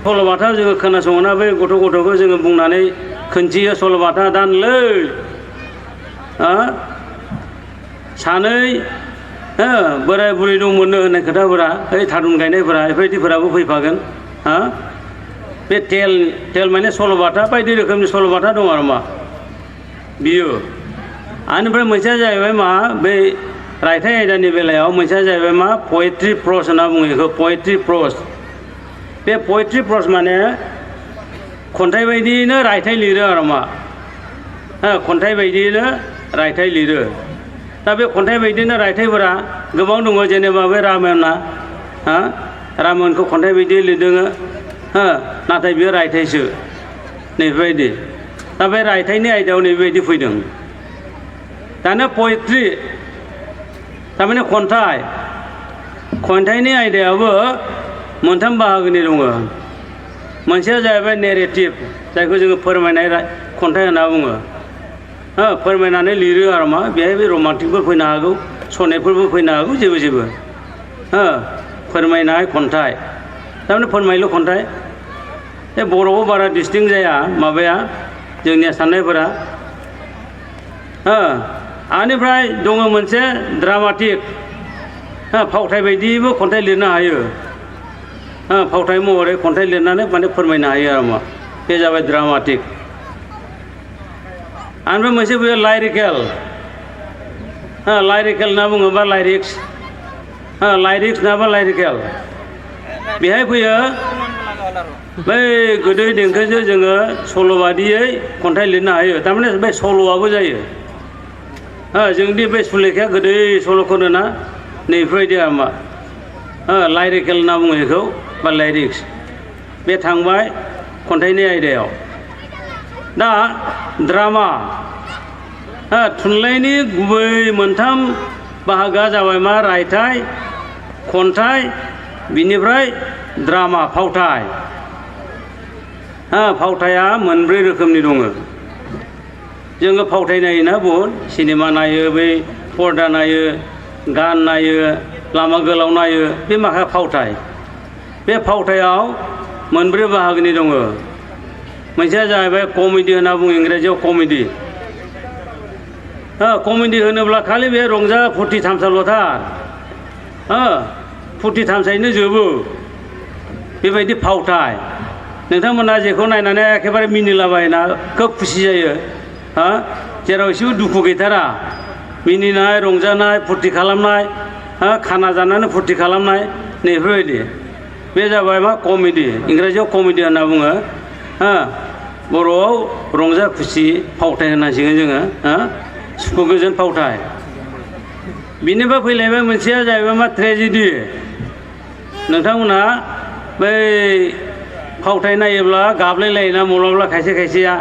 सल'बाथा जोङो खोनासङोना बै गथ'खौ जोङो बुंनानै खोन्थियो सल'बाथा दानलै सानै बोराय बुरै दंमोननो होननाय खोथाफोरा ओइ थारुन गायनायफोरा बेफोरबायदिफोराबो फैफागोन बे टेल माने सल'बाथा बायदि रोखोमनि सल'बाथा दं आरो मा बियो आनिफ्राय मोनसेया जाहैबाय मा बै रायथाइ आयदानि बेलायाव मोनसेया जाहैबाय मा पयेट्रि प्रस होनना बुङो बेखौ पयेट्रि प्रस बे पयेट्रि प्रस माने खन्थाइ बायदियैनो रायथाइ लिरो आरो मा खन्थाइ बायदियैनो रायथाइ लिरो दा बे खन्थाइ बायदिनो रायथाइफोरा गोबां दङ जेनेबा बे रामायणा रामायणखौ खन्थाइ बायदि लिरदों नाथाय बेयो रायथाइसो नैबेबायदि दा बे रायथाइनि आयदायाव नैबेबायदि फैदों दाना पयेट्रि थारमाने खन्थाइनि आयदायाबो मोनथाम बाहागोनि दङ मोनसेया जाहैबाय नेरेटिभ जायखौ जोङो फोरमायनाय खन्थाइ होनना बुङो फोरमायनानै लिरो आरो मा बेहाय बे रमान्टिकफोर फैनो हागौ सनेटफोरबो फैनो हागौ जेबो फोरमायनाय खन्थाइ थारमाने फोरमायलु खन्थाइ बे बर'आव बारा डिस्टिंक्ट जाया माबाया जोंनिया साननायफोरा आनिफ्राय दङ मोनसे ड्रामाटिक फावथाय बायदिबो खन्थाइ लिरनो हायो फावथाय महरै खन्थाइ लिरनानै माने फोरमायनो हायो आरो मा बे जाबाय ड्रामाटिक ओमफ्राय मोनसे फैयो लाइरिकेल होनना बुङोबा लाइरिक्स नङाबा लाइरिकेल बेहाय फैयो बै गोदै देंखोजों जोङो सल' बादियै खन्थाइ लिरनो हायो थारमाने बे सल'आबो जायो जोंदि बे सुलेखाया गोदै सल' खनोना नैफोरबायदि आरो मा लाइरिकेल होनना बुङो बेखौ बा लाइरिक्स बे थांबाय खन्थाइनि आयदायाव दा ड्रामा थुनलाइनि गुबै मोनथाम बाहागोआ जाबाय मा रायथाइ खन्थाइ बिनिफ्राय ड्रामा फावथाय फावथाया मोनब्रै रोखोमनि दङ जोङो फावथाय नायोना बहुद सिनेमा नायो बै पर्दा नायो गान नायो लामा गोलाव नायो बे माखासे फावथाय बे फावथायाव मोनब्रै बाहागोनि दङ मोनसेया जाहैबाय कमेडि होनना बुङो इंराजियाव कमेडि होनोब्ला खालि बे रंजा फुरथि थामसाल'थार फुरथि थामसायैनो जोबो बेबायदि फावथाय नोंथांमोना जेखौ नायनानै एखेबारे मिनिलाबायना खोब खुसि जायो जेराव एसेबो दुखु गैथारा मिनिनाय रंजानाय फुरथि खालामनाय खाना जानानै फुरथि खालामनाय नैफोरबायदि बे जाबाय मा कमेडि इंराजियाव कमेडि होनना बुङो बर'आव रंजा खुसि फावथाय होननांसिगोन जोङो सुखु गोजोन फावथाय बिनिफ्राय फैलायबाय मोनसेया जाहैबाय मा ट्रेजेडि नोंथांमोनहा बै फावथाय नायोब्ला गाबलायलायोना मलाब्ला खायसेया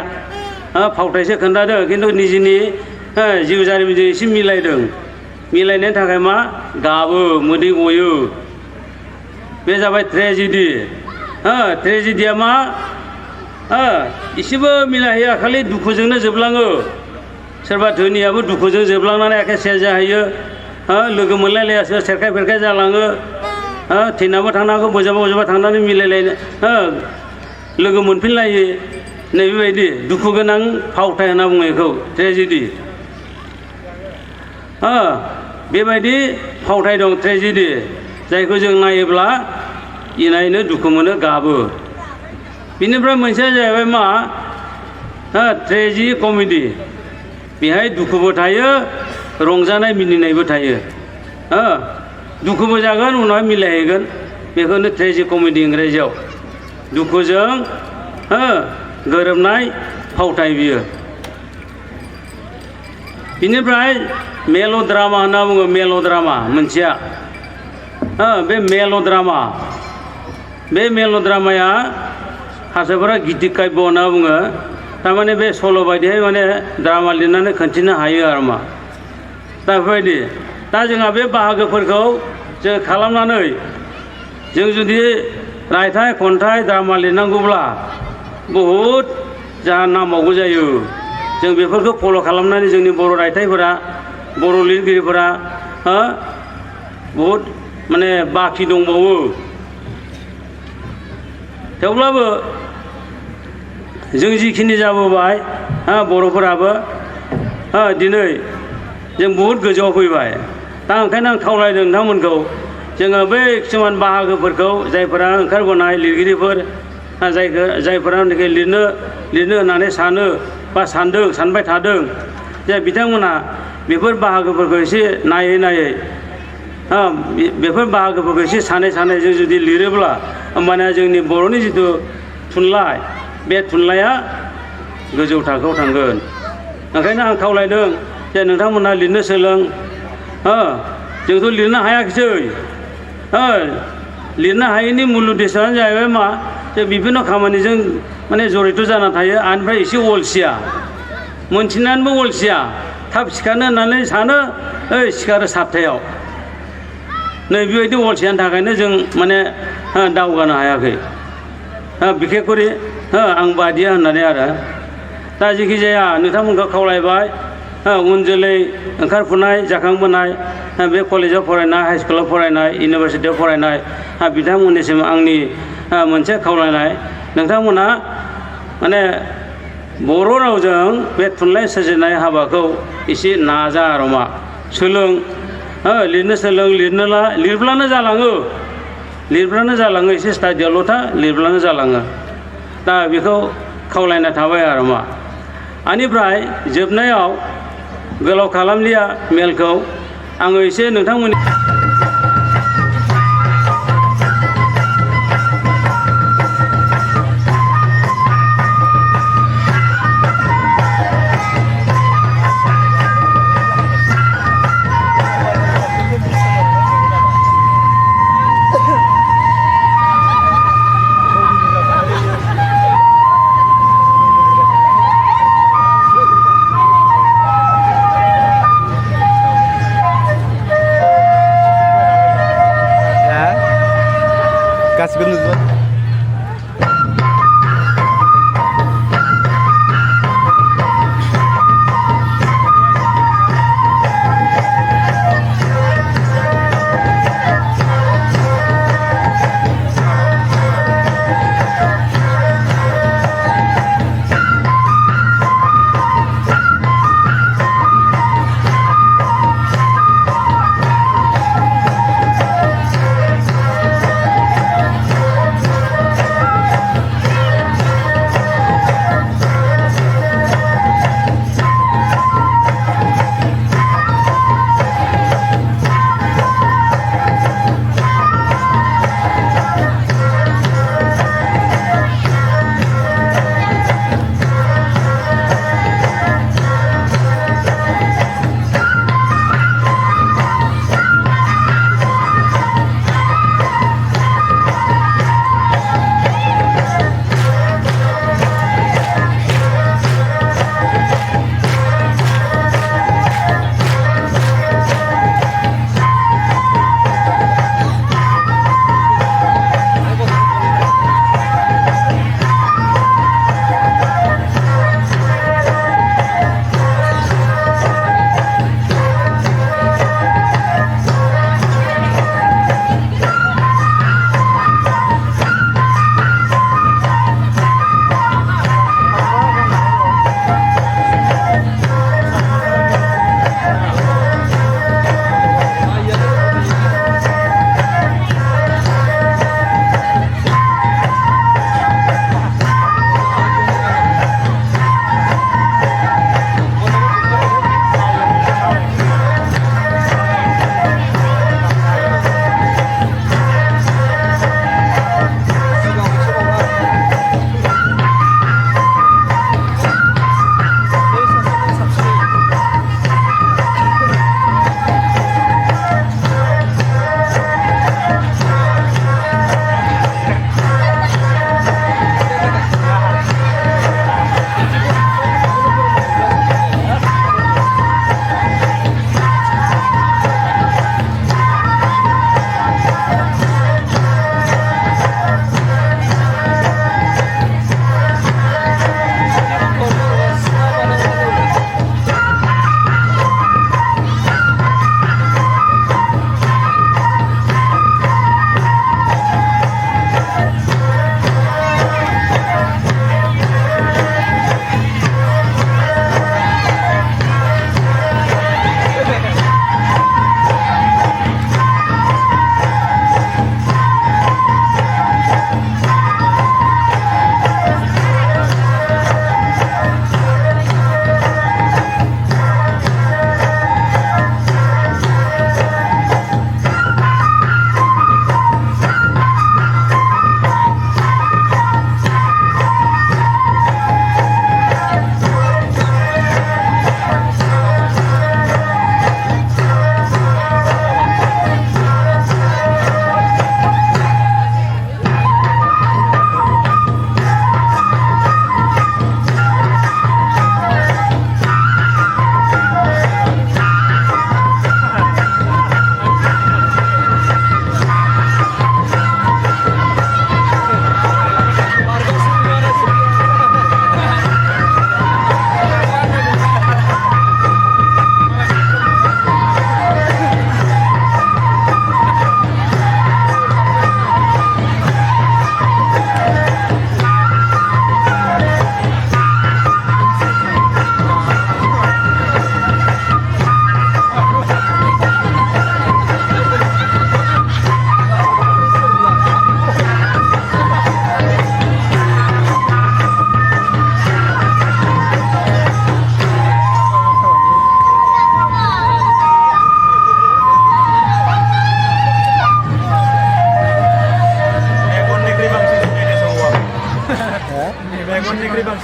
फावथायसो खोन्थादों खिन्थु निजिनि जिउ जारिमिनजों एसे मिलायनायनि थाखाय मा गाबो मोदै गयो बे जाबाय ट्रेजेडि ट्रेजेडिया मा एसेबो मिलायहैया खालि दुखुजोंनो जोबलाङो सोरबा धोनियाबो दुखुजों जोबलांनानै एखे सेर जाहैयो लोगो मोनलायलायासो सेरखाय फेरखाय जालाङो थैनाबो थांनांगौ बोजाबा थांनानै मिलायलायनो लोगो मोनफिनलायो नैबेबायदि दुखु गोनां फावथाय होनना बुङो बेखौ ट्रेजेडि बेबायदि फावथाय दं ट्रेजेडि जायखौ जों नायोब्ला इनायनो दुखु मोनो गाबो बिनिफ्राय मोनसेया जाहैबाय मा ट्रेजि कमेडि बेहाय दुखुबो थायो रंजानाय मिनिनायबो थायो दुखुबो जागोन उनावहाय मिलायहैगोन बेखौनो ट्रेजि कमेडि इंराजियाव दुखुजों गोरोबनाय फावथाय बियो बिनिफ्राय मेल'ड्रामा होनना बुङो मेल'ड्रामा मोनसेया बे मेल'ड्रामाया हारसाफोरा गिदिर काब्य होनना बुङो थारमाने बे सल' बायदिहाय माने ड्रामा लिरनानै खोन्थिनो हायो आरो मा दा बेफोरबायदि दा जोंहा बे बाहागोफोरखौ जों खालामनानै जों जुदि रायथाइ खन्थाइ ड्रामा लिरनांगौब्ला बहुद जोंहा नांबावगौ जायो जों बेफोरखौ फल' खालामनानै जोंनि बर' रायथाइफोरा बर' लिरगिरिफोरा बहुद माने बाखि दंबावो थेवब्लाबो जों जिखिनि जाबोबाय बर'फोराबो दिनै जों बहुद गोजौआव फैबाय दा ओंखायनो आं खावलायदों नोंथांमोनखौ जोङो बै किसुमान बाहागोफोरखौ जायफोरा ओंखारबोनाय लिरगिरिफोर जायफोरानोखि लिरनो होननानै सानो बा सानबाय थादों जे बिथांमोनहा बेफोर बाहागोफोरखौ एसे नायै बेफोर बाहागोफोरखौ एसे सानै जों जुदि लिरोब्ला होमबाना जोंनि बर'नि जिथु थुनलाइ बे थुनलाइया गोजौ थाखोआव थांगोन ओंखायनो आं खावलायदों जे नोंथांमोनहा लिरनो सोलों जोंथ' लिरनो हायाखिसै लिरनो हायैनि मुल उद्देश्यआनो जाहैबाय मा जे बिभिन्न खामानिजों माने जड़ित जाना थायो आनिफ्राय एसे अलसिया मोनथिनानैबो अलसिया थाब सिखारनो होननानै सानो सिखारो सातथायाव नै बेबायदि अलसियानि थाखायनो जों माने दावगानो हायाखै बिखेखकरि आं बादिया होननानै आरो दा जेखि जाया नोंथांमोनखौ खावलायबाय उन जोलै ओंखारफुनाय जाखांबोनाय बे कलेजाव फरायनाय हाइ स्कुलाव फरायनाय इउनिभारसिटियाव फरायनाय बिथांमोननिसिम आंनि मोनसे खावलायनाय नोंथांमोना माने बर' रावजों बे थुनलाइ सोरजिनाय हाबाखौ एसे नाजा आरो मा सोलों लिरनो सोलों लिरब्लानो जालाङो एसे स्टाडियावल' था लिरब्लानो जालाङो दा बेखौ खावलायनाय थाबाय आरो मा बेनिफ्राय जोबनायाव गोलाव खालामलिया मेलखौ आङो एसे नोंथांमोननि गासिबो नुजोबो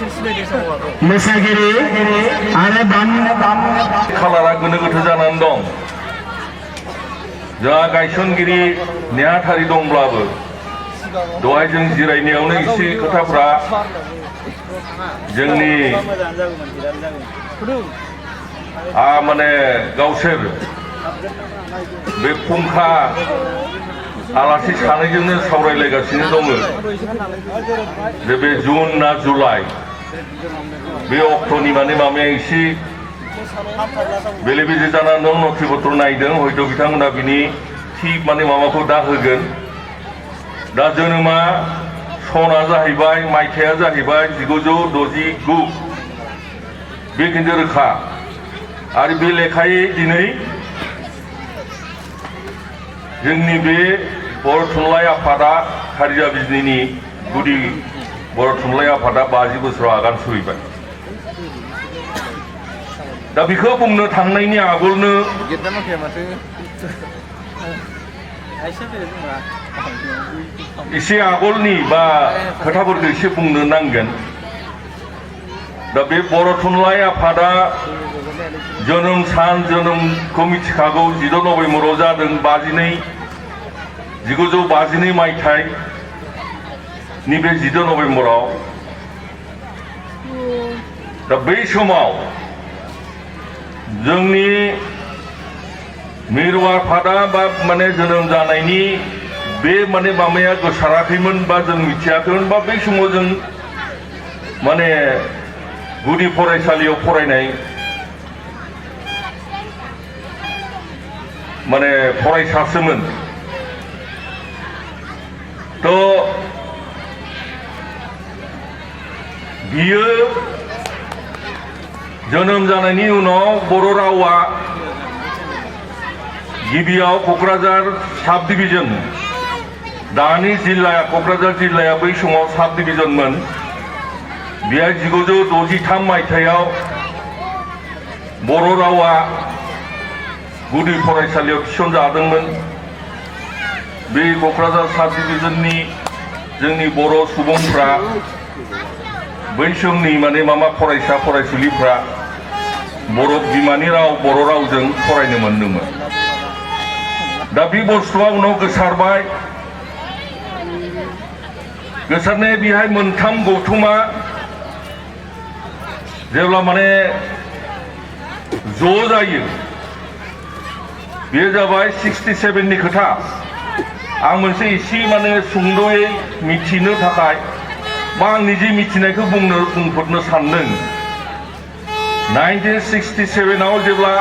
मोसागिरि आरो खालारा गोनो गोथो जानानै दं जोंहा गायसनगिरि नेहाथारि दंब्लाबो दहाय जों जिरायनायावनो एसे खोथाफ्रा जोंनि माने गावसोर बे फुंखा आलासि सानैजोंनो सावरायलायगासिनो दङ जे बे जुन ना जुलाइ बे अक्ट'नि माने माबाया एसे बेले बेजे जानानै दं नथिपत्र नायदों हयथ' बिथांमोना बिनि थि माने माबाखौ दा होगोन दा जोनोमा सना जाहैबाय मायथाइया जाहैबाय 1969 बे खिन्थु रोखा आरो बे लेखायै दिनै जोंनि बे बर' थुनलाइ आफादा खारिजा बिजनीनि गुदि बर' थुनलाइ आफादा 50 बोसोराव आगान सुरैबाय दा बेखौ बुंनो थांनायनि आगोलनो एसे आगोलनि बा खोथाफोरखौ एसे बुंनो नांगोन दा बे बर' थुनलाइ आफादा जोनोम सान जोनोमखौ मिथिखागौ 16 नभेम्बराव जादों 1952 मायथाइनि बे 16 नभेम्बराव दा बै समाव जोंनि मिरु आफादा बा माने जोनोम जानायनि बे माने माबाया गोसाराखैमोन बा जों मिथियाखैमोन बा बै समाव जों माने गुदि फरायसालियाव फरायनाय माने फरायसासोमोन तो बियो जोनोम जानायनि उनाव बर' रावा गिबियाव क'क्राझार साब डिभिजन दानि जिल्लाया क'क्राझार जिल्लाया बै समाव साब डिभिजनमोन बेहाय 1963 मायथाइयाव बर' रावा गुदि फरायसालियाव थिसनजादोंमोन बे क'क्राझार साब डिभिजननि जोंनि बर' सुबुंफ्रा बै समनि माने मामा फरायसा फरायसुलिफ्रा बर' बिमानि राव बर' रावजों फरायनो मोन्दोंमोन दा बे बुस्थुआ उनाव गोसारबाय गोसारनाया बेहाय मोनथाम गौथुमा जेब्ला माने ज' जायो बेयो जाबाय 67 नि खोथा आं मोनसे एसे माने सुंद'यै मिथिनो थाखाय बा आं निजे मिथिनायखौ बुंफोरनो सानदों 1967 आव जेब्ला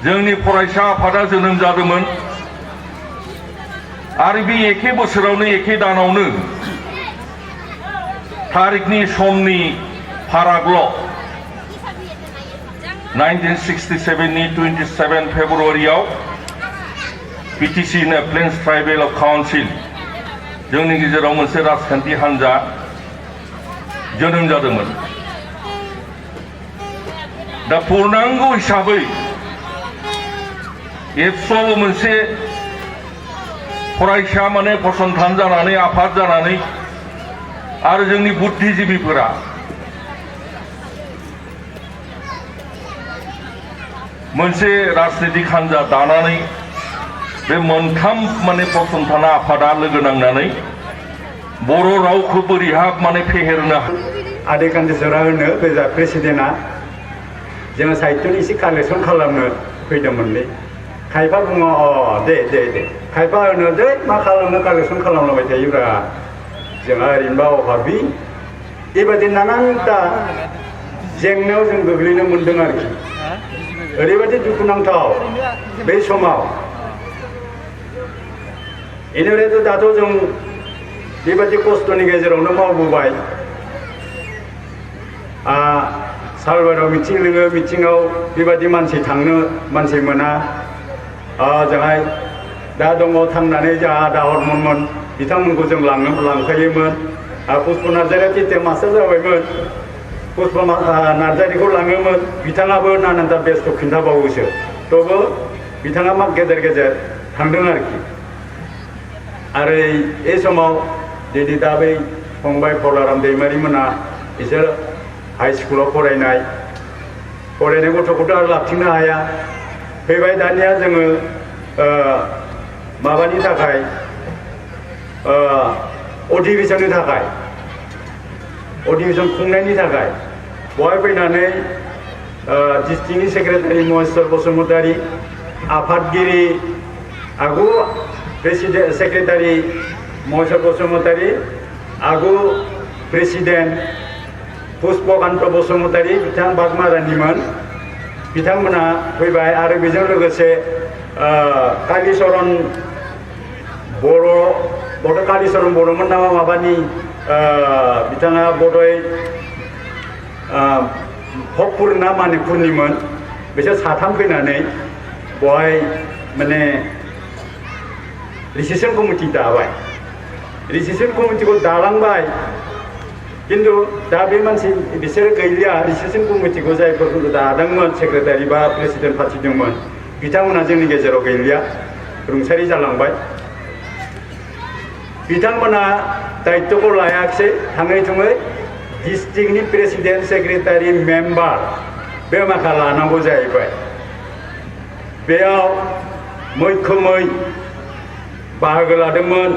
जोंनि फरायसा आफादा जोनोम जादोंमोन आरो बे एखे बोसोरावनो एखे दानावनो तारिखनि समनि फारागल' 1967 नि 27 फेब्रुवारियाव PTC प्लेन्स ट्राइबेल काउन्सिल जोंनि गेजेराव मोनसे राजखान्थि हान्जा जोनोम जादोंमोन दा पूर्णांग हिसाबै एबसुआव मोनसे फरायसा माने फसंथान जानानै आफाद जानानै आरो जोंनि बुद्धिजीबीफोरा मोनसे राजनीतिक हान्जा दानानै बे मोनथाम माने फसंथाना आफादा लोगो नांनानै बर' रावखौ बोरैहाय माने फेहेरनो आदै कान्देसरा होनो बे जा प्रेसिडेन्टआ जोङो साहित्यनि एसे कालेक्सन खालामनो फैदोंमोनलै खायफा बुङो दे खायफा होनो दे मा खालामनो कालेक्सन खालामलांबाय थायोब्रा जोंहा ओरैनोबा अभाबि बेबायदि नानानथा जेंनायाव जों गोग्लैनो मोन्दों आरोखि ओरैबायदि दुखुनांथाव बे समाव बेनिफ्रायथ' दाथ' जों बेबायदि खस्थ'नि गेजेरावनो मावबोबाय सालबाराव मिथिं लोङो मिथिङाव बेबायदि मानसि थांनो मानसि मोना जोंहा दा दङ थांनानै जोंहा आदा हरमनमोन बिथांमोनखौ जों लांफायोमोन पुष्प नार्जारिया तिते मास्टार जाबायमोन पुष्प नार्जारिखौ लाङोमोन बिथाङाबो नानानथा बेस्थ' खिन्थाबावोसो थेवबो बिथाङा मा गेजेर गेजेर थांदों आरोखि आरो बे समाव दिनै दा बै फंबाय फलाराम दैमारि मोना बिसोर हाई स्कुलाव फरायनाय गथ'खौथ' आरो लाबथिंनो हाया फैबाय दानिया जोङो माबानि थाखाय अधिवेशननि थाखाय अधिवेशन खुंनायनि थाखाय बहाय फैनानै डिस्ट्रिक्टनि सेक्रेटारि महेश्वर बसुमतारी आफादगिरि आगु प्रेसिडेन्ट सेक्रेटारि महेश्वर बसुमतारी आगु प्रेसिडेन्ट पुष्पकान्त बसुमतारी बिथां बागमारानिमोन बिथांमोना फैबाय आरो बेजों लोगोसे कालिचरन बर' कालिचरन बर'मोन नामा माबानि बिथाङा बड'य भकपुर ना मानिपुरनिमोन बिसोर साथाम फैनानै बहाय माने रिसेसन कमिटि दाबाय रिसेसन कमिटिखौ दालांबाय किन्तु दा बे मानसि बिसोरो गैलिया रिसेसन कमिटिखौ जायफोरखौ दादोंमोन सेक्रेटारि बा प्रेसिडेन्ट फाथिदोंमोन बिथांमोना जोंनि गेजेराव गैलिया रुंसारि जालांबाय बिथांमोना दायित्वखौ लायाखिसै थाङै थुङै डिस्ट्रिक्टनि प्रेसिडेन्ट सेक्रेटारि मेम्बार बे माखा लानांगौ जाहैबाय बेयाव मैखोमै बाहागो लादोंमोन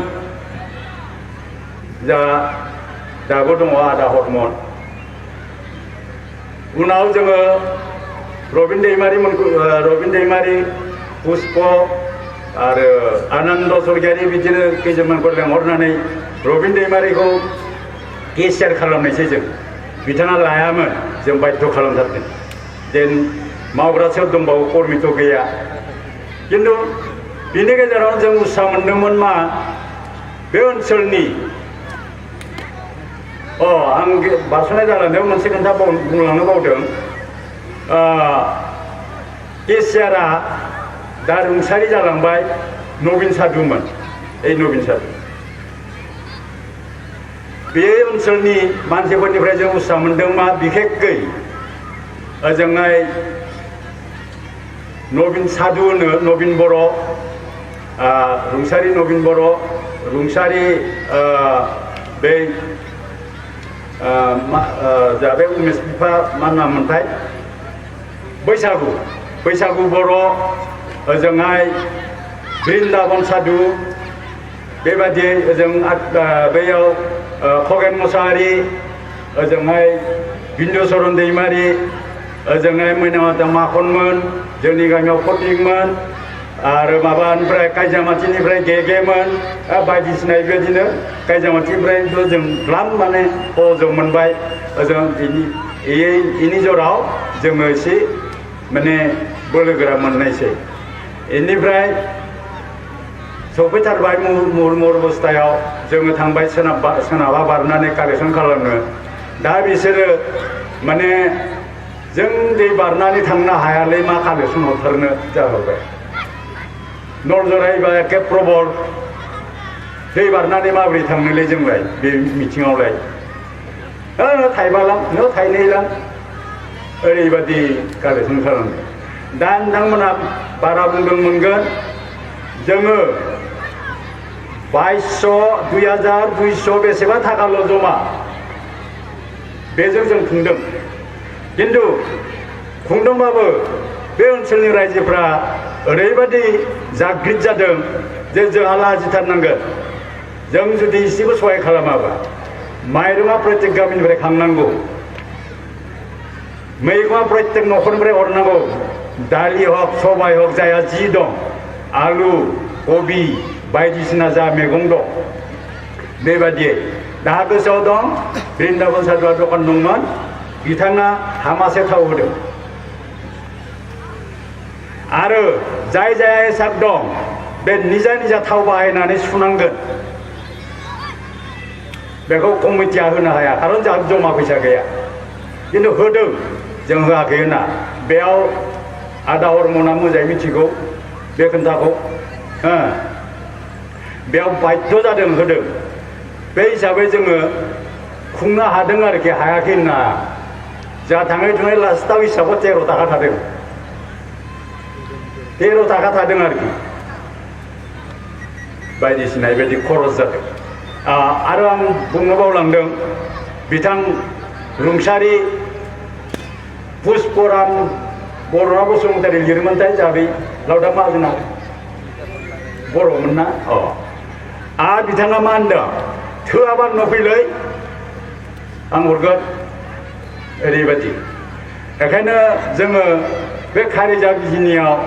दाबो दङ आदा हरमन उनाव जोङो रबिन दैमारि पुष्प आरो आनन्द सरगियारि बिदिनो खैजोनमानखौ लेंहरनानै रबिन दैमारिखौ केसियार खालामनायसै जों बिथाङा लायामोन जों बाध्य खालामथारदों जेन मावग्रा सोर दंबावो कर्मिथ' गैया किन्तु बिनि गेजेराव जों उत्साह मोनदोंमोन मा बे ओनसोलनि आं बारस'नाय जालांनायाव मोनसे खोथा बुंलांनो बावदों केसियारा दा रुंसारि जालांबाय नबिन सादुमोन नबिन सादु बे ओनसोलनि मानसिफोरनिफ्राय जों उत्साह मोनदों मा बिखेखै ओजोंहाय नबिन सादु होनो नबिन बर' रुंसारि नबिन बर' रुंसारि बे बे उमेश बिफा मा नाममोनथाय बैसागु बर' ओजोंहाय बृन्दाबन सादु बेबादि ओजों बैयाव खगेन मोसाहारि ओजोंहाय बिन्दुचरन दैमारि ओजोंहाय मैनामाथा माखनमोन जोंनि गामियाव फटिकमोन आरो माबानिफ्राय कायजामाथिनिफ्राय गेगेमोन बायदिसिना बेबायदिनो कायजामाथिनिफ्रायथ' जों द्लाम माने सहजों मोनबाय ओजों इनि जराव जोङो एसे माने बोलोगोरा मोननायसै इनिफ्राय सफैथारबाय मुहुर अबस्थायाव जोङो थांबाय सोनाबा बारनानै कालेक्सन खालामनो दा बिसोरो माने जों दै बारनानै थांनो हायालै मा कालेक्सन हरथारनो जाहरबाय नलजराय बा एखे प्रबल दै बारनानै माबोरै थांनोलै जोंलाय बे मिथिङावलाय थाइबालां थाइनैलां ओरैबादि कालेक्सन खालामो दा नोंथांमोना बारा मोनगोन जोङो 2200 बेसेबा थाखाल' जमा बेजों जों खुंदों किन्तु खुंदोंबाबो बे ओनसोलनि रायजोफ्रा ओरैबादि जागृत जादों जे जोंहा लाजिथारनांगोन जों जुदि एसेबो सहाय खालामाबा माइरङा प्रत्येक गामिनिफ्राय खांनांगौ मैगङा प्रत्येक न'खरनिफ्राय हरनांगौ दालि हक सबाय हक जाया जि दं आलु कबि बायदिसिना जा मैगं दं बेबादियै दा गोसोआव दं बृन्दाबन सादुआ दखान दंमोन बिथाङा हामासे थाव होदों आरो जाय हिसाब दं बे निजा थाव बाहायनानै सुनांगोन बेखौ कमिटिया होनो हाया खारन जोंहा जमा फैसा गैया किन्तु होदों जों होआखै होना बेयाव आदा हरमना मोजाङै मिथिगौ बे खोन्थाखौ बेयाव बाध्य जादों होदों बे हिसाबै जोङो खुंनो हादों आरोखि हायाखै होनना जोंहा थाङै थुङै लास्टाव हिसाबाव 13 थाखा थादों 13 थाखा थादों आरोखि बायदिसिना बेबायदि खरस जादों आरो आं बुंनो बावलांदों बिथां रुंसारि पुष्पराम बर'आ बसुमतारी लिरोमोनथाय जाबै लावदां माहाजोना बर'मोन ना आरो बिथाङा मा होनदों थोआबा न' फैलै आं हरगोन ओरैबायदि बेखायनो जोङो बे खारिजा बिजिनियाव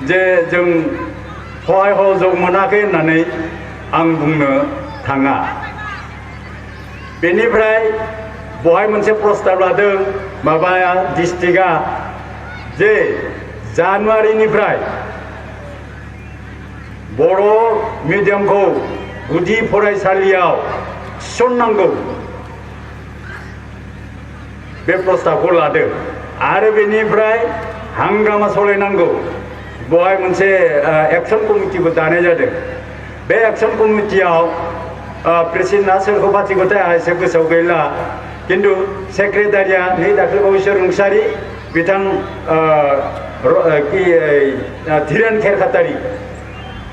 जे जों सहाय सहयोग मोनाखै होननानै आं बुंनो थाङा बेनिफ्राय बहाय मोनसे प्रस्ताब लादों माबाया डिस्ट्रिक्टआ जे जानुवारिनिफ्राय बर' मिडियामखौ गुदि फरायसालियाव थिसननांगौ बे प्रस्ताबखौ लादों आरो बेनिफ्राय हांगामा सालायनांगौ बहाय मोनसे एक्सन कमिटिबो दानाय जादों बे एक्सन कमिटियाव प्रेसिडेन्टआ सोरखौ बाथिगौथाय आंहा एसे गोसोआव गैला किन्तु सेक्रेटारिया नै दाख्लैबावैसो रुंसारि बिथां धीरेन खेरखातारि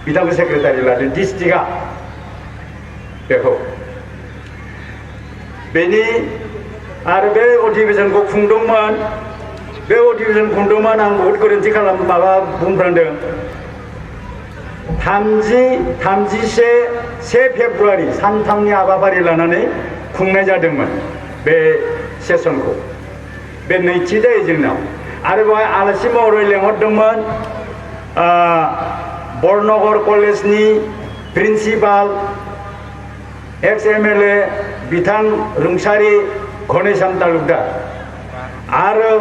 बिथांखौ सेक्रेटारि लादों डिस्ट्रिक्टआ बेखौ बेनि आरो बे अधिवेशनखौ खुंदोंमोन बे अधिवेशन खुंदोंमोन आं बहुद गोरोन्थि माबा बुंफ्रांदों 31 फेब्रुवारि सानथामनि हाबाफारि लानानै खुंनाय जादोंमोन बे सेसनखौ बे नैथि जायो जोंनाव आरो बेवहाय आलासि महरै लेंहरदोंमोन बरनगर कलेजनि प्रिन्सिपाल एक्स MLA बिथां रुंसारि घनेश्याम तालुकदार आरो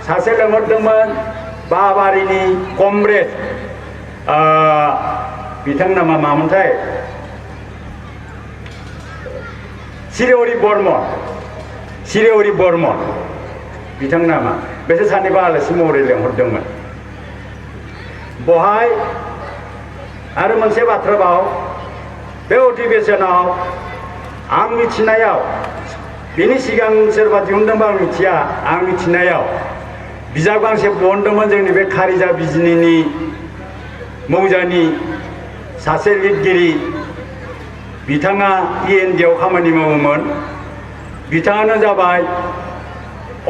सासे लेंहरदोंमोन बाबारिनि कमरेड बिथां नामा मामोनथाय सिरिवरि बर्मन बिथां नामा बेसोर सानैबो आलासि महरै लेंहरदोंमोन बहाय आरो मोनसे बाथ्रा बाव बे अधिवेशनाव आं मिथिनायाव बेनि सिगां सोरबा दिहुनदोंबा आं मिथिया आं मिथिनायाव बिजाब गांसे बहनदोंमोन जोंनि बे खारिजा बिजिनिनि मौजानि सासे लिरगिरि बिथाङा END आव खामानि मावोमोन बिथाङानो जाबाय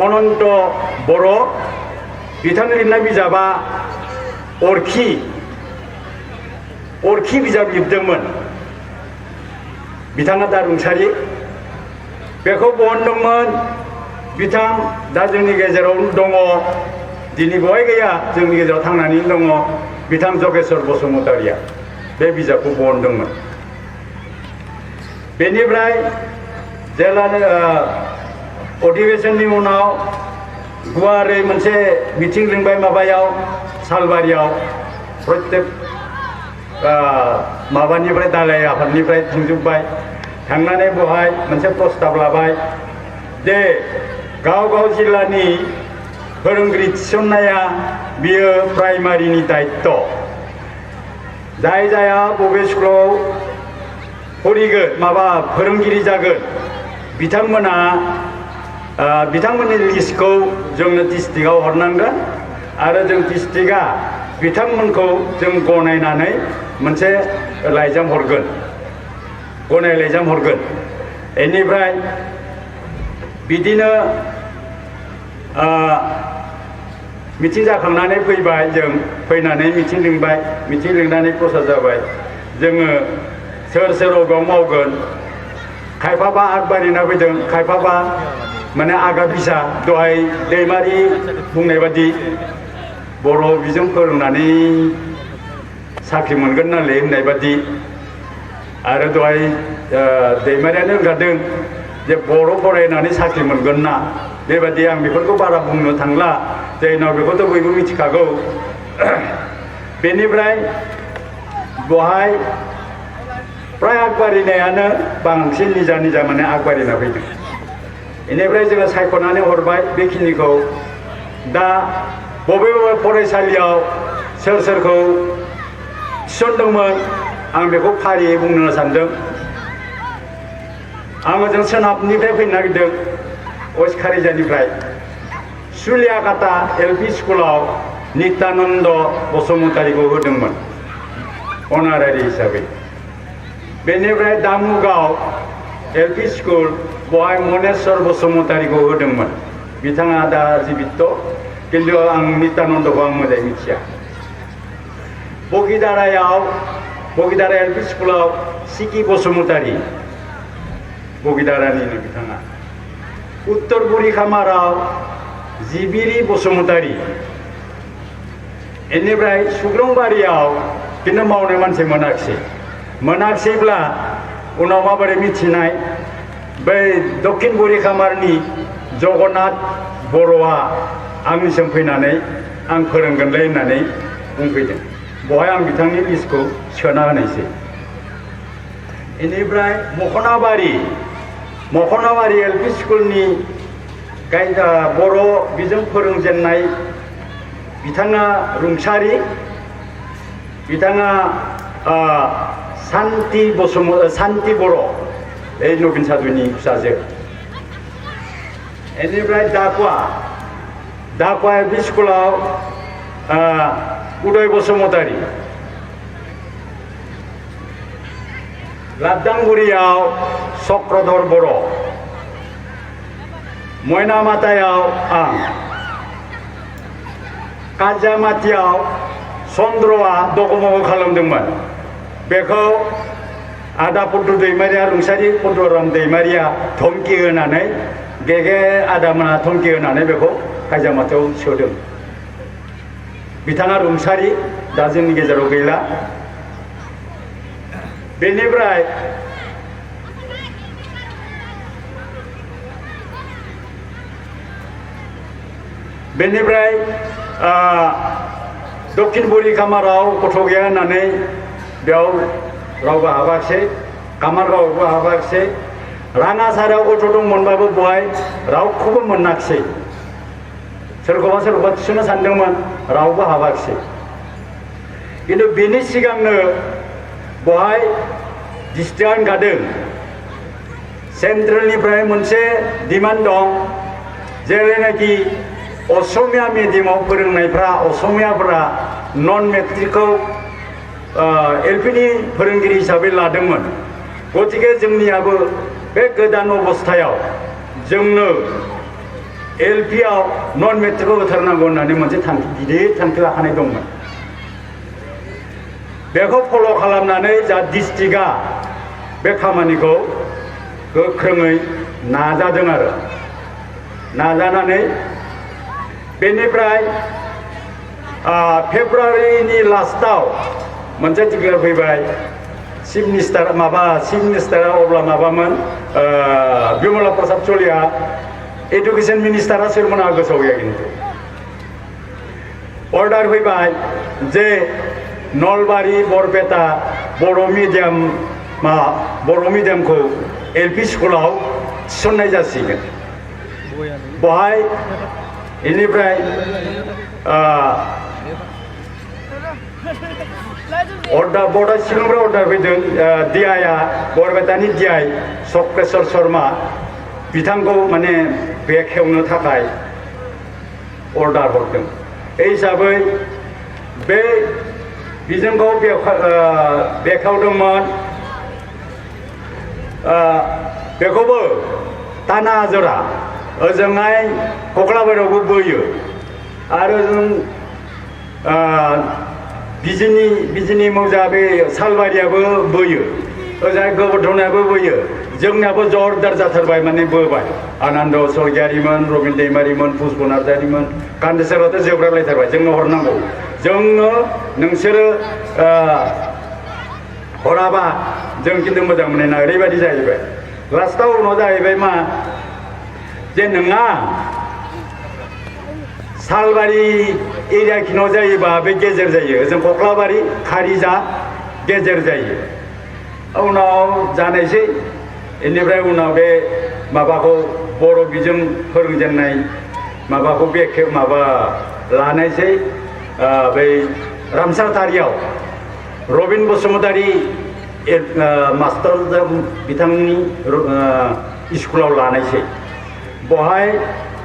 अनन्त बर' बिथांनि लिरनाय बिजाबा अरखि बिजाब लिरदोंमोन बिथाङा दा रुंसारि बेखौ बहनदोंमोन बिथां दा जोंनि गेजेराव दङ दिनै बहाय गैया जोंनि गेजेराव थांनानै दङ बिथां जगेश्वर बसुमतारिया बे बिजाबखौ बहनदोंमोन बेनिफ्राय जेब्लानो अधिवेशननि उनाव गुवारै मोनसे मिटिं लिंबाय माबायाव सालबारियाव प्रत्येक माबानिफ्राय दालाय आफादनिफ्राय थांजोब्बाय थांनानै बहाय मोनसे प्रस्ताब लाबाय जे गाव गाव जिल्लानि फोरोंगिरि थिसननाया बियो प्राइमारिनि दायित्व जाय जाया बबे स्कुलाव फरिगोन माबा फोरोंगिरि जागोन बिथांमोना बिथांमोननि लिस्टखौ जोंनो डिस्ट्रिक्टआव हरनांगोन आरो जों डिस्ट्रिक्टआ बिथांमोनखौ जों गनायनानै मोनसे लाइजाम हरगोन गनाय लाइजाम हरगोन बेनिफ्राय बिदिनो मिटिं जाखांनानै फैबाय जों फैनानै मिटिं लिंबाय मिटिं लिंनानै प्रसाद जाबाय जोङो सोर सोर अबाव मावगोन खायफाबा आगबारिना फैदों खायफाबा माने आगा फिसा दहाय दैमारि बुंनाय बादि बर' बिजों फोरोंनानै साख्रि मोनगोन नालाय होननाय बादि आरो दहाय दैमारियानो होनखादों जे बर' फरायनानै साख्रि मोनगोन ना बेबादि आं बेफोरखौ बारा बुंनो थांला जायनाव बेखौथ' बयबो मिथिखागौ बेनिफ्राय बहाय प्राय आगबारिनायानो बांसिन निजा निजा माने आगबारिना फैदों बेनिफ्राय जोङो सायख'नानै हरबाय बेखिनिखौ दा बबे बबे फरायसालियाव सोर सोरखौ थिसनदोंमोन आं बेखौ फारियै बुंनो सानदों आङो जों सोनाबनिफ्राय फैनो नागिरदों वेस्ट खारिजानिफ्राय सुलियाकाटा LP स्कुलाव नित्यानन्द बसुमतारिखौ होदोंमोन अनारारि हिसाबै बेनिफ्राय दामुगाव LP स्कुल बहाय मनेस्वर बसुमतारीखौ होदोंमोन बिथाङा दा जिबित खिन्थु आं नित्यानन्दखौ आं मोजाङै मिथिया बगिदारा LP स्कुलाव सिकि बसुमतारी बगिदारानिनो बिथाङा उत्तर बुरि खामाराव जिबिरि बसुमतारी बेनिफ्राय सुग्रंबारियाव खिन्थु मावनाय मानसि मोनाखिसैब्ला उनाव माबोरै मिथिनाय बै दक्षिण बुरि खामारनि जगन्नाथ बर'आ आंनिसिम फैनानै आं फोरोंगोनलै होननानै बुंफैदों बहाय आं बिथांनि लिस्टखौ सोना होनायसै बेनिफ्राय मखनाबारि LP स्कुलनि बर' बिजों फोरोंजेननाय बिथाङा रुंसारि बिथाङा सान्ति बर' नबिन सादुनि फिसाजो बेनिफ्राय दाकवा LP स्कुलाव उदय बसुमतारी लाबदांगुरियाव चक्रधर बर' मयनामातायाव आं काजामातियाव चन्द्रआ दगमग खालामदोंमोन बेखौ आदा पद्म दैमारिया रुंसारि पद्मराम दैमारिया धमकी होनानै गेगे आदामोना धमकी होनानै बेखौ काजामातियाव सोदों बिथाङा रुंसारि दा जोंनि गेजेराव गैला बेनिफ्राय दक्षिण बुरि खामाराव गथ' गैया होननानै बेयाव रावबो हाबाखिसै कामारगावआवबो हाबाखिसै राङासारायाव गथ' दंमोनबाबो बहाय रावखौबो मोनाखिसै सोरखौबा थिसननो सानदोंमोन रावबो हाबाखिसै खिन्थु बेनि सिगांनो बहाय डिस्ट्रिक्टआ होनखादों सेन्ट्रेलनिफ्राय मोनसे डिमान्ड दं जेरैनाखि असमिया मिडियामाव फोरोंनायफ्रा असमियाफोरा नन मेट्रिकखौ LPनि फोरोंगिरि हिसाबै लादोंमोन गतिके जोंनियाबो बे गोदान अबस्थायाव जोंनो LPआव नन मेट्रिकखौ होथारनांगौ होननानै मोनसे गिदिर थांखि लाखानाय दंमोन बेखौ फल' खालामनानै जा डिस्ट्रिक्टआ बे खामानिखौ गोख्रोङै नाजादों आरो नाजानानै बेनिफ्राय फेब्रुवारिनि लास्टआव मोनसे डिक्लेयार फैबाय चिफ मिनिस्टारा अब्ला माबामोन बिमला प्रसाद चलिहा एडुकेशन मिनिस्टारा सोरमोन आं गोसोआव गैया खिन्थु अर्डार फैबाय जे नलबारि बरपेटा बर' मिडियामखौ LP स्कुलाव थिसननाय जासिगोन बहाय बेनिफ्राय बर्डा सिगांनिफ्राय अर्डार फैदों DIआ बरपेटानि DI चक्रेश्वर शर्मा बिथांखौ माने बेखेवनो थाखाय अर्डार हरदों बे हिसाबै बे बिजोंखौ बेखेवदोंमोन बेखौबो ताना आजरा ओजोंहाय कक्लाबारियावबो बोयो आरो जों बिजिनि मौजा बे सालबारियाबो बोयो ओजोंहाय गोबोरधनायाबो बोयो जोंनियाबो जरदार जाथारबाय माने बोबाय आनन्द सरगियारिमोन रबिन दैमारिमोन पुष्प नार्जारिमोन कान्देसारावथ' जोब्राबलायथारबाय जोंनो हरनांगौ जोंनो नोंसोरो हराबा जों खिन्थु मोजां मोननाय ना ओरैबायदि जाहैबाय लास्टआव उनाव जाहैबाय मा जे नोंहा सालबारि एरिया खिनाव जायोबा बे गेजेर जायो ओजों कक्लाबारि खारिजा गेजेर जायो उनाव जानायसै बेनिफ्राय उनाव बे माबाखौ बर' बिजों फोरोंजेननाय माबाखौ लानायसै बै रामसारटारियाव रबिन बसुमतारी मास्टार बिथांनि स्कुलाव लानायसै बहाय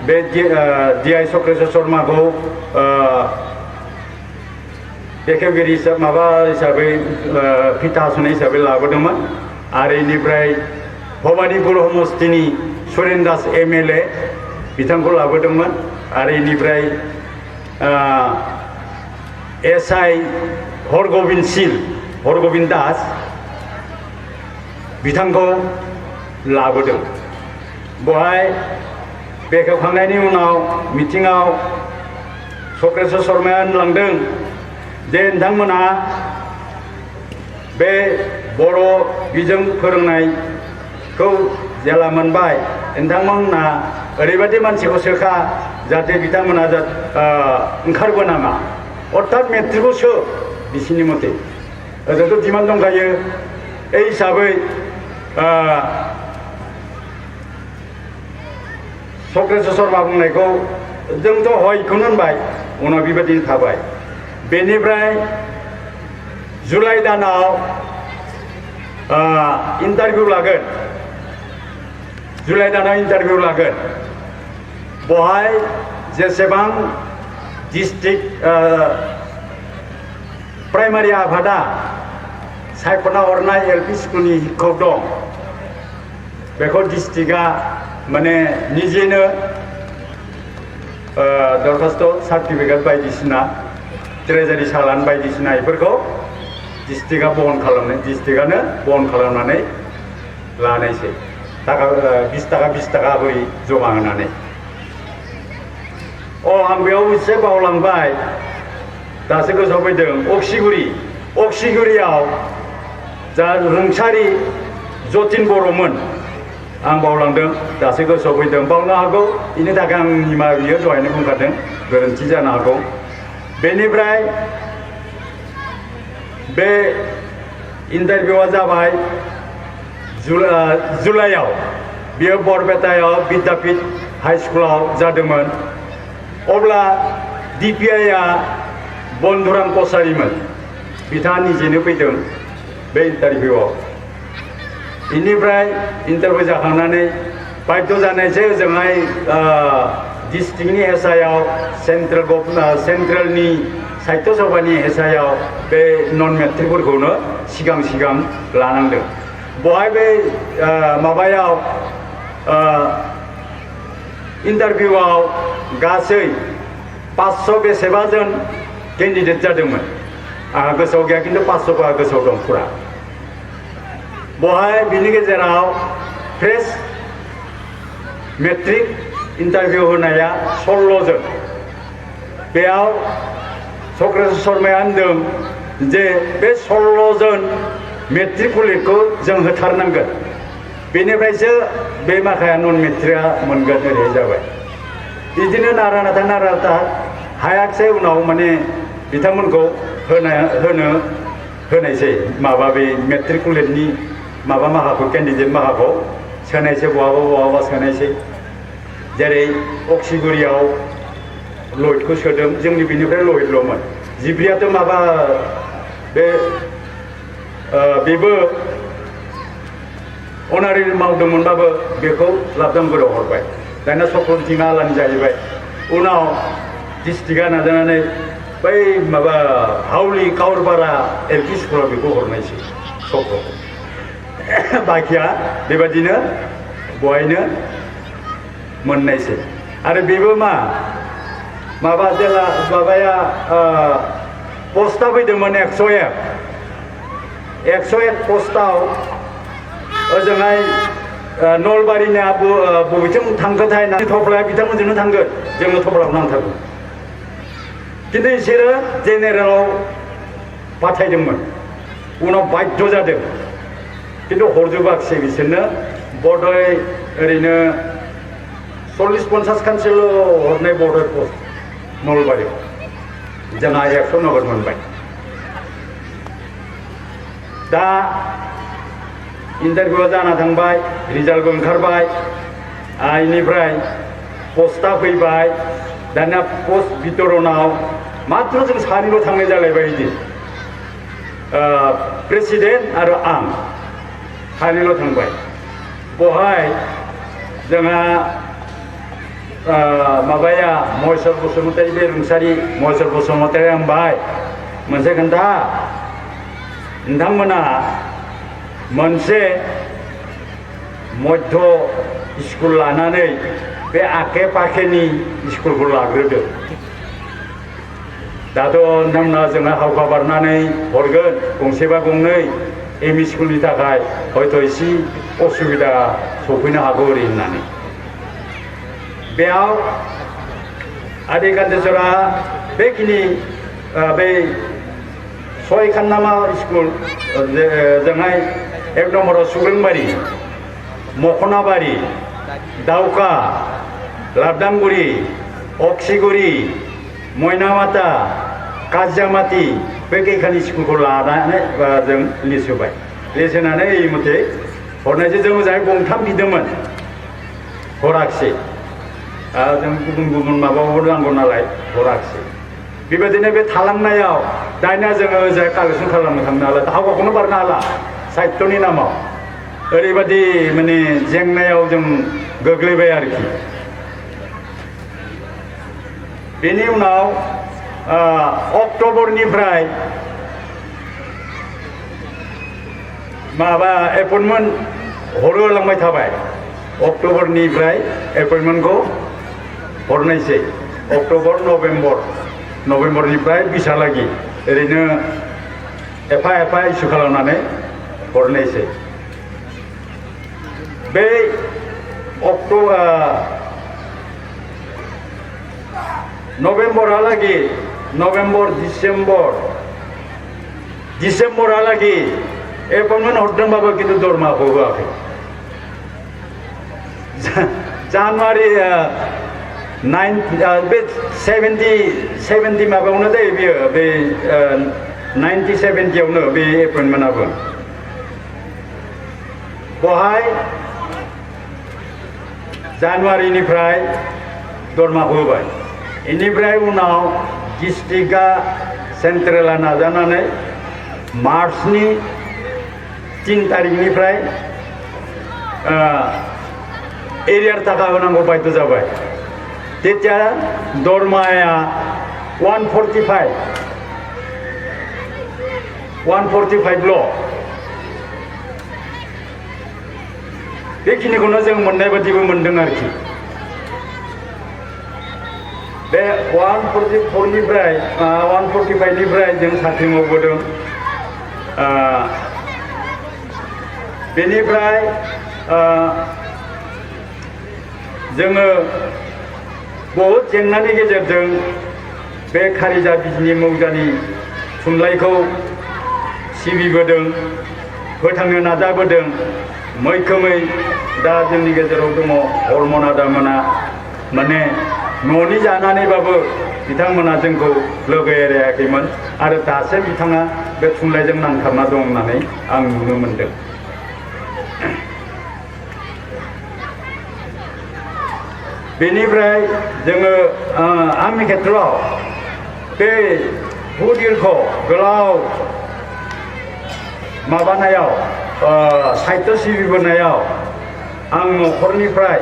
बे DI चक्रेश्वर शर्माखौ बेखेवगिरि माबा हिसाबै फिथा हासुनाय हिसाबै लाबोदोंमोन आरो इनिफ्राय भबानिपुर समस्तिनि सुरेन दास MLA बिथांखौ लाबोदोंमोन आरो इनिफ्राय SI हरगोबिन्द दास बिथांखौ लाबोदों बहाय बेखेवखांनायनि उनाव मिटिङाव चक्रेश्वर शर्माया होनलांदों जे नोंथांमोनहा बे बर' बिजों फोरोंनायखौ जेला मोनबाय नोंथांमोनहा ओरैबायदि मानसिखौ सोखा जाहाथे बिथांमोना ओंखारबोनाङा अर्थात मेट्रिकखौ सो बिसिनि मथे ओजोंथ' डिमान्ड दंखायो এই हिसाबै चक्रेश्वर शर्मा बुंनायखौ जोंथ' हयखौनो होनबाय उनाव बेबायदिनो थाबाय बेनिफ्राय जुलाइ दानाव इन्टारभिउ लागोन बहाय जेसेबां डिस्ट्रिक्ट प्राइमारि आफादा सायख'ना हरनाय LP स्कुलनि शिक्षक दं बेखौ डिस्ट्रिक्टआ माने निजेनो दरखास्त सार्टिफिकेट बायदिसिना ट्रेजारि सालान बायदिसिना बेफोरखौ डिस्ट्रिक्टआ डिस्ट्रिक्टआनो बहन खालामनानै लानायसै थाखा 20 थाखा बै जमा होनानै आं बेयाव एसे बावलांबाय दासो गोसोआव फैदों अक्सिगुरियाव जा रुंसारि जतिन बर'मोन आं बावलांदों दासो गोसोआव फैदों बावनो हागौ बेनि थाखाय आं निमाहा बियो दहायनो बुंखादों गोरोन्थि जानो हागौ बेनिफ्राय बे इन्टारभिउआ जाबाय जुलाइआव बियो बरपेटायाव विद्यापीठ हाई स्कुलाव जादोंमोन अब्ला DPIआ बन्धुराम कछारीमोन बिथाङा निजेनो फैदों बे इन्टारभिउआव बेनिफ्राय इन्टारभिउ जाखांनानै बाध्य जानायसै ओजोंहाय डिस्ट्रिक्टनि हेसायाव सेन्ट्रेलनि साहित्य सभानि हेसायाव बे नन मेट्रिकफोरखौनो सिगां लानांदों बहाय बे माबायाव इन्टारभिउआव गासै 500 बेसेबा जन केन्डिडेट जादोंमोन आंहा गोसोआव गैया खिन्थु 500 आंहा गोसोआव दं फुरा बहाय बिनि गेजेराव फ्रेश मेट्रिक इन्टारभिउ होनाया 16 जन बेयाव चक्रेश्वर शर्माया होनदों जे बे 16 जन मेट्रिकुलेटखौ जों होथारनांगोन बेनिफ्रायसो बे माखाया नन मेट्रिकआ मोनगोन ओरै जाबाय बिदिनो नारा नाथा हायाखिसै उनाव माने बिथांमोनखौ होनायसै माबा बे मेट्रिकुलेटनि माबा माखाखौ केन्डिडेट माखाखौ सोनायसै बहाबा सोनायसै जेरै अक्सिगुरियाव लयडखौ सोदों जोंनि बिनिफ्राय लयडल'मोन जिब्रियाथ' माबा बेबो अनारेल मावदोंमोनबाबो बेखौ लाबदांगुरियाव हरबाय दानिया चक्रवर्तीना आलानि जाहैबाय उनाव डिस्ट्रिक्टआ नाजानानै बै माबा हावलि कावरपारा LP स्कुलाव बेखौ हरनायसै चक्रखौ बाखिया बेबादिनो बहायनो मोननायसै आरो बेबो माबा जेला माबाया पस्टआ फैदोंमोन 101 पस्टआव ओजोंहाय नलबारिनि बबेथिं थांगोनथाय थफ्लाया बिथांमोनजोंनो थांगोन जोंनो थफ्लाखौ नांथारगौ खिन्थु बिसोरो जेनेरेलाव पाठायदोंमोन उनाव बाध्य जादों खिन्थु हरजोबाखिसै बिसोरनो बड'य ओरैनो 40-50 खानसोल' हरनाय बड'य पस्ट नलबारियाव जोंहा 100 नगद मोनबाय दा इन्टारभिउआ जाना थांबाय रिजाल्टबो ओंखारबाय बेनिफ्राय पस्टआ फैबाय दानिया पस्ट बितरनाव मात्र जों सानैल' थांनाय जालायबाय बिदि प्रेसिडेन्ट आरो आं सानैल' थांबाय बहाय जोंहा माबाया महेश्वर बसुमतारी बे रुंसारि महेश्वर बसुमतारी हामबाय मोनसे खोन्था नोंथांमोना मोनसे मध्य स्कुल लानानै बे आखे पाखेनि स्कुलखौ लाग्रोदो दाथ' नोंथांमोना जोंहा हावखा बारनानै हरगोन गंसेबा गंनै एम इ स्कुलनि थाखाय हयथ' एसे असुबिदा सफैनो हागौ ओरै होननानै बेयाव आदै कान्तेस्वरा बेखिनि बै सयखान्नामा स्कुल जोंहाय एक नम्बराव सुग्रोंबारि मखनाबारि दाउका लाबदांगुरि अक्सिगुरि मयनामाता काजियामाति बे खैखानि स्कुलखौ लानानै जों लिस्ट होबाय लिस्ट होनानै ओइ मथे हरनायसै जों जाय गंथाम बिदोंमोन हराखिसै जों गुबुन गुबुन माबाबो नांगौ नालाय हराखिसै बेबायदिनो बे थालांनायाव दानिया जोङो ओजाय कालेक्सन खालामनो थांनो हाला हावखाखौनो बारनो हाला साहित्यनि नामाव ओरैबायदि माने जेंनायाव जों गोग्लैबाय आरोखि बेनि उनाव अक्ट'बरनिफ्राय माबा एपइन्टमेन्ट हरहोलांबाय थाबाय अक्ट'बरनिफ्राय एपइन्टमेन्टखौ हरनायसै अक्ट'बर नभेम्बरनिफ्राय बिसालागि ओरैनो एफा एफा इस्यु खालामनानै हरनायसै बे नभेम्बरहालागि नभेम्बर डिसेम्बरहालागि एपइन्टमेन्ट हरदोंबाबो खिन्थु दरमाखौ होआखै जानुवारि बे 70 माबायावनो दे बियो बे 90-70आवनो बे एपइन्टमेन्टआबो बहाय जानुवारिनिफ्राय दरमाखौ होबाय बेनिफ्राय उनाव डिस्ट्रिक्टआ सेन्ट्रेला नाजानानै मार्चनि 3 तारिखनिफ्राय एरियार थाखा होनांगौ बायद' जाबाय তেতিয়া दरमाया 145ल' बेखिनिखौनो जों मोननाय बादिबो मोनदों आरोखि बे 145निफ्राय जों साख्रि मावबोदों बेनिफ्राय जोङो बहुद जेंनानि गेजेरजों बे खारिजा बिजनि मौजानि थुनलाइखौ सिबिबोदों फोथांनो नाजाबोदों मैखोमै दा जोंनि गेजेराव दङ हरमन आदामोना माने न'नि जानानैबाबो बिथांमोना जोंखौ लोगो एरायाखैमोन आरो दासिम बिथाङा बे थुनलाइजों नांथाबना दं होननानै आं नुनो मोनदों बेनिफ्राय जोङो आंनि खेत्रआव बे बुदीर्घ गोलाव माबानायाव साहित्य सिबिबोनायाव आं न'खरनिफ्राय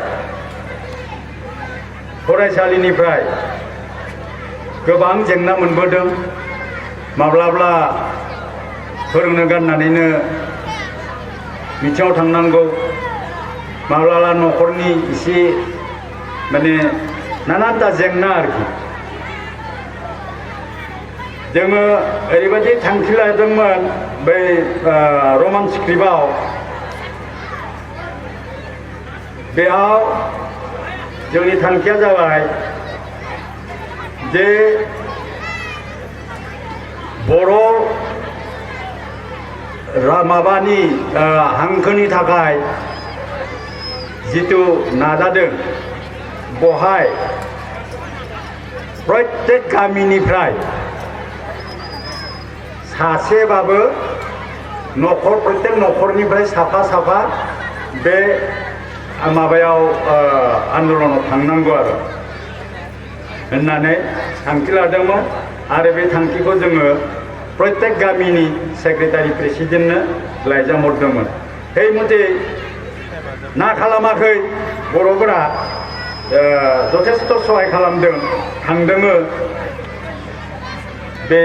फरायसालिनिफ्राय गोबां जेंना मोनबोदों माब्लाबा फोरोंनो गारनानैनो मिथिङाव थांनांगौ माब्लाबा न'खरनि एसे माने नानानथा जेंना आरोखि जोङो ओरैबायदि थांखि लादोंमोन बै रमान स्क्रिप्टआव बेयाव जोंनि थांखिया जाबाय जे बर' माबानि हांखोनि थाखाय जितु नाजादों बहाय प्रत्येक गामिनिफ्राय सासेबाबो प्रत्येक न'खरनिफ्राय साफा बे माबायाव आन्दलनाव थांनांगौ आरो होननानै थांखि लादोंमोन आरो बे थांखिखौ जोङो प्रत्येक गामिनि सेक्रेटारि प्रेसिडेन्टनो लाइजाम हरदोंमोन बे मथे ना खालामाखै बर'फोरा जथेस्थ' सहाय खालामदों थांदोङो बे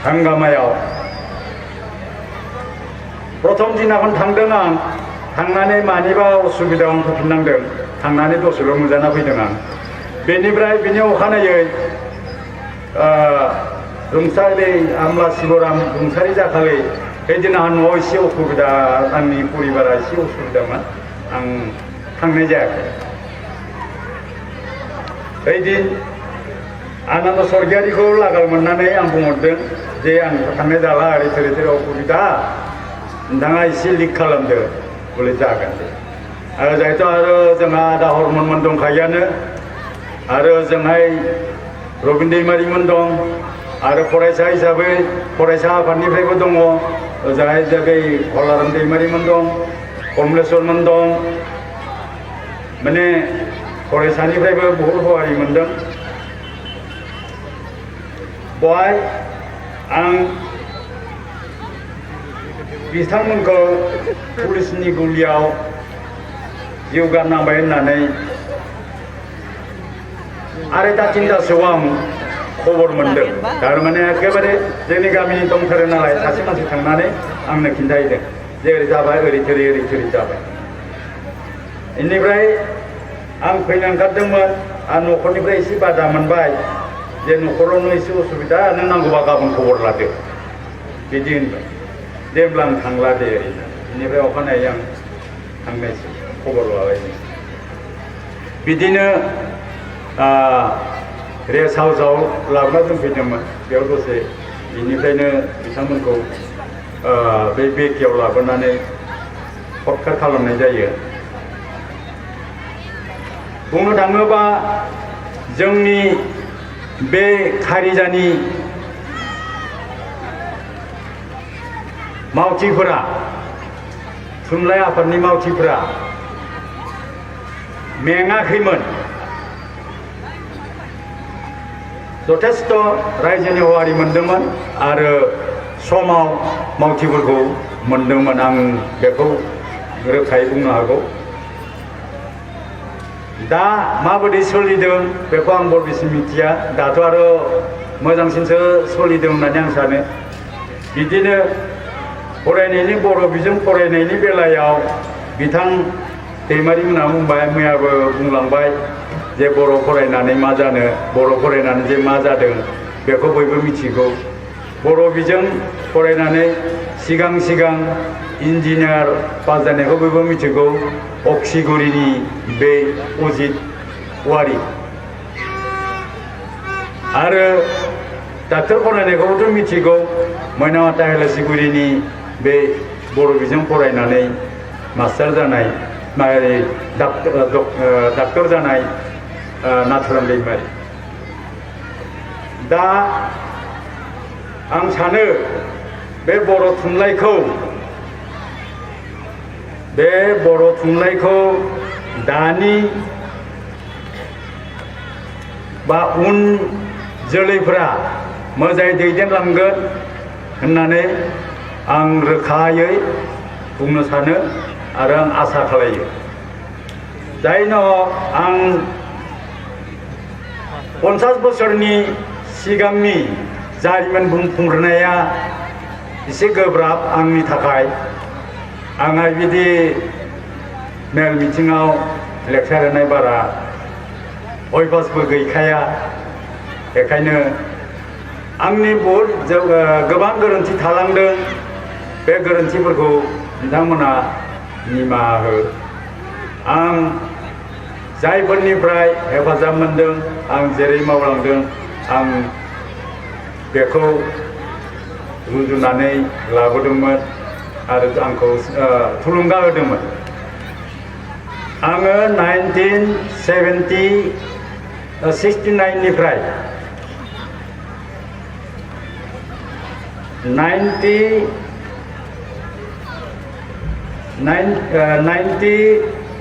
हांगामायाव प्रथम दिनाखौनो थांदों आं थांनानै मानिबा उसुबिदायाव आं फैफिननांदों थांनानै दसेल' नुजाना फैदों आं बेनिफ्राय बिनि अखानायै रुंसारि आमला शिबराम रुंसारि जाखालि बेदिन आंहा न'आव एसे उसुबिदा आंनि परिबारा एसे उसुबिदामोन आं थांनाय जायाखै बैदिन आनन्द स्वर्गियारिखौ लागाल मोननानै आं बुंहरदों जे आं थांनाय जाला ओरै थोरै थोरै उसुबिदा नोंथाङा एसे लिक खालामदो बोले जागोन दे आरो जायथ' आरो जोंहा आदा हरमनमोन दंखायोआनो आरो जोंहाय रबिन दैमारिमोन दं आरो फरायसा हिसाबै फरायसा आफादनिफ्रायबो दङ ओजोंहाय बे हलाराम दैमारिमोन दं कमलेश्वरमोन दं माने फरायसानिफ्रायबो बहुद सहाय मोनदों बेवहाय आं बिथांमोनखौ पुलिसनि गुलियाव जिउ गारनांबाय होननानै आरायता तिनतासोआव आं खबर मोनदों थारमाने एखेबारे जोंनि गामिनि दंथारो नालाय सासे मानसि थांनानै आंनो खिन्थाहैदों जे ओरै जाबाय ओरै थोरै जाबाय बेनिफ्राय आं फैनो ओंखारदोंमोन आं न'खरनिफ्राय एसे बादा मोनबाय जे न'खरावनो एसे उसुबिदा नों नांगौबा गाबोन खबर लादो बिदि होनबाय दे होनब्ला आं थांला दे ओरैनो बेनिफ्राय अखानायै आं थांनायसै खबर लाबाय बिदिनो रेस्ट हाउसाव लाबोना दोनफैदोंमोन बेयाव दसे बिनिफ्रायनो बिथांमोनखौ बे बेकेयाव लाबोनानै हरखार खालामनाय जायो बुंनो थाङोबा जोंनि बे खारिजानि मावथिफोरा थुनलाइ आफादनि मावथिफोरा मेङाखैमोन जथेस्थ' रायजोनि हवारि मोनदोंमोन आरो समाव मावथिफोरखौ मोनदोंमोन आं बेखौ रोखायै बुंनो हागौ दा माबायदि सोलिदों बेखौ आं बरबिसि मिथिया दाथ' आरो मोजांसिनसो सोलिदों होननानै आं सानो बिदिनो फरायनायनि बर' बिजों फरायनायनि बेलायाव बिथां दैमारिमोनहा बुंबाय मैयाबो बुंलांबाय जे बर' फरायनानै मा जानो बर' फरायनानै जे मा जादों बेखौ बयबो मिथिगौ बर' बिजों फरायनानै सिगां इन्जिनियार पास जानायखौ बयबो मिथिगौ अक्सिगुरिनि बे अजित औवारि आरो डाक्टर फरायनायखौबोथ' मिथिगौ मैनामाथा हेलासिगुरिनि बे बर' बिजों फरायनानै मास्टार जानाय डाक्टर जानाय नाथुराम दैमारि दा आं सानो बे बर' थुनलाइखौ दानि बा उन जोलैफोरा मोजाङै दैदेनलांगोन होननानै आं रोखायै बुंनो सानो आरो आं आसा खालायो जायनो आं 50 बोसोरनि सिगांनि जारिमिन बुंफुंग्रोनाया एसे गोब्राब आंनि थाखाय आंहा बिदि मेल मिटिङाव लेक्सार होनाय बारा अयभासबो गैखाया बेखायनो आंनि बहुद गोबां गोरोन्थि थालांदों बे गोरोन्थिफोरखौ बिथांमोना निमाहा हो आं जायफोरनिफ्राय हेफाजाब मोनदों आं जेरै मावलांदों आं बेखौ रुजुनानै लाबोदोंमोन आरो आंखौ थुलुंगा होदोंमोन आङो 1969 निफ्राय 1980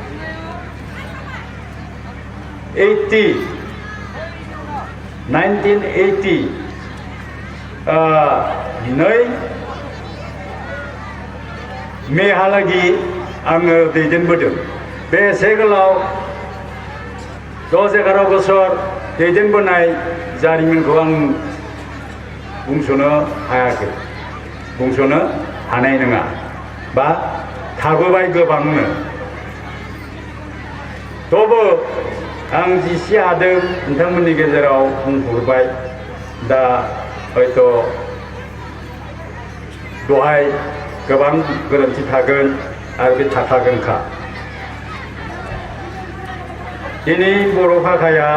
मेहालागि आङो दैदेनबोदों बे एसे गोलाव 10-11 बोसोर दैदेनबोनाय जारिमिनखौ आं बुंस'नो हायाखै बुंस'नो हानाय नङा बा थाबोबाय गोबांनो थेवबो आं जिसे हादों नोंथांमोननि गेजेराव बुंहरबाय दा हयथ' दहाय गोबां गोरोन्थि थागोन आरो बे थाखागोनखा दिनै बर' भाषाया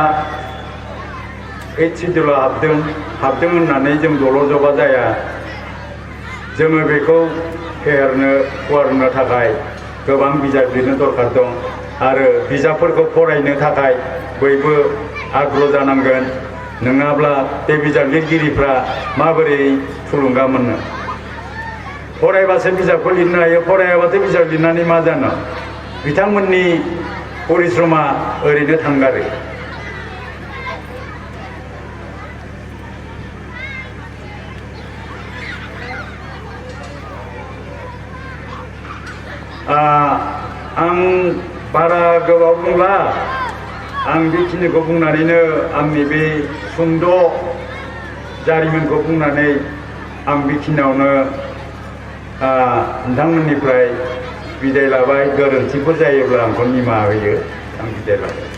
ओइट सिडिउलाव हाबदों होननानै जों दल' जबा जाया जोङो बेखौ फेहेरनो फुवारनो थाखाय गोबां बिजाब लिरनो दरकार दं आरो बिजाबफोरखौ फरायनो थाखाय बयबो आग्रह जानांगोन नङाब्ला बे बिजाब लिरगिरिफ्रा माबोरै थुलुंगा मोननो फरायबासो बिजाबखौ लिरनो हायो फरायाबाथ' बिजाब लिरनानै मा जानो बिथांमोननि परिश्रमा ओरैनो थांगारो आं बारा गोबाव बुंला आं बेखिनिखौ बुंनानैनो आंनि बे सुंद' जारिमिनखौ बुंनानै आं बेखिनियावनो नोंथांमोननिफ्राय बिदाय लाबाय गोरोन्थिफोर जायोब्ला आंखौ निमाहा होयो आं बिदाय लाबाय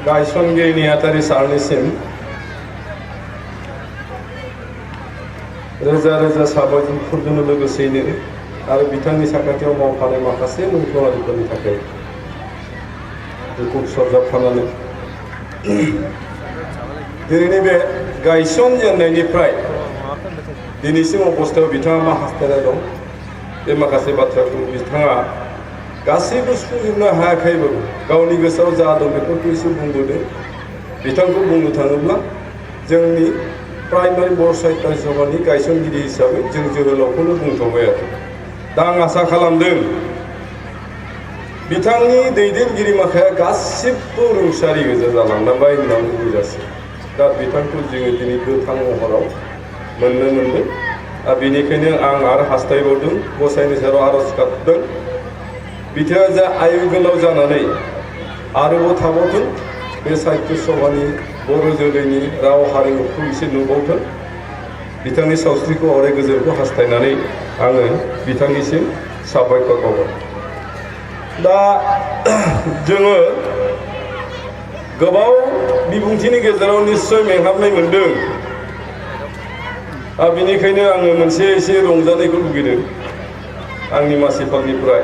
गायसनगिरि नेहाथारि सारनिसिम रोजा रोजा साबायखरजों लोगोसेयैनो आरो बिथांनि साखाथियाव मावफानाय माखासे मुंख्लंआरिफोरनि थाखाय दुखु सरजाबफानानै दिनैनि बे गायसनजेननायनिफ्राय दिनैसिम अबस्थायाव बिथाङा मा हास्थायनाय दं बे माखासे बाथ्राखौ बिथाङा गासैबो सुफुंजोबनो हायाखैबाबो गावनि गोसोआव जा दं बेफोरखौ एसे बुंबोदों बिथांखौ बुंनो थाङोब्ला जोंनि प्राइमारि बर' साहित्य सभानि गायसनगिरि हिसाबै जों जोहोलावखौनो बुंथ'बाय आरो दा आं आसा खालामदों बिथांनि दैदेनगिरि माखाया गासिबो रुंसारि गोजा जालांबाय होननानै बुंजासै दा बिथांखौ जोङो दिनै गोथां महराव मोननो मोनदों दा बेनिखायनो आं आरो हास्थायबावदों गसाइनि सेराव आर'ज गाबदों बिथाङा जा आयु गोलाव जानानै आरोबाव थाबावथों बे साहित्य सभानि बर' जोलैनि राव हारिमुखौ एसे नुबावथों बिथांनि सावस्रिखौ अराय गोजोनखौ हास्थायनानै आङो बिथांनिसिम साबायखर बावबाय दा जोङो गोबाव बिबुंथिनि गेजेराव निस्सय मेंहाबनाय मोनदों बेनिखायनो आङो मोनसे एसे रंजानायखौ लुगैदों आंनि मासिफोरनिफ्राय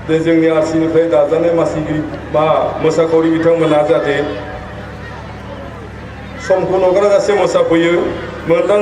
जे जोंनि आरसिनिफ्राय दाजानाय मासिगिरि बा मोसाखावरि बिथांमोना जाहाथे समखौ नगाराजासे मोसाफैयो मोनदां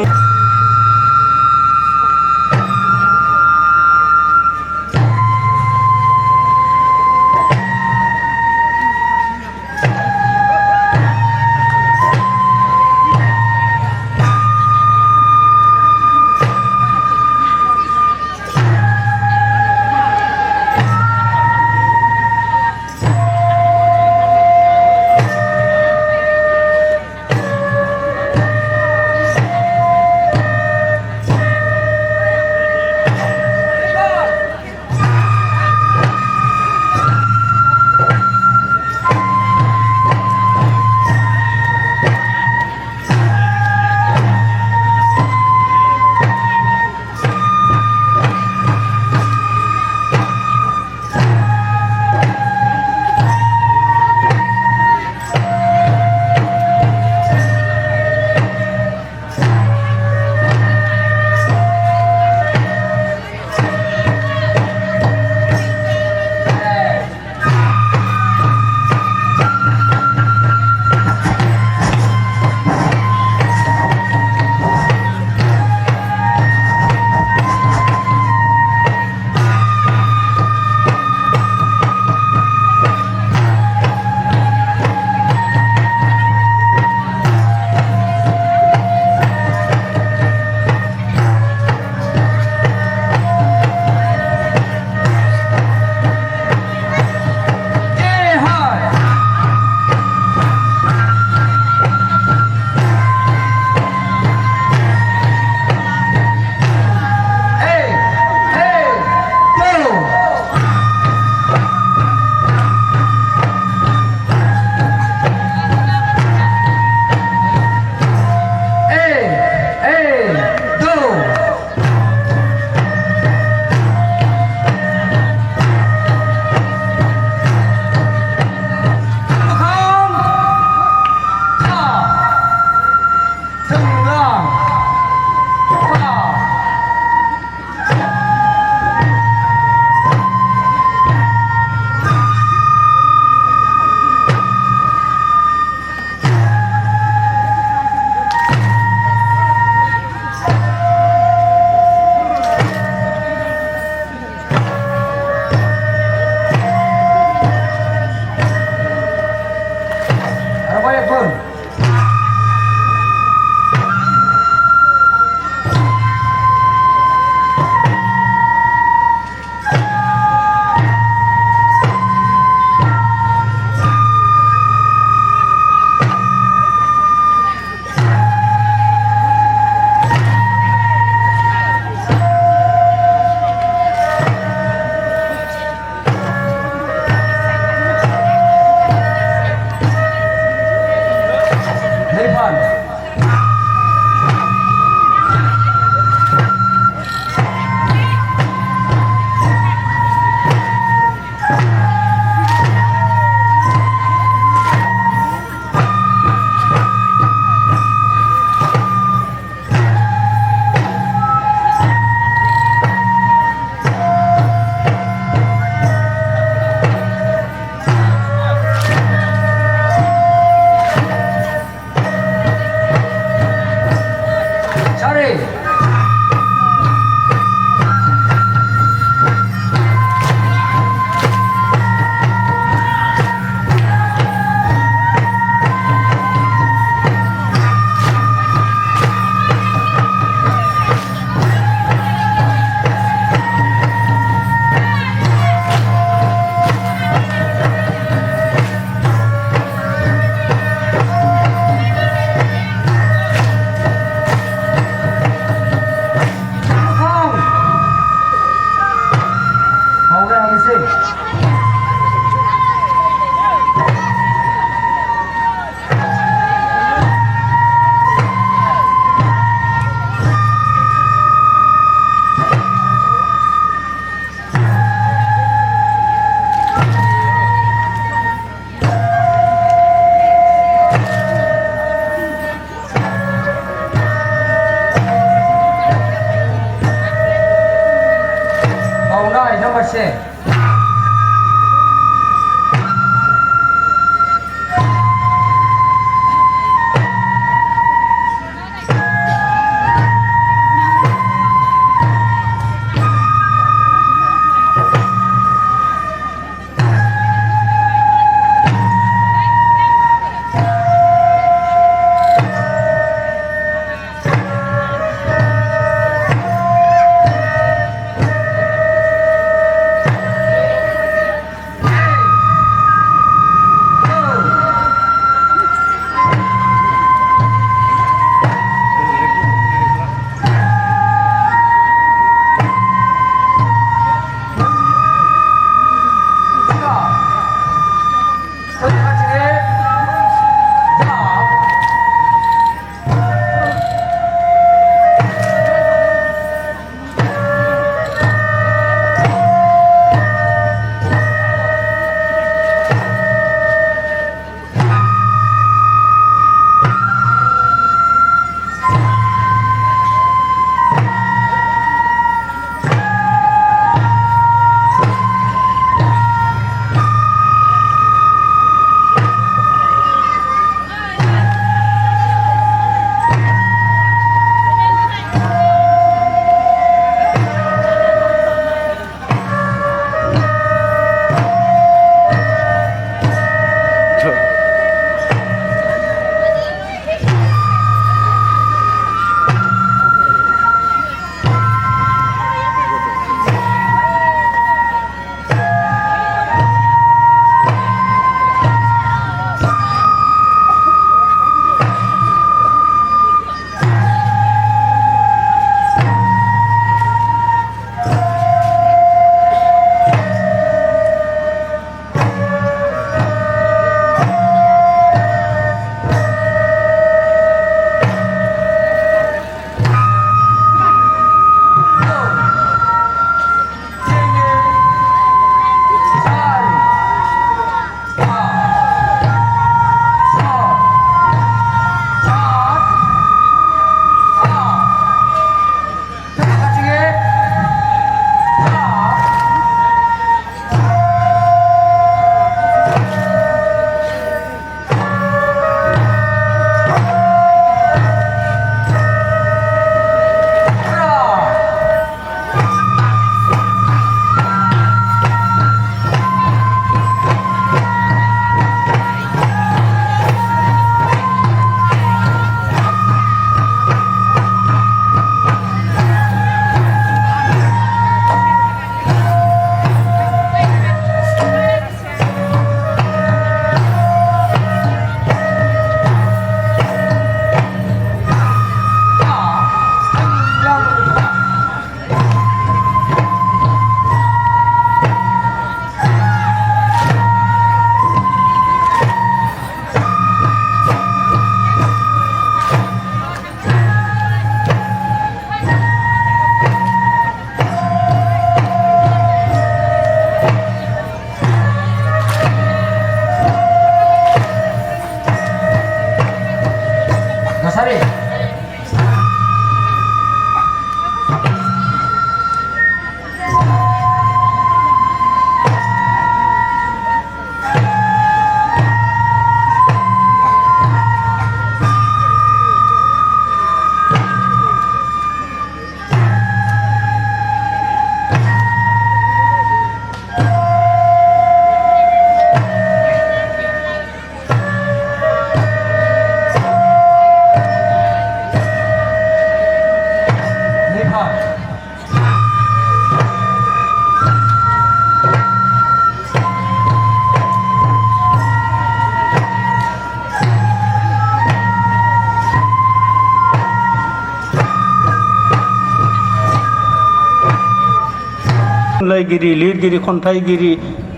थुनलाइगिरि लिरगिरि खन्थाइगिरि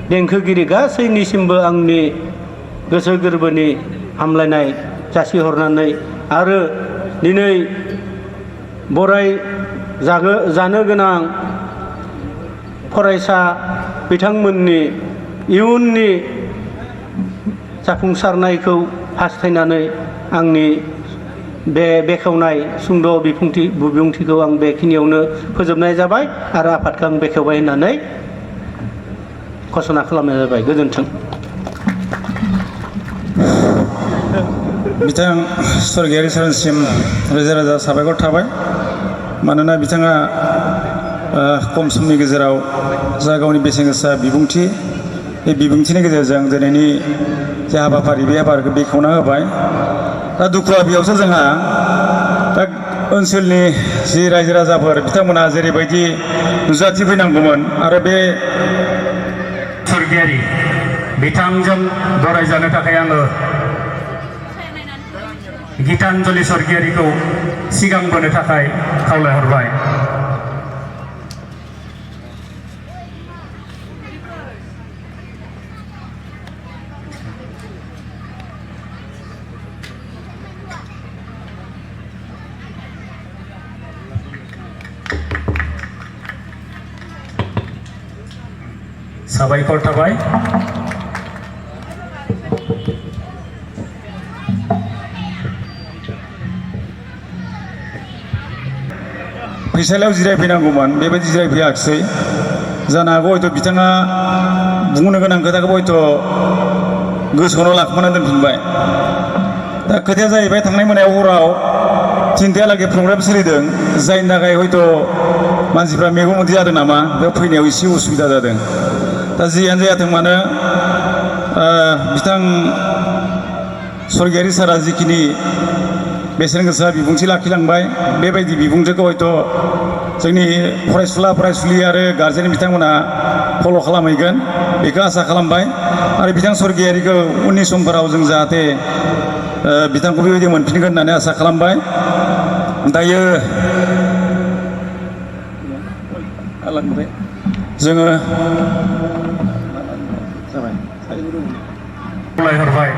देंखोगिरि गासैनिसिमबो आंनि गोसो गोरबोनि हामलायनाय जासिहरनानै आरो दिनै बराय जानो गोनां फरायसा बिथांमोननि इयुननि जाफुंसारनायखौ हास्थायनानै आंनि बे बेखेवनाय सुंद' बिबुंथिखौ आं बेखिनियावनो फोजोबनाय जाबाय आरो आफादखौ आं बेखेवबाय होननानै घोषणा खालामनाय जाबाय। गोजोन्थों। बिथां स्वर्गीयारि सारनिसिम रोजा रोजा साबायखर थाबाय मानोना बिथाङा खम समनि गेजेराव जा गावनि बेसेन गोसा बिबुंथि बे बिबुंथिनि गेजेरजों दिनैनि जे हाबाफारि बे हाबाफारिखौ बेखेवना होबाय। दा दुखुआ बेयावसो जोंहा दा ओनसोलनि जि रायजो राजाफोर बिथांमोना जेरैबायदि नुजाथिफैनांगौमोन आरो बे स्वर्गीयारि बिथांजों बरायजानो थाखाय आङो गीताञ्जलि स्वर्गीयारिखौ सिगांबोनो थाखाय खावलायहरबाय। साबायखर थाबाय। फैसालियाव जिरायफैनांगौमोन बेबायदि जिरायफैयाखिसै जानो हागौ हयथ' बिथाङा बुंनो गोनां खोथाखौ हयथ' गोसोआवनो लाखुमाना दोनफिनबाय। दा खोथाया जाहैबाय थांनाय मोनायाव हराव 3थाहालागै प्रग्राम सोलिदों जायनि थाखाय हयथ' मानसिफ्रा मेगन मोदै जादों नामा बेयाव फैनायाव एसे उसुबिदा जादों। दा जियानो जायाथों मानो बिथां स्वर्गीयारि सारा जिखिनि बेसेन गोसा बिबुंथि लाखिलांबाय बेबायदि बिबुंथिखौ हयथ' जोंनि फरायसुला फरायसुलि आरो गार्जेन बिथांमोना फल' खालामहैगोन बेखौ आसा खालामबाय आरो बिथां स्वर्गीयारिखौ उननि समफोराव जों जाहाथे बिथांखौ बेबायदि मोनफिनगोन होननानै आसा खालामबाय। दायो जोङो खावलायहरबाय।